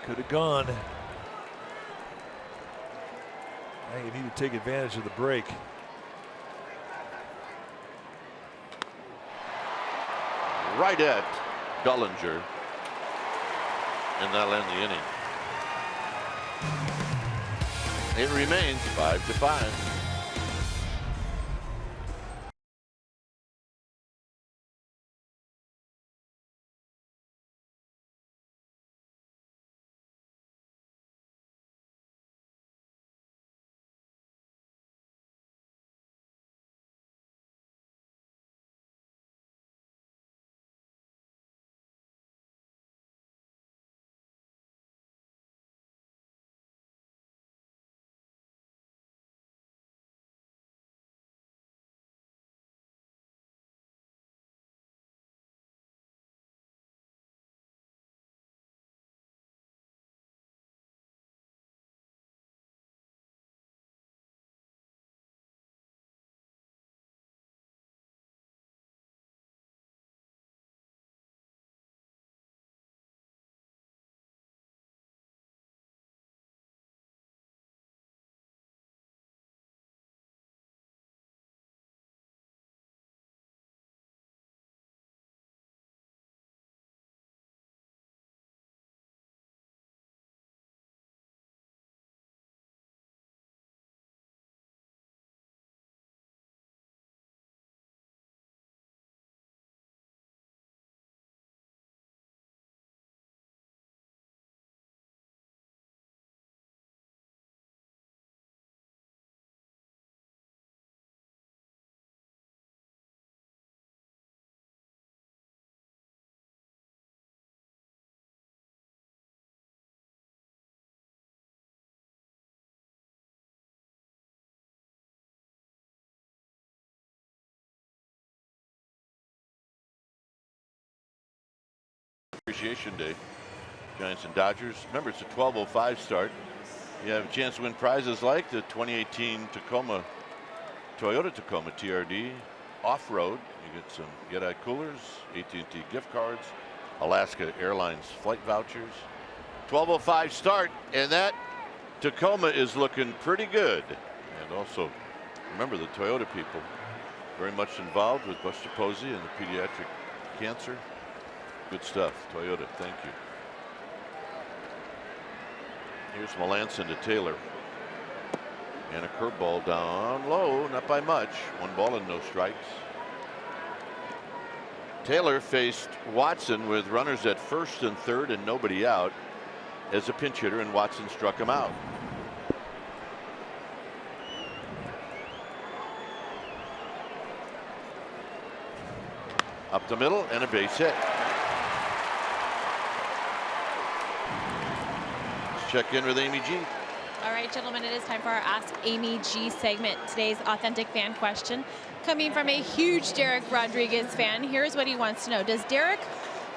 could have gone. Now you need to take advantage of the break. Right at Bellinger, and that'll end the inning. It remains 5-5. Appreciation Day, Giants and Dodgers. Remember, it's a 12:05 start. You have a chance to win prizes like the 2018 Toyota Tacoma TRD off-road. You get some Get-Eye coolers, AT&T gift cards, Alaska Airlines flight vouchers. 12:05 start, and that Tacoma is looking pretty good. And also, remember the Toyota people very much involved with Buster Posey and the pediatric cancer. Good stuff, Toyota, thank you. Here's Melanson to Taylor. And a curveball down low, not by much. 1 ball and no strikes. Taylor faced Watson with runners at first and third and nobody out as a pinch hitter, and Watson struck him out. Up the middle and a base hit. Let's check in with Amy G. All right, gentlemen, it is time for our Ask Amy G segment. Today's authentic fan question coming from a huge Derek Rodriguez fan. Here's what he wants to know. Does Derek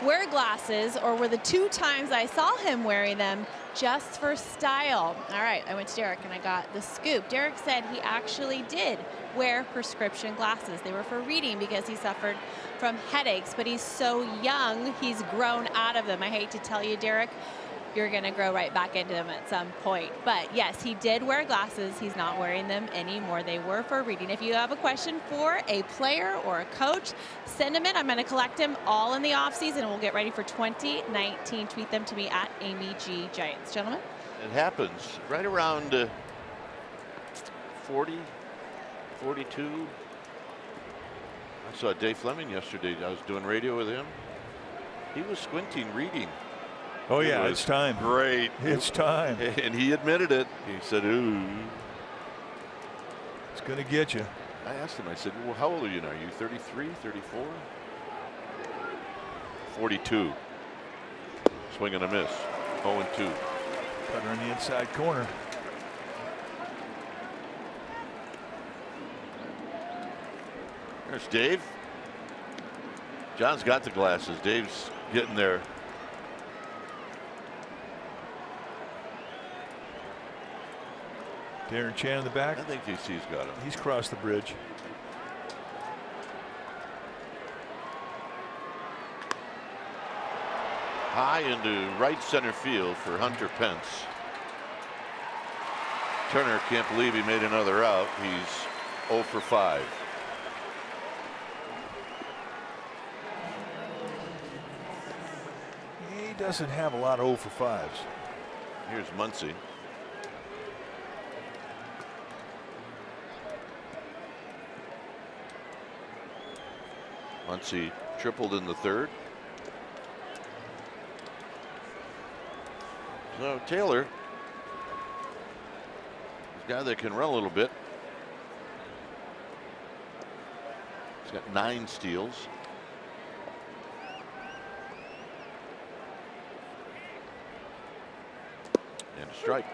wear glasses, or were the 2 times I saw him wearing them just for style? All right, I went to Derek and I got the scoop. Derek said he actually did wear prescription glasses. They were for reading because he suffered from headaches, but he's so young, he's grown out of them. I hate to tell you, Derek, you're going to grow right back into them at some point. But yes, he did wear glasses. He's not wearing them anymore. They were for reading. If you have a question for a player or a coach, send them in. I'm going to collect them all in the offseason. We'll get ready for 2019. Tweet them to me at Amy G Giants. Gentlemen? It happens right around 40, 42. I saw Dave Fleming yesterday. I was doing radio with him. He was squinting, reading. Oh, yeah, it's time. Great. It's time. And he admitted it. He said, ooh. It's going to get you. I asked him, I said, well, how old are you now? Are you 33, 34? 42. Swing and a miss. 0-2. Cutter in the inside corner. There's Dave. John's got the glasses. Dave's getting there. Darren Chan in the back. I think DC's got him. He's crossed the bridge. High into right center field for Hunter Pence. Turner can't believe he made another out. He's 0 for 5. He doesn't have a lot of 0 for 5s. Here's Muncy. Muncy tripled in the 3rd. So Taylor, this guy that can run a little bit. He's got 9 steals. And a strike.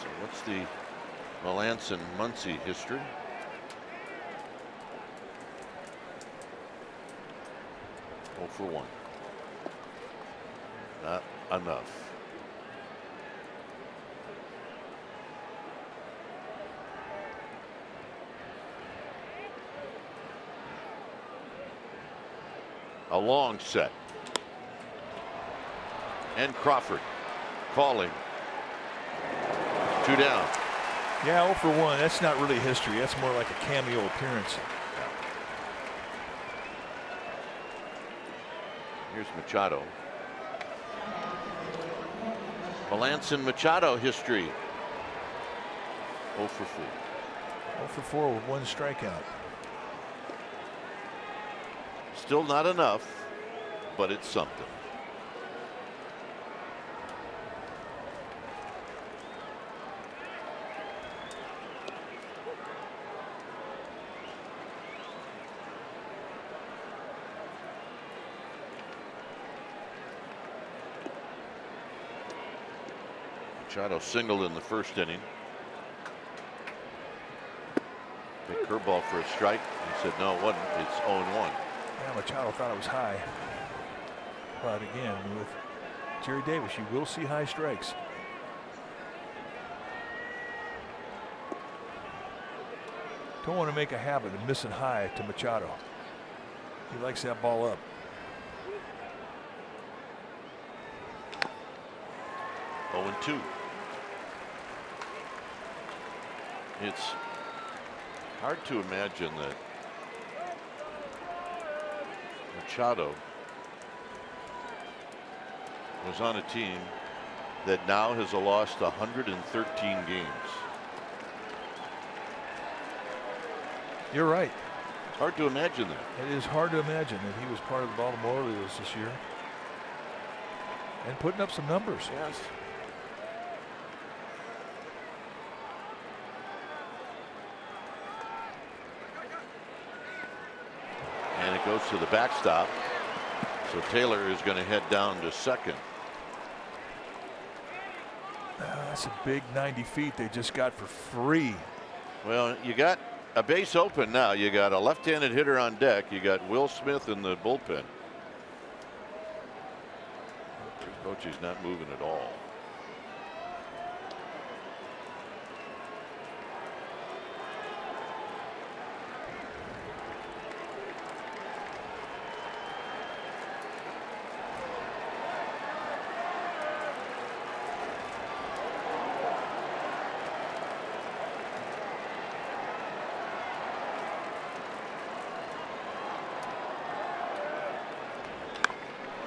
So what's the Melanson-Muncy history? For 1. Not enough. A long set. And Crawford calling. 2 down. Yeah, 0 for 1. That's not really history. That's more like a cameo appearance. Here's Machado. Melanson Machado history. 0 for 4. 0 for 4 with 1 strikeout. Still not enough, but it's something. Machado singled in the 1st inning. Big curveball for a strike. He said no, it wasn't. It's 0-1. Yeah, Machado thought it was high. But again, with Jerry Davis, you will see high strikes. Don't want to make a habit of missing high to Machado. He likes that ball up. Oh, 2. It's hard to imagine that Machado was on a team that now has lost 113 games. You're right. It's hard to imagine that. It is hard to imagine that he was part of the Baltimore Orioles this year and putting up some numbers. Yes. it goes to the backstop. So Taylor is going to head down to second. That's a big 90 feet they just got for free. Well, you got a base open now. You got a left-handed hitter on deck. You got Will Smith in the bullpen. Bochy's not moving at all.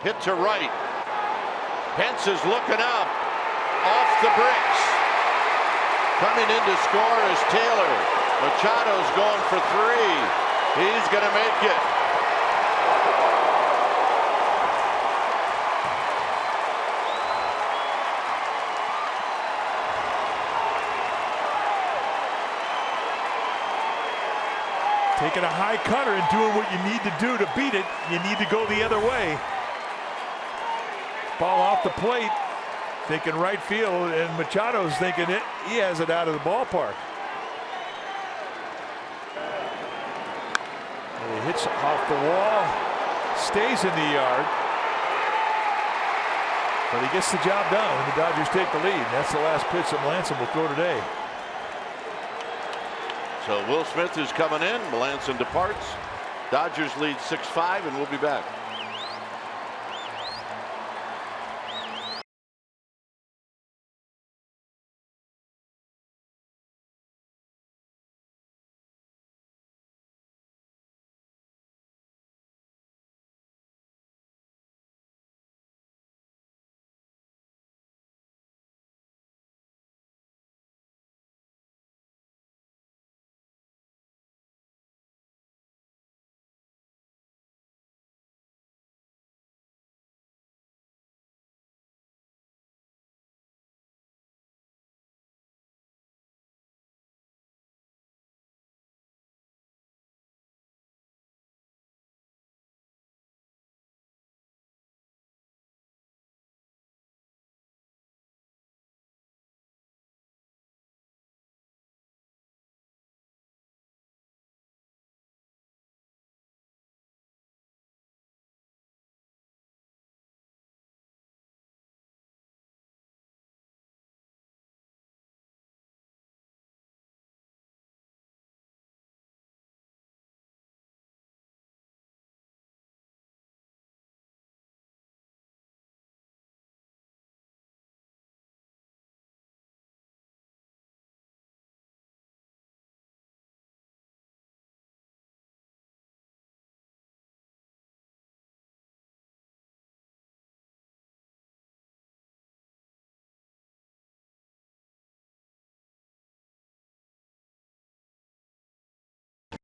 Hit to right. Pence is looking up. Off the bricks. Coming in to score is Taylor. Machado's going for three. He's going to make it. Taking a high cutter and doing what you need to do to beat it. You need to go the other way. Ball off the plate, thinking right field, and Machado's thinking he has it out of the ballpark. And he hits off the wall, stays in the yard, but he gets the job done, and the Dodgers take the lead. That's the last pitch that Melanson will throw today. So Will Smith is coming in. Melanson departs. Dodgers lead 6-5, and we'll be back.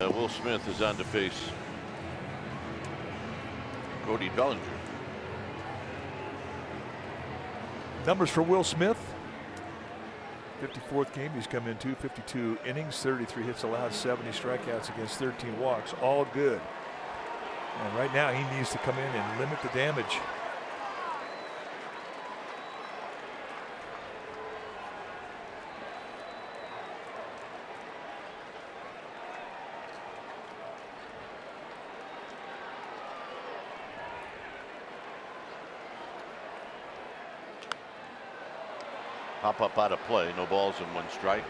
Will Smith is on to face Cody Bellinger. Numbers for Will Smith. 54th game, he's come in 252 innings, 33 hits allowed, 70 strikeouts against 13 walks, all good. And right now he needs to come in and limit the damage. Pop up out of play. No balls and one strike.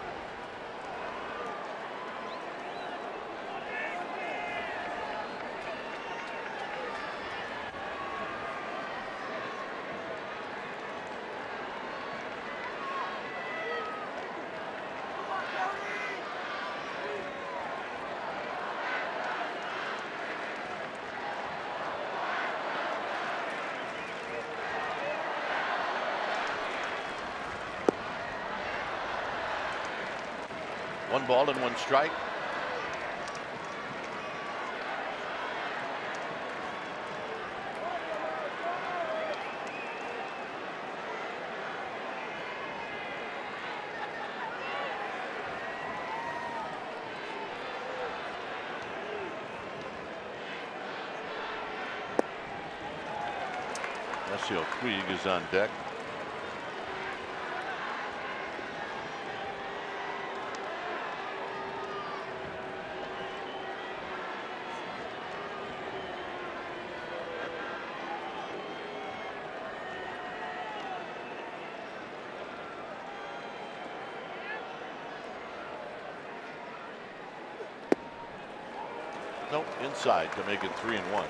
One ball and one strike. Yasiel Puig is on deck. Nope, inside to make it 3-1.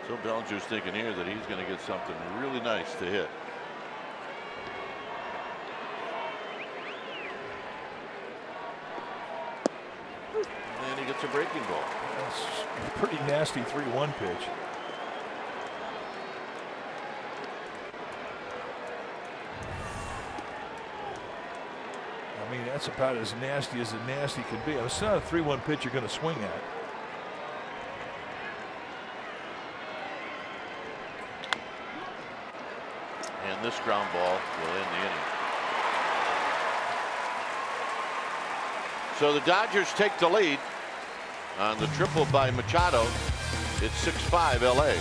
So Bellinger's thinking here that he's going to get something really nice to hit. And he gets a breaking ball. That's a pretty nasty 3-1 pitch. I mean, that's about as nasty as a nasty can be. It's not a 3-1 pitch you're going to swing at. And this ground ball will end the inning. So the Dodgers take the lead on the triple by Machado. It's 6-5 LA.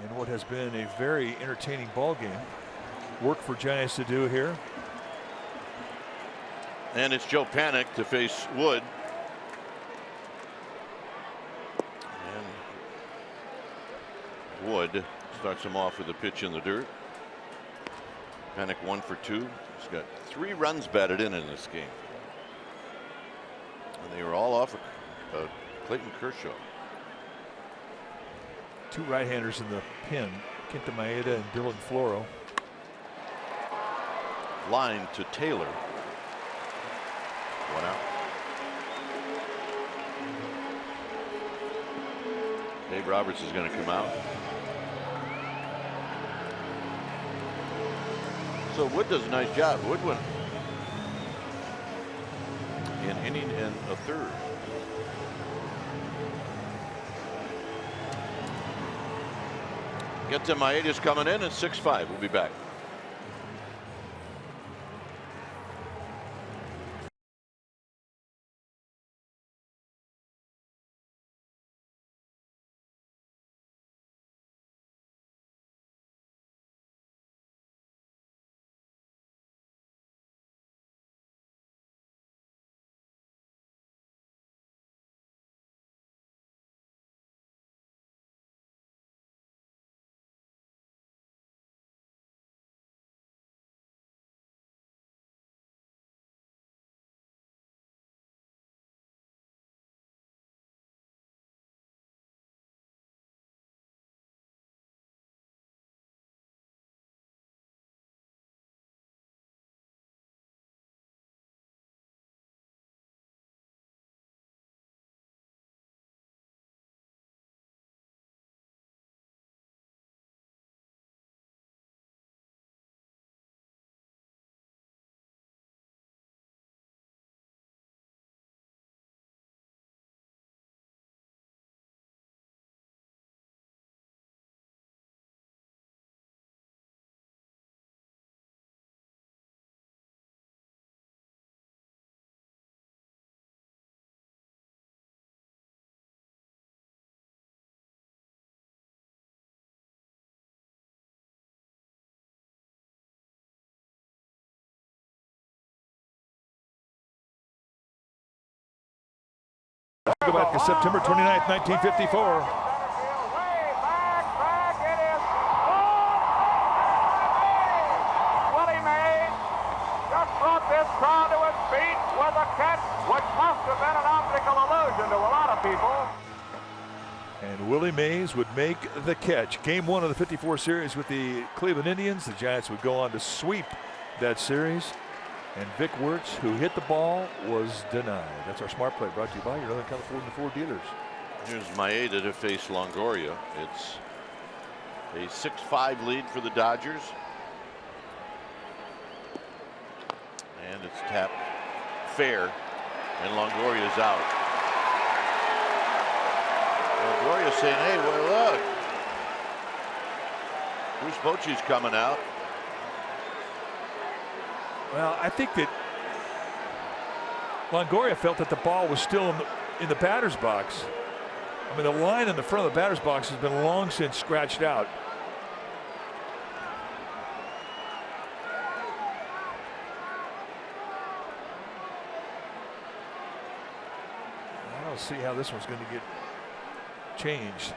And what has been a very entertaining ball game. Work for Giants to do here. And it's Joe Panik to face Wood. And Wood starts him off with a pitch in the dirt. Panik 1 for 2. He's got 3 runs batted in this game. And they were all off of Clayton Kershaw. 2 right-handers in the pen, Kenta Maeda and Dylan Floro. Line to Taylor. 1 out. Dave Roberts is going to come out. So Wood does a nice job. Wood went an inning and a third. Get to Maeda's coming in at 6-5. We'll be back. Go back to September 29th, 1954. This crowd to its feet with a catch, which must have been an optical illusion to a lot of people. And Willie Mays would make the catch. Game 1 of the 54 series with the Cleveland Indians. The Giants would go on to sweep that series. And Vic Wirtz, who hit the ball, was denied. That's our smart play, brought to you by your Northern California Ford dealers. Here's Maeda to face Longoria. It's a 6-5 lead for the Dodgers. And it's tapped fair, and Longoria's out. Longoria saying, hey, well, look. Bruce Bochy's coming out. Well, I think that Longoria felt that the ball was still in the batter's box. I mean, the line in the front of the batter's box has been long since scratched out. I don't see how this one's going to get changed.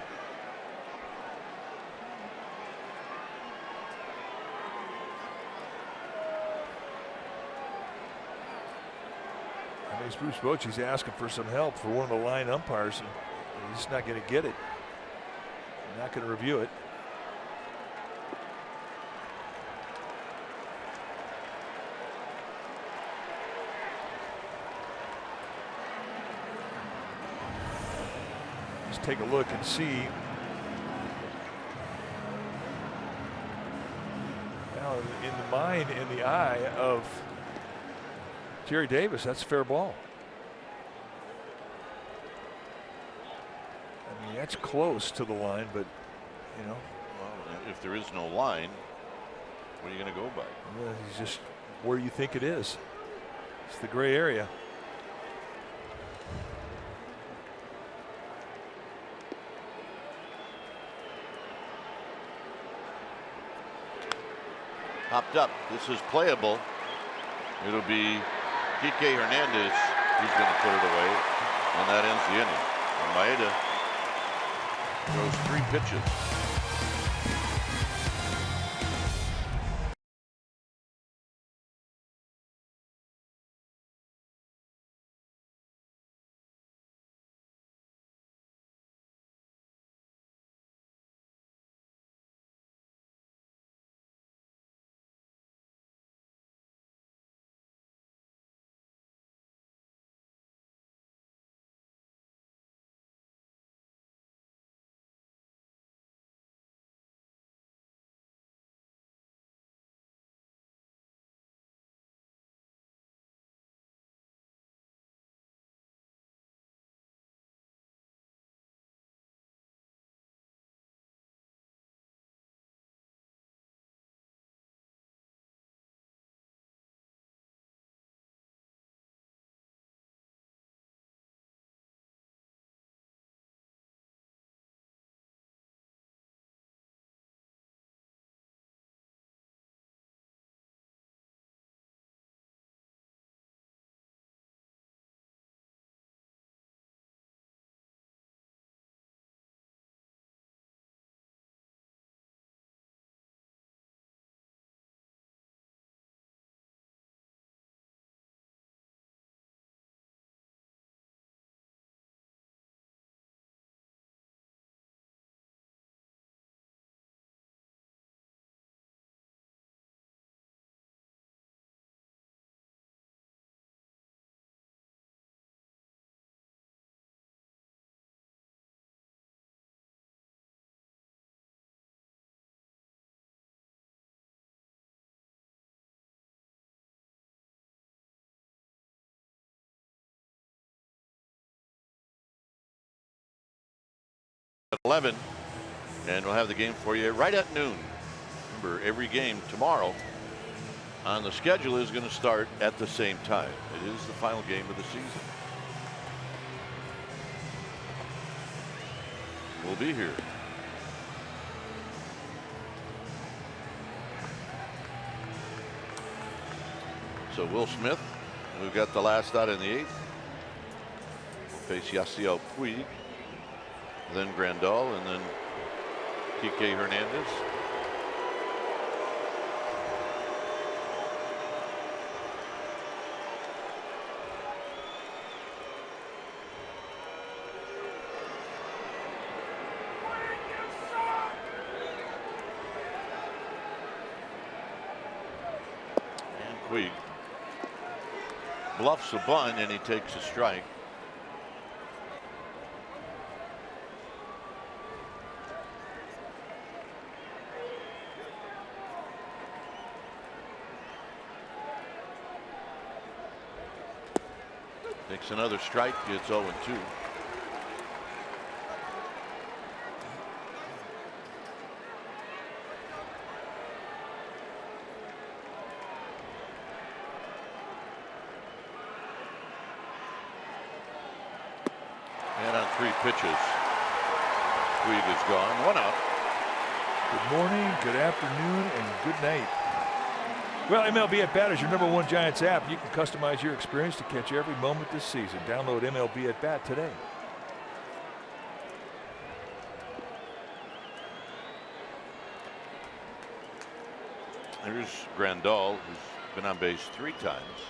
I mean, Bruce Bochy's asking for some help for one of the line umpires, and he's not going to get it. They're not going to review it. Let's take a look and see. Now, in the mind, in the eye of Jerry Davis, that's a fair ball. I mean, that's close to the line, but, you know. Well, if there is no line, what are you going to go by? Well, it's just where you think it is. It's the gray area. Popped up. This is playable. It'll be Kike Hernandez. He's going to put it away, and that ends the inning. And Maeda throws 3 pitches. At 11, and we'll have the game for you right at noon. Remember, every game tomorrow on the schedule is going to start at the same time. It is the final game of the season. We'll be here. So Will Smith, who got the last out in the 8th, face Yasiel Puig, then Grandal, and then Kike Hernandez. Puig bluffs a bunt and he takes a strike. Takes another strike, gets 0-2. And on 3 pitches, Puig is gone. 1 out. Good morning, good afternoon, and good night. Well, MLB at Bat is your #1 Giants app. You can customize your experience to catch every moment this season. Download MLB at Bat today. Here's Grandal, who's been on base 3 times.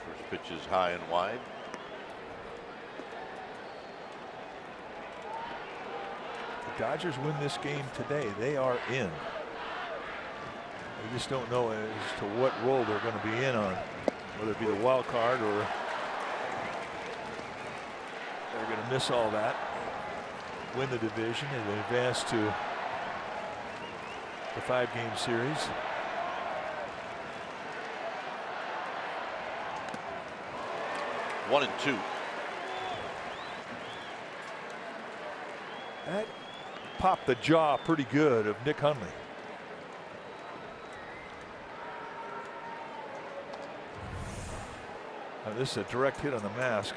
First pitch is high and wide. The Dodgers win this game today, they are in. We just don't know as to what role they're going to be in on, whether it be the wild card or they're going to miss all that, win the division, and advance to the 5-game series. 1-2. That popped the jaw pretty good of Nick Hundley. Now this is a direct hit on the mask.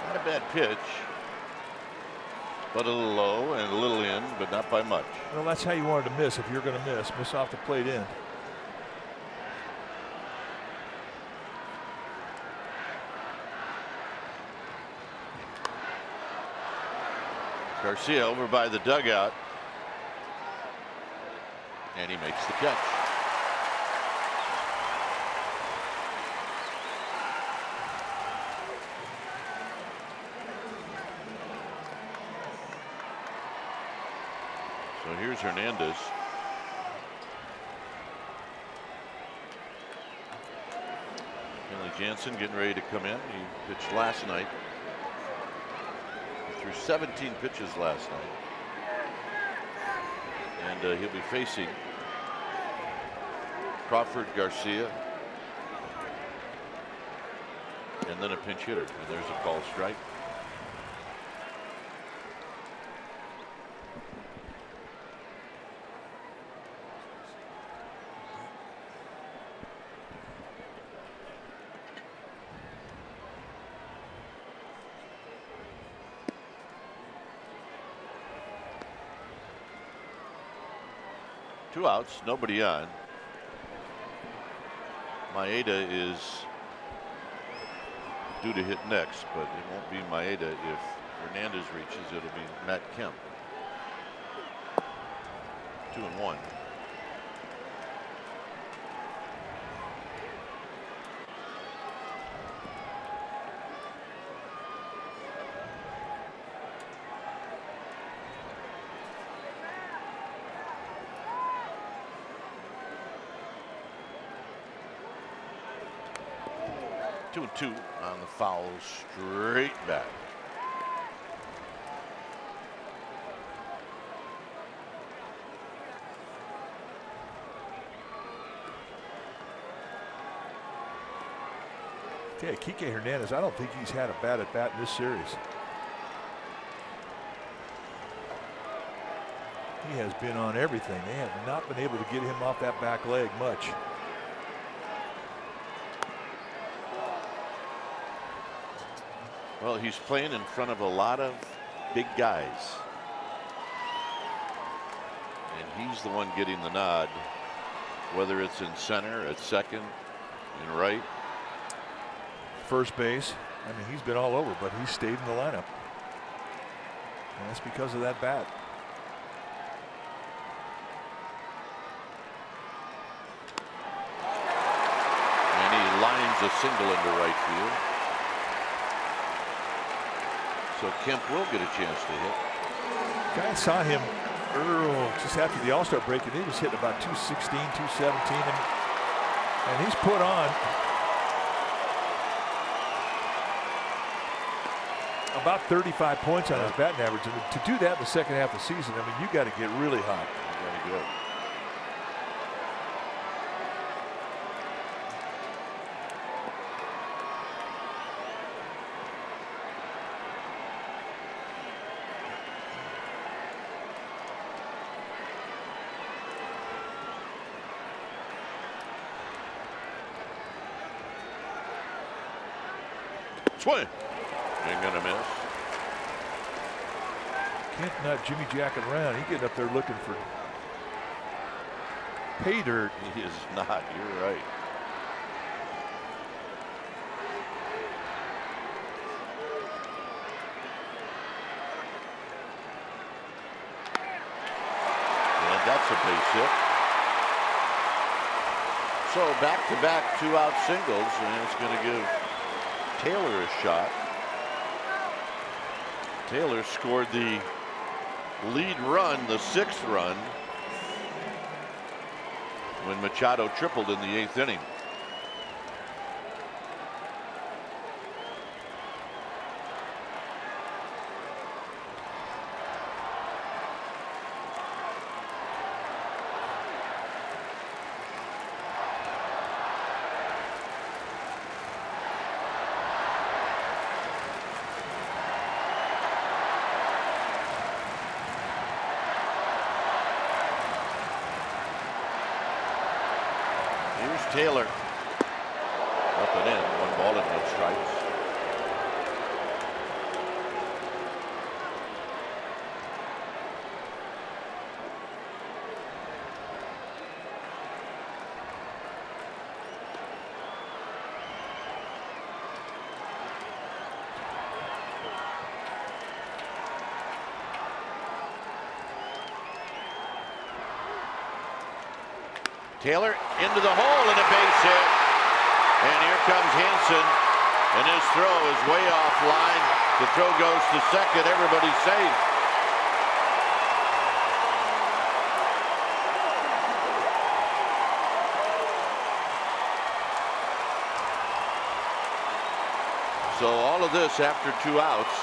Not a bad pitch, but a little low and a little in, but not by much. Well, that's how you wanted to miss if you're going to miss off the plate in. Garcia over by the dugout, and he makes the catch. So here's Hernandez. Kenley Jansen getting ready to come in. He pitched last night. He threw 17 pitches last night. And he'll be facing Crawford, Garcia, and then a pinch hitter. And there's a call strike. Two outs, nobody on. Maeda is due to hit next, but it won't be Maeda. If Hernandez reaches, it'll be Matt Kemp. 2-1. Two and 2 on the foul, straight back. Okay, Kike Hernandez, I don't think he's had a bad at bat in this series. He has been on everything. They have not been able to get him off that back leg much. Well, he's playing in front of a lot of big guys. And he's the one getting the nod, whether it's in center, at second, in right. First base. I mean, he's been all over, but he stayed in the lineup. And that's because of that bat. And he lines a single into right field. So Kemp will get a chance to hit. Guy saw him just after the All-Star break, and he was hitting about 216, 217, and he's put on about 35 points on his batting average. And to do that in the second half of the season, I mean, you got to get really hot. Very good. Swing. Ain't gonna miss. Kemp not Jimmy jacking around. He getting up there looking for pay dirt. He is not. You're right. And that's a base hit. So back-to-back two-out singles, and it's going to give Taylor a shot. Taylor scored the lead run, the 6th run, when Machado tripled in the 8th inning. Taylor up and in, 1 ball and no strikes. Taylor into the hole and a base hit. And here comes Hansen. And his throw is way offline. The throw goes to second. Everybody's safe. So all of this after 2 outs.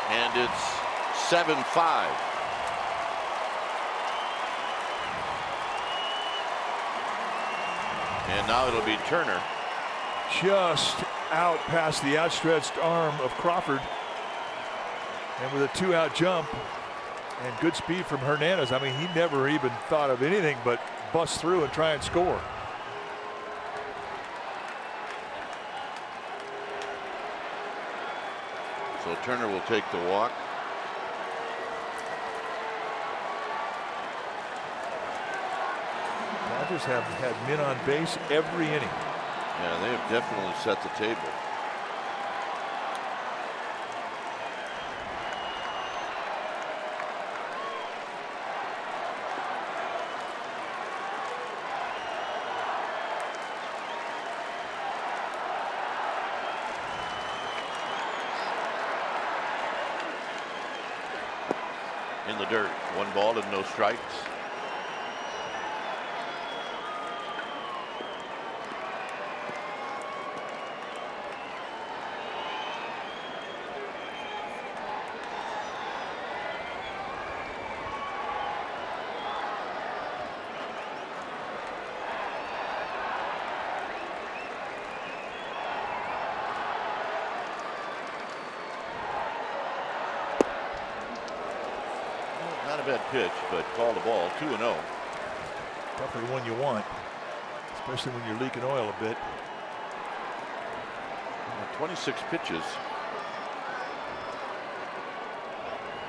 And it's 7-5. And now it'll be Turner. Just out past the outstretched arm of Crawford. And with a 2-out jump and good speed from Hernandez, I mean, he never even thought of anything but bust through and try and score. So Turner will take the walk. Dodgers have had men on base every inning. Yeah, they have definitely set the table. In the dirt, 1 ball and no strikes. hot-head pitch, but called the ball 2-0. Definitely one you want, especially when you're leaking oil a bit. 26 pitches.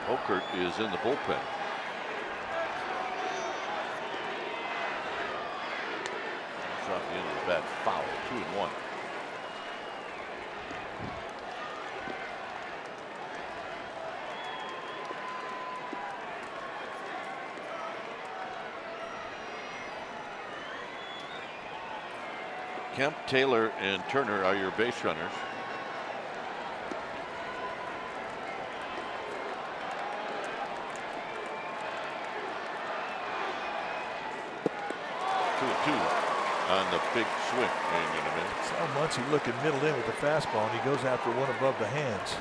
Okert is in the bullpen. It's off the end of the bat, foul, 2-1. Kemp, Taylor, and Turner are your base runners. On the big swing. So Muncy looking middle in with the fastball, and he goes after one above the hands.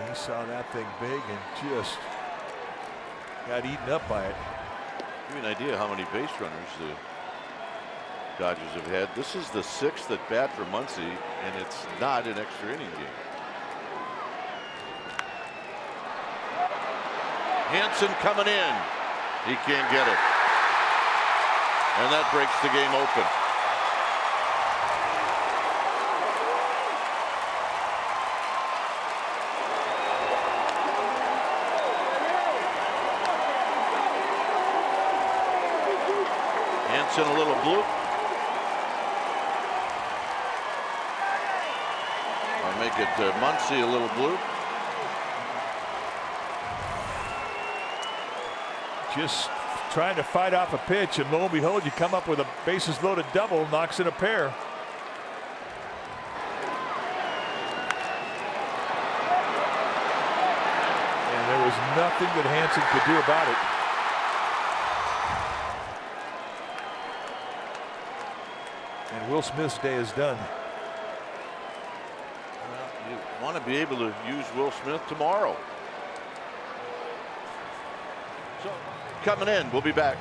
And he saw that thing big and just got eaten up by it. Give you an idea how many base runners the Dodgers have had. This is the 6th at bat for Muncy, and it's not an extra inning game. Hansen coming in. He can't get it. And that breaks the game open. Hansen a little bloop. I'll make it Muncy a little bloop. Just trying to fight off a pitch, and lo and behold, you come up with a bases loaded double, knocks in a pair. And there was nothing that Hansen could do about it. And Will Smith's day is done. Well, you want to be able to use Will Smith tomorrow. So, coming in, we'll be back.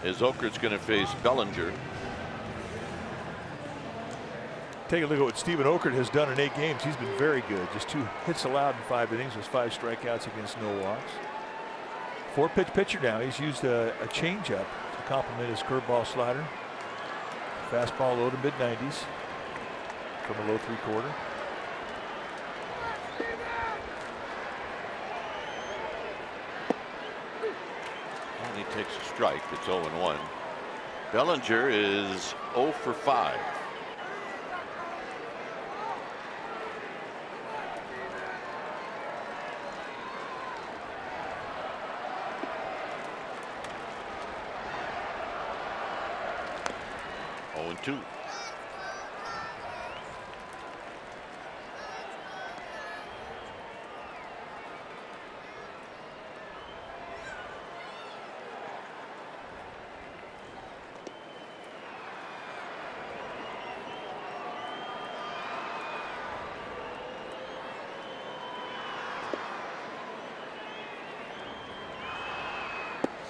As Okert's going to face Bellinger. Take a look at what Stephen Okert has done in 8 games. He's been very good. Just 2 hits allowed in 5 innings with 5 strikeouts against no walks. 4-pitch pitcher now. He's used a changeup to complement his curveball slider. Fastball low to mid-90s from a low 3/4. And he takes a strike. It's 0-1. Bellinger is 0 for 5. Two.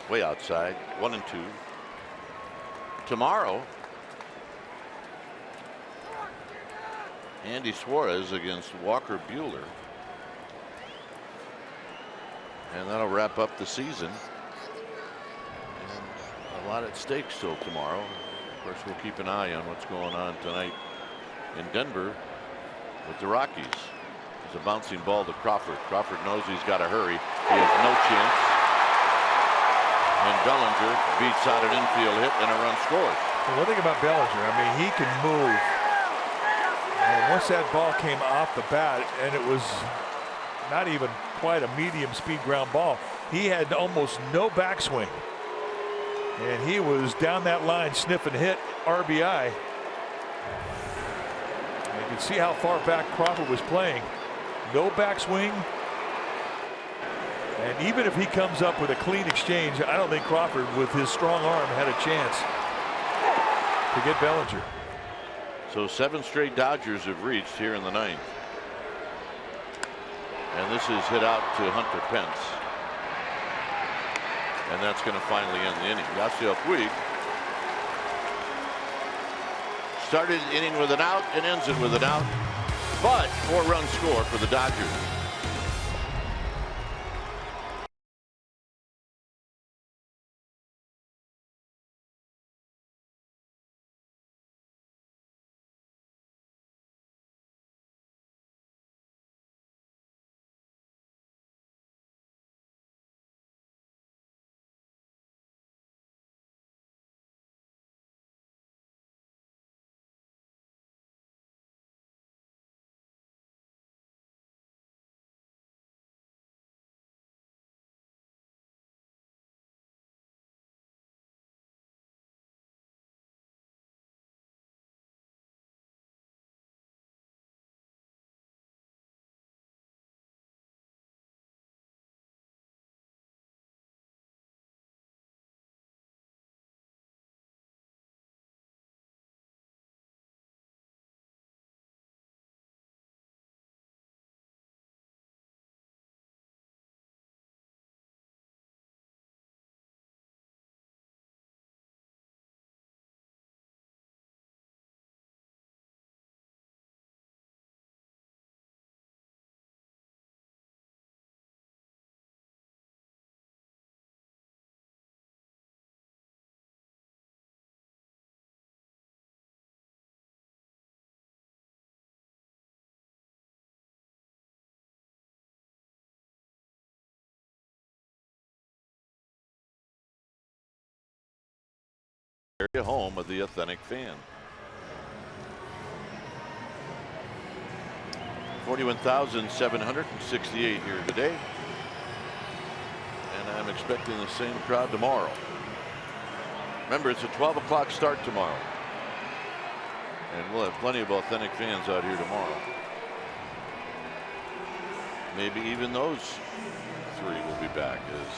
way outside. 1-2. Tomorrow, Andy Suarez against Walker Buehler. And that'll wrap up the season. And a lot at stake still tomorrow. Of course, we'll keep an eye on what's going on tonight in Denver with the Rockies. There's a bouncing ball to Crawford. Crawford knows he's got to hurry. He has no chance. And Bellinger beats out an infield hit and a run scores. The one thing about Bellinger, I mean, he can move. And once that ball came off the bat, and it was not even quite a medium speed ground ball, he had almost no backswing. And he was down that line sniffing hit RBI. And you can see how far back Crawford was playing. No backswing. And even if he comes up with a clean exchange, I don't think Crawford, with his strong arm, had a chance to get Bellinger. So 7 straight Dodgers have reached here in the 9th. And this is hit out to Hunter Pence. And that's going to finally end the inning. Yasiel Puig started the inning with an out and ends it with an out. But 4-run score for the Dodgers. Area home of the authentic fan. 41,768 here today. And I'm expecting the same crowd tomorrow. Remember, it's a 12 o'clock start tomorrow. And we'll have plenty of authentic fans out here tomorrow. Maybe even those 3 will be back, as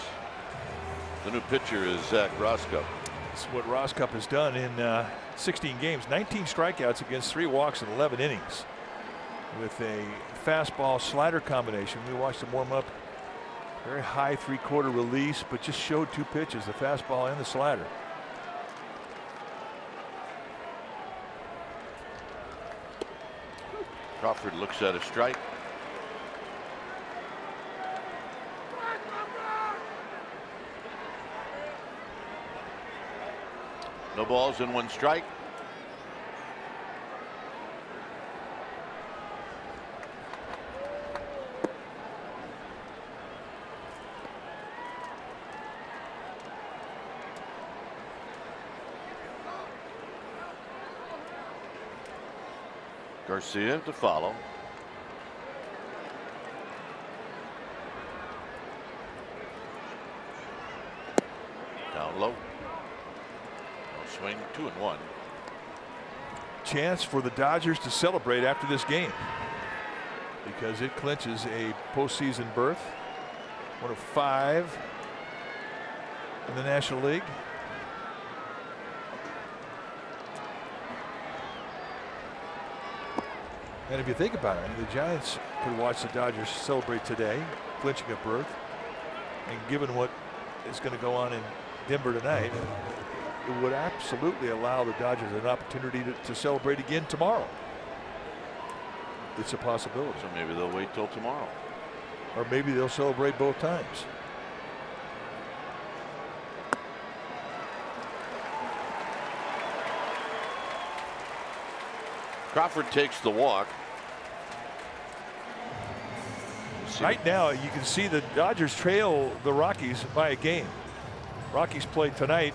the new pitcher is Zach Roskup. That's what Roskup has done in 16 games. 19 strikeouts against 3 walks in 11 innings. With a fastball slider combination. We watched him warm up. Very high 3/4 release, but just showed 2 pitches, the fastball and the slider. Crawford looks at a strike. No balls and 1 strike. Garcia to follow. Down low. Swing, 2-1. Chance for the Dodgers to celebrate after this game, because it clinches a postseason berth, one of 5 in the National League. And if you think about it, the Giants could watch the Dodgers celebrate today, clinching a berth, and given what is going to go on in Denver tonight, it would absolutely allow the Dodgers an opportunity to celebrate again tomorrow. It's a possibility. So maybe they'll wait till tomorrow. Or maybe they'll celebrate both times. Crawford takes the walk. Right now, you can see the Dodgers trail the Rockies by a game. Rockies played tonight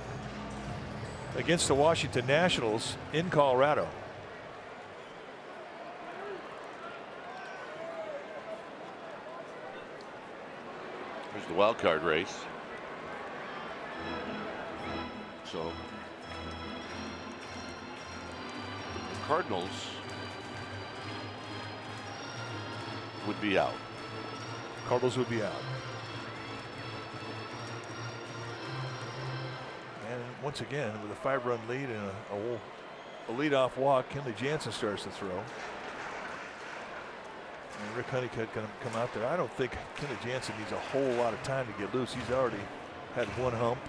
against the Washington Nationals in Colorado. There's the wild card race. So the Cardinals would be out. Cardinals would be out. And once again, with a 5-run lead and a leadoff walk, Kenley Jansen starts to throw. And Rick Honeycutt going to come out there. I don't think Kenley Jansen needs a whole lot of time to get loose. He's already had one hump.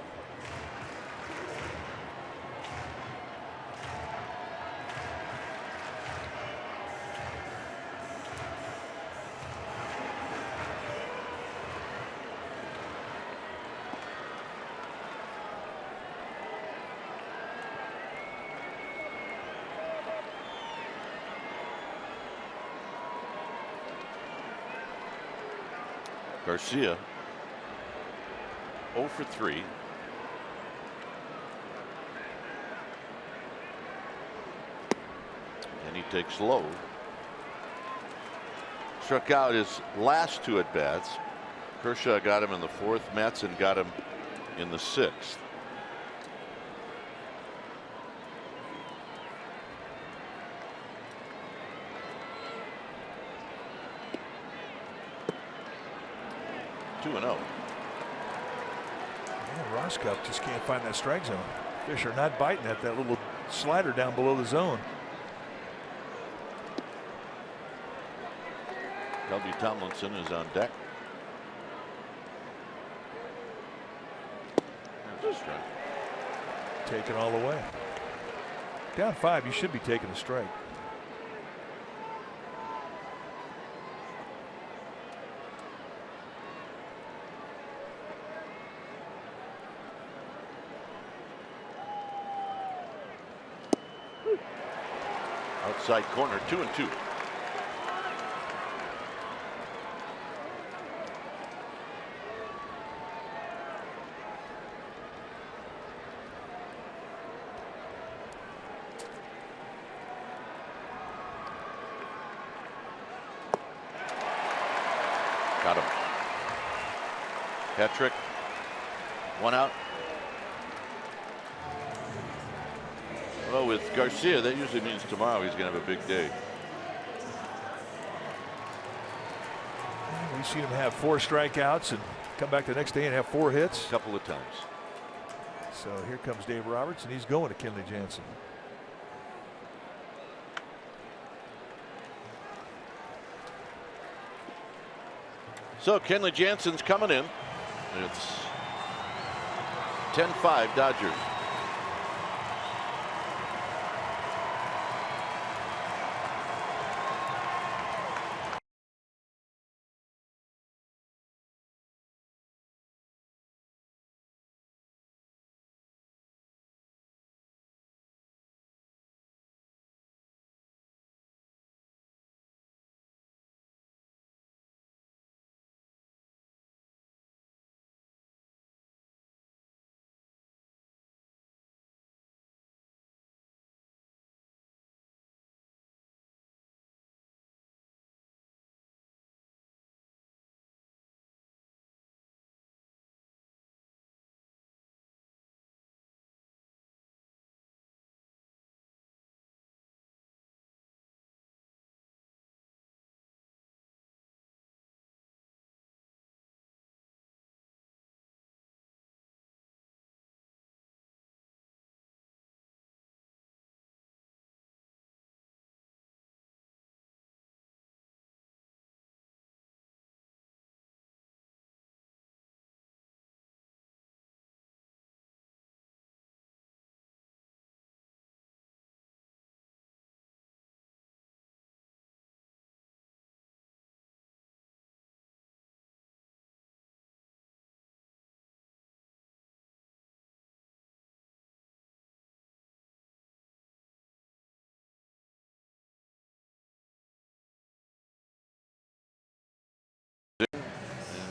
Garcia 0 for 3. And he takes low. Struck out his last 2 at-bats. Kershaw got him in the 4th. Matson got him in the 6th. Roscoe just can't find that strike zone. Fisher not biting at that little slider down below the zone. Kelby Tomlinson is on deck. There's a strike. Taken all the way. Down 5, you should be taking a strike. Outside corner, 2-2. Got him. Hat trick. 1 out. Well, with Garcia, that usually means tomorrow he's going to have a big day. We've seen him have 4 strikeouts and come back the next day and have 4 hits. A couple of times. So here comes Dave Roberts, and he's going to Kenley Jansen. So Kenley Jansen's coming in. It's 10-5 Dodgers.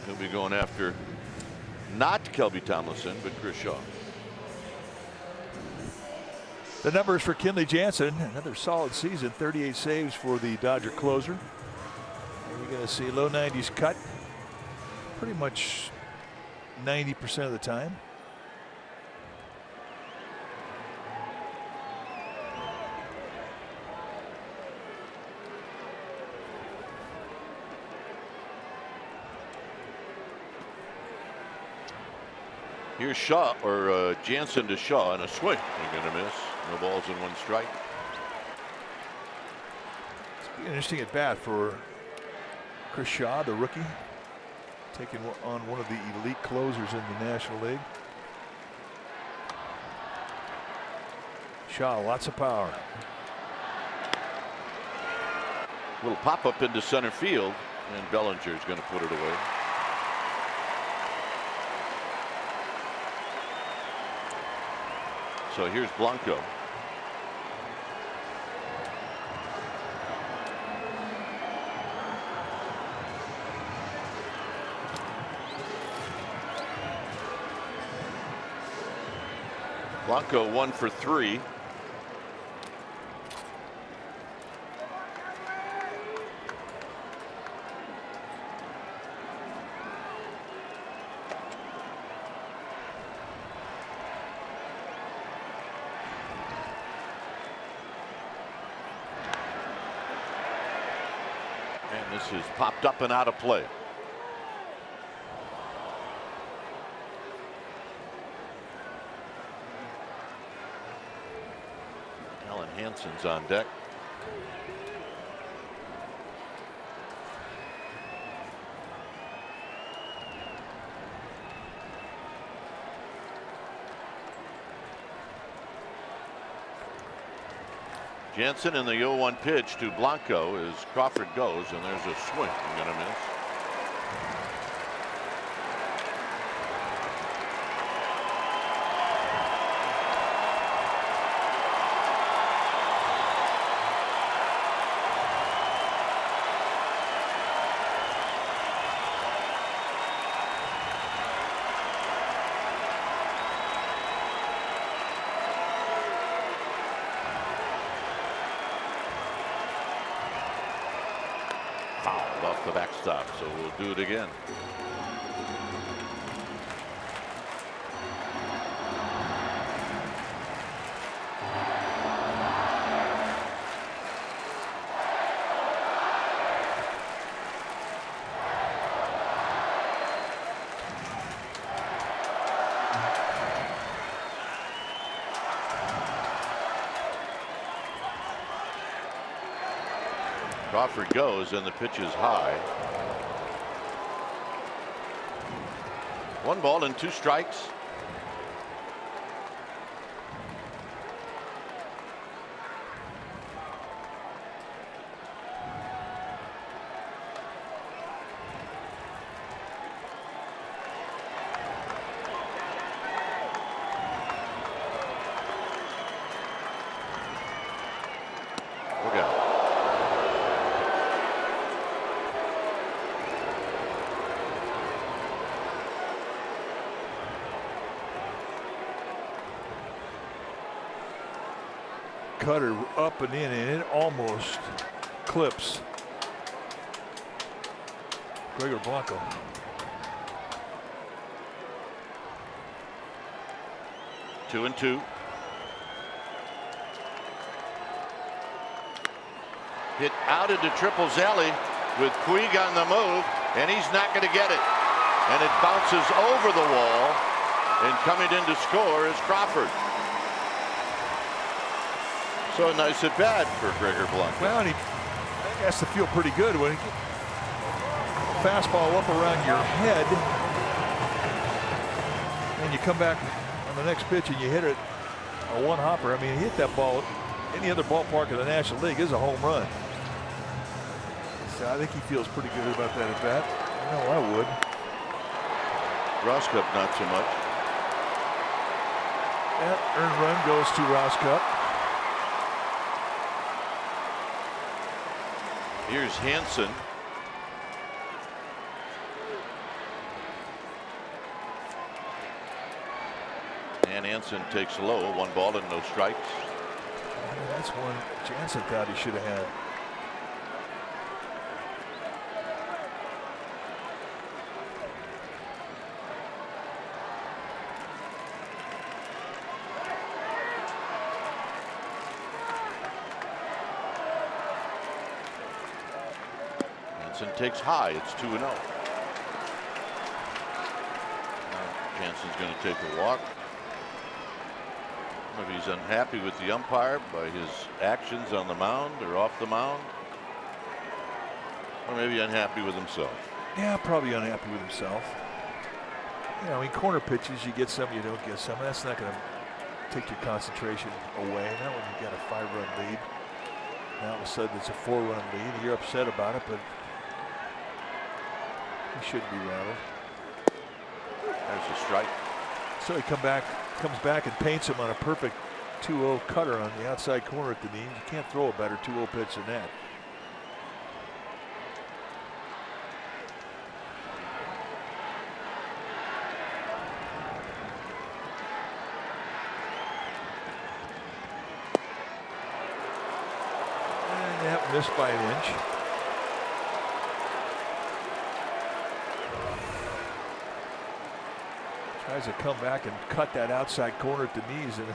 He'll be going after not Kelby Tomlinson, but Chris Shaw. The numbers for Kenley Jansen, another solid season, 38 saves for the Dodger closer. You're going to see low 90s cut pretty much 90% of the time. Here's Shaw, or Jansen to Shaw, and a swing. They're going to miss. No balls and 1 strike. It's be an interesting at bat for Chris Shaw, the rookie, taking on one of the elite closers in the National League. Shaw, lots of power. Little pop up into center field, and Bellinger's going to put it away. So here's Blanco. Blanco 1 for 3. And this is popped up and out of play. Alan Hansen's on deck. Jansen in the 0-1 pitch to Blanco as Crawford goes, and there's a swing. I'm going to miss. Fouled off the backstop, so we'll do it again. Crawford goes, and the pitch is high. 1 ball and 2 strikes. Look out. Cutter up and in, and it almost clips Gregor Blanco. Two and two. Hit out into Triple's alley with Puig on the move, and he's not going to get it. And it bounces over the wall, and coming in to score is Crawford. So a nice at bat for Gregor Blanco. Well, and he has to feel pretty good when he fastball up around your head, and you come back on the next pitch and you hit it a 1-hopper. I mean, he hit that ball any other ballpark in the National League is a home run. So I think he feels pretty good about that at bat. I know I would. Rosscup not so much. That earned run goes to Rosscup. Here's Hansen. And Hansen takes low, 1 ball and no strikes. That's one Jansen thought he should have had. Hansen takes high. It's 2-0. Jansen's going to take a walk. Maybe he's unhappy with the umpire by his actions on the mound or off the mound. Or maybe unhappy with himself. Yeah, probably unhappy with himself. You know, in corner pitches, you get some, you don't get some. That's not going to take your concentration away. Not when you've got a 5-run lead. Now all of a sudden it's a 4-run lead. You're upset about it, but he shouldn't be rattled. There's a strike. So he comes back and paints him on a perfect 2-0 cutter on the outside corner at the knees. You can't throw a better 2-0 pitch than that. And that missed by an inch. Tries to come back and cut that outside corner at the knees, and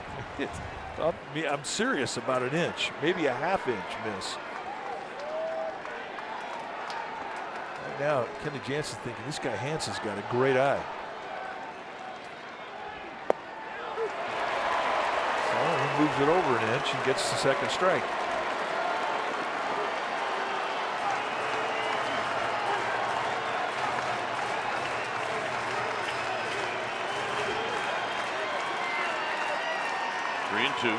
I'm serious about an inch, maybe a half-inch miss. Right now, Kenley Jansen's thinking this guy Hansen's got a great eye. So he moves it over an inch and gets the second strike. Two.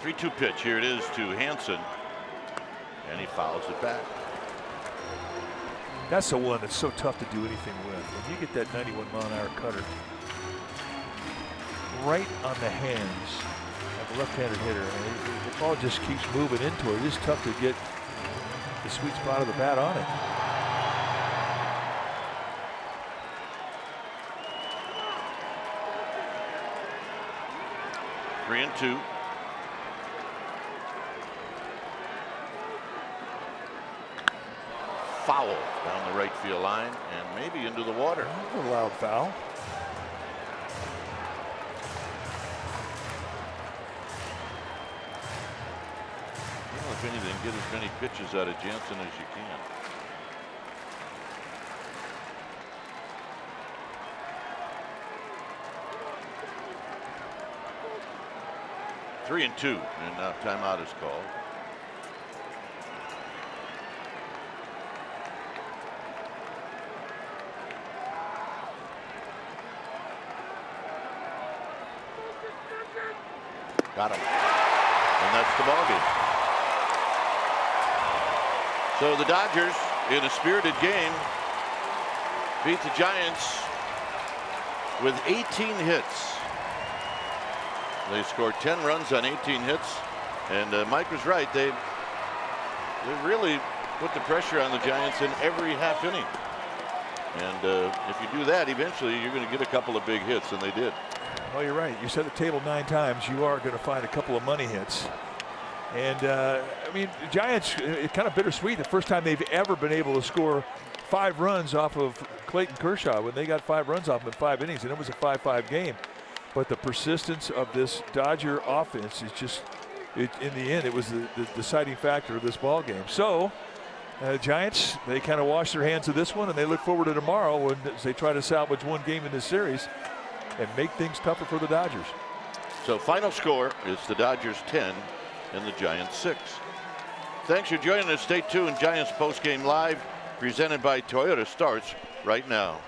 3-2 pitch. Here it is to Hansen, and he fouls it back. That's the one that's so tough to do anything with. When you get that 91-mile-an-hour cutter right on the hands of a left-handed hitter, and the ball just keeps moving into it. It's tough to get the sweet spot of the bat on it. Three and two. Foul down the right field line and maybe into the water. A loud foul. Well, if anything, get as many pitches out of Jansen as you can. Three and two, and now timeout is called. Got him. And that's the ball game. So the Dodgers, in a spirited game, beat the Giants with 18 hits. They scored 10 runs on 18 hits. And Mike was right. They really put the pressure on the Giants in every half inning. And if you do that, eventually you're going to get a couple of big hits, and they did. Oh, you're right. You set the table 9 times. You are going to find a couple of money hits. And, I mean, the Giants, it's kind of bittersweet. The first time they've ever been able to score 5 runs off of Clayton Kershaw when they got 5 runs off him in 5 innings, and it was a 5-5 game. But the persistence of this Dodger offense is just, in the end, it was the deciding factor of this ball game. So, Giants, they kind of wash their hands of this one, and they look forward to tomorrow when they try to salvage one game in this series and make things tougher for the Dodgers. So final score is the Dodgers 10 and the Giants 6. Thanks for joining us. Stay tuned. Giants postgame live presented by Toyota starts right now.